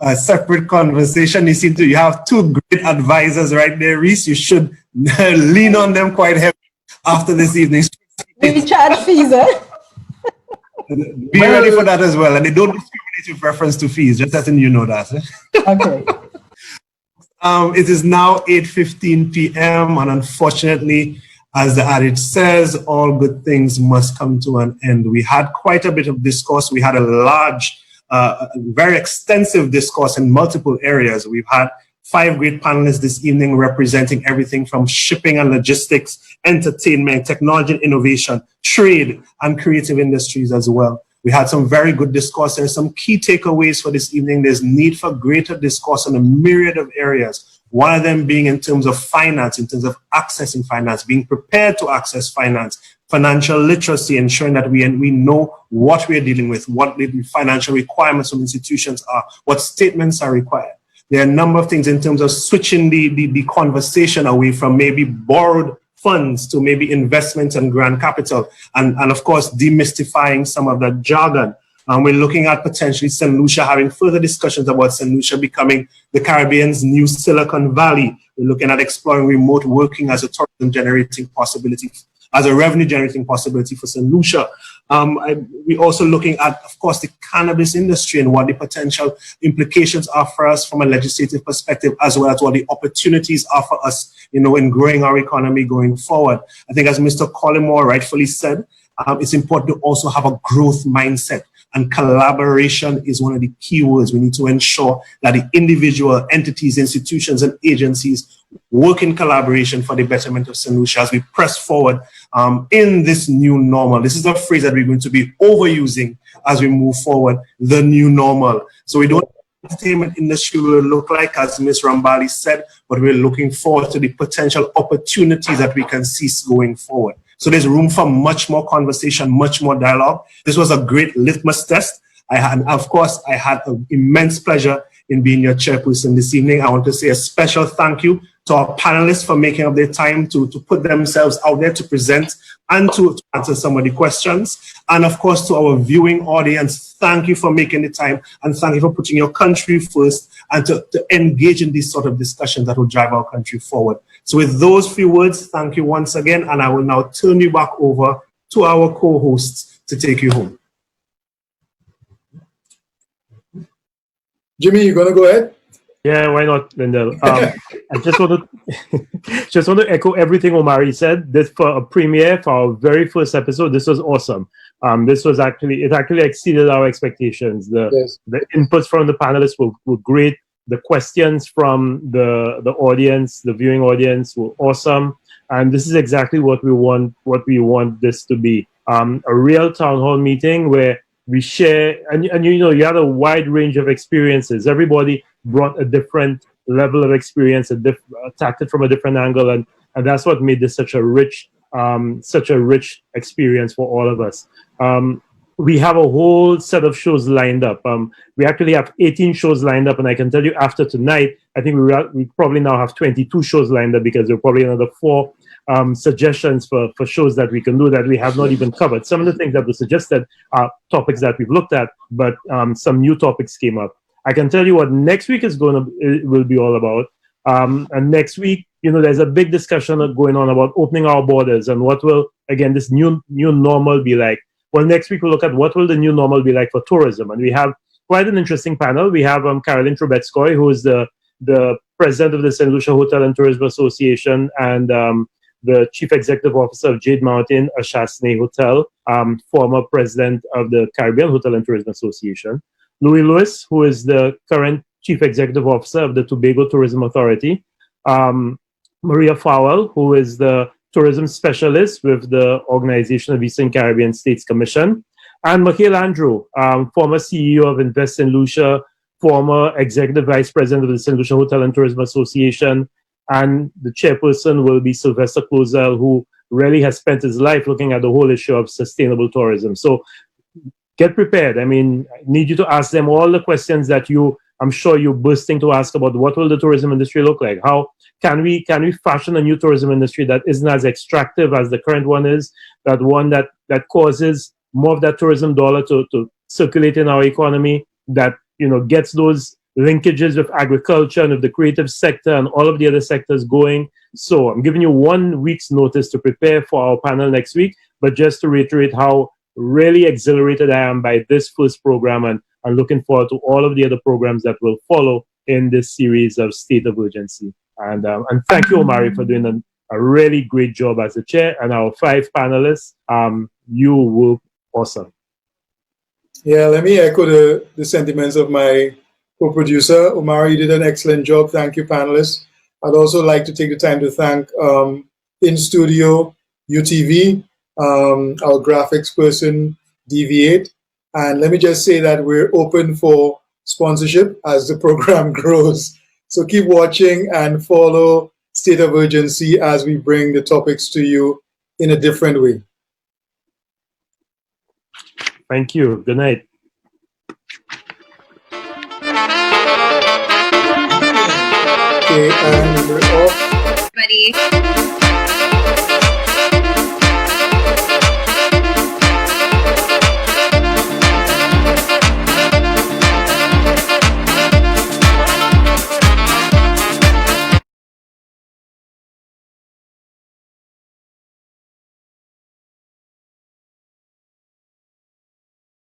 a separate conversation. You have two great advisors right there, Reese. You should lean on them quite heavily after this evening. We charge fees, eh? Be ready for that as well. And they don't discriminate with reference to fees, just letting you know that. Okay. It is now 8:15 p.m. and unfortunately, as the adage says, all good things must come to an end. We had quite a bit of discourse. We had a large, very extensive discourse in multiple areas. We've had 5 great panelists this evening representing everything from shipping and logistics, entertainment, technology and innovation, trade, and creative industries as well. We had some very good discourse. There's some key takeaways for this evening. There's need for greater discourse on a myriad of areas. One of them being in terms of finance, in terms of accessing finance, being prepared to access finance, financial literacy, ensuring that we know what we're dealing with, what the financial requirements of institutions are, what statements are required. There are a number of things in terms of switching the conversation away from maybe borrowed funds to maybe investment and grant capital, and of course, demystifying some of that jargon. We're looking at potentially St. Lucia having further discussions about St. Lucia becoming the Caribbean's new Silicon Valley. We're looking at exploring remote working as a tourism generating possibility, as a revenue generating possibility for St. Lucia. We're also looking at, of course, the cannabis industry and what the potential implications are for us from a legislative perspective, as well as what the opportunities are for us, in growing our economy going forward. I think as Mr. Collymore rightfully said, it's important to also have a growth mindset. And collaboration is one of the key words. We need to ensure that the individual entities, institutions, and agencies work in collaboration for the betterment of St. Lucia as we press forward in this new normal. This is a phrase that we're going to be overusing as we move forward, the new normal. So we don't entertainment industry will look like, as Ms. Rambali said, but we're looking forward to the potential opportunities that we can seize going forward. So there's room for much more conversation, much more dialogue. This was a great litmus test. I had an immense pleasure in being your chairperson this evening. I want to say a special thank you to our panelists for making up their time to put themselves out there to present and to answer some of the questions. And of course, to our viewing audience, thank you for making the time and thank you for putting your country first and to engage in these sort of discussions that will drive our country forward. So with those few words, thank you once again, and I will now turn you back over to our co-hosts to take you home. Jimmy, you gonna go ahead? Yeah, why not, Lindell? I just want to echo everything Omari said. This for a premiere for our very first episode. This was awesome. It actually exceeded our expectations. The inputs from the panelists were great. The questions from the audience, the viewing audience, were awesome. And this is exactly what we want this to be. A real town hall meeting where we share, and you had a wide range of experiences. Everybody brought a different level of experience, attacked it from a different angle, and that's what made this such a rich experience for all of us. We have a whole set of shows lined up. We actually have 18 shows lined up, and I can tell you after tonight, I think we probably now have 22 shows lined up because there are probably another 4 suggestions for shows that we can do that we have not even covered. Some of the things that were suggested are topics that we've looked at, but some new topics came up. I can tell you what next week will be all about. And next week, there's a big discussion going on about opening our borders and what will, again, this new normal be like. Well, next week we'll look at what will the new normal be like for tourism. And we have quite an interesting panel. We have Caroline Trubetskoy, who is the president of the St. Lucia Hotel and Tourism Association and the chief executive officer of Jade Mountain Ashasne Hotel, former president of the Caribbean Hotel and Tourism Association. Louis Lewis, who is the current chief executive officer of the Tobago Tourism Authority. Maria Fowell, who is the tourism specialist with the Organization of Eastern Caribbean States Commission. And Michael Andrew, former CEO of Invest St. Lucia, former executive vice president of the St. Lucia Hotel and Tourism Association. And the chairperson will be Sylvester Clozel, who really has spent his life looking at the whole issue of sustainable tourism. So get prepared. I need you to ask them all the questions that I'm sure you're bursting to ask about what will the tourism industry look like? How can we fashion a new tourism industry that isn't as extractive as the current one is, that one that causes more of that tourism dollar to circulate in our economy, that gets those linkages with agriculture and with the creative sector and all of the other sectors going. So I'm giving you 1 week's notice to prepare for our panel next week, but just to reiterate how really exhilarated I am by this first program and looking forward to all of the other programs that will follow in this series of State of Urgency. And thank you, Omari, for doing a really great job as the chair, and our 5 panelists. You were awesome. Yeah, let me echo the sentiments of my co-producer. Omari, you did an excellent job. Thank you, panelists. I'd also like to take the time to thank In Studio, UTV, our graphics person, DV8. And let me just say that we're open for sponsorship as the program grows. So keep watching and follow State of Urgency as we bring the topics to you in a different way. Thank you. Good night. and we're off. Everybody.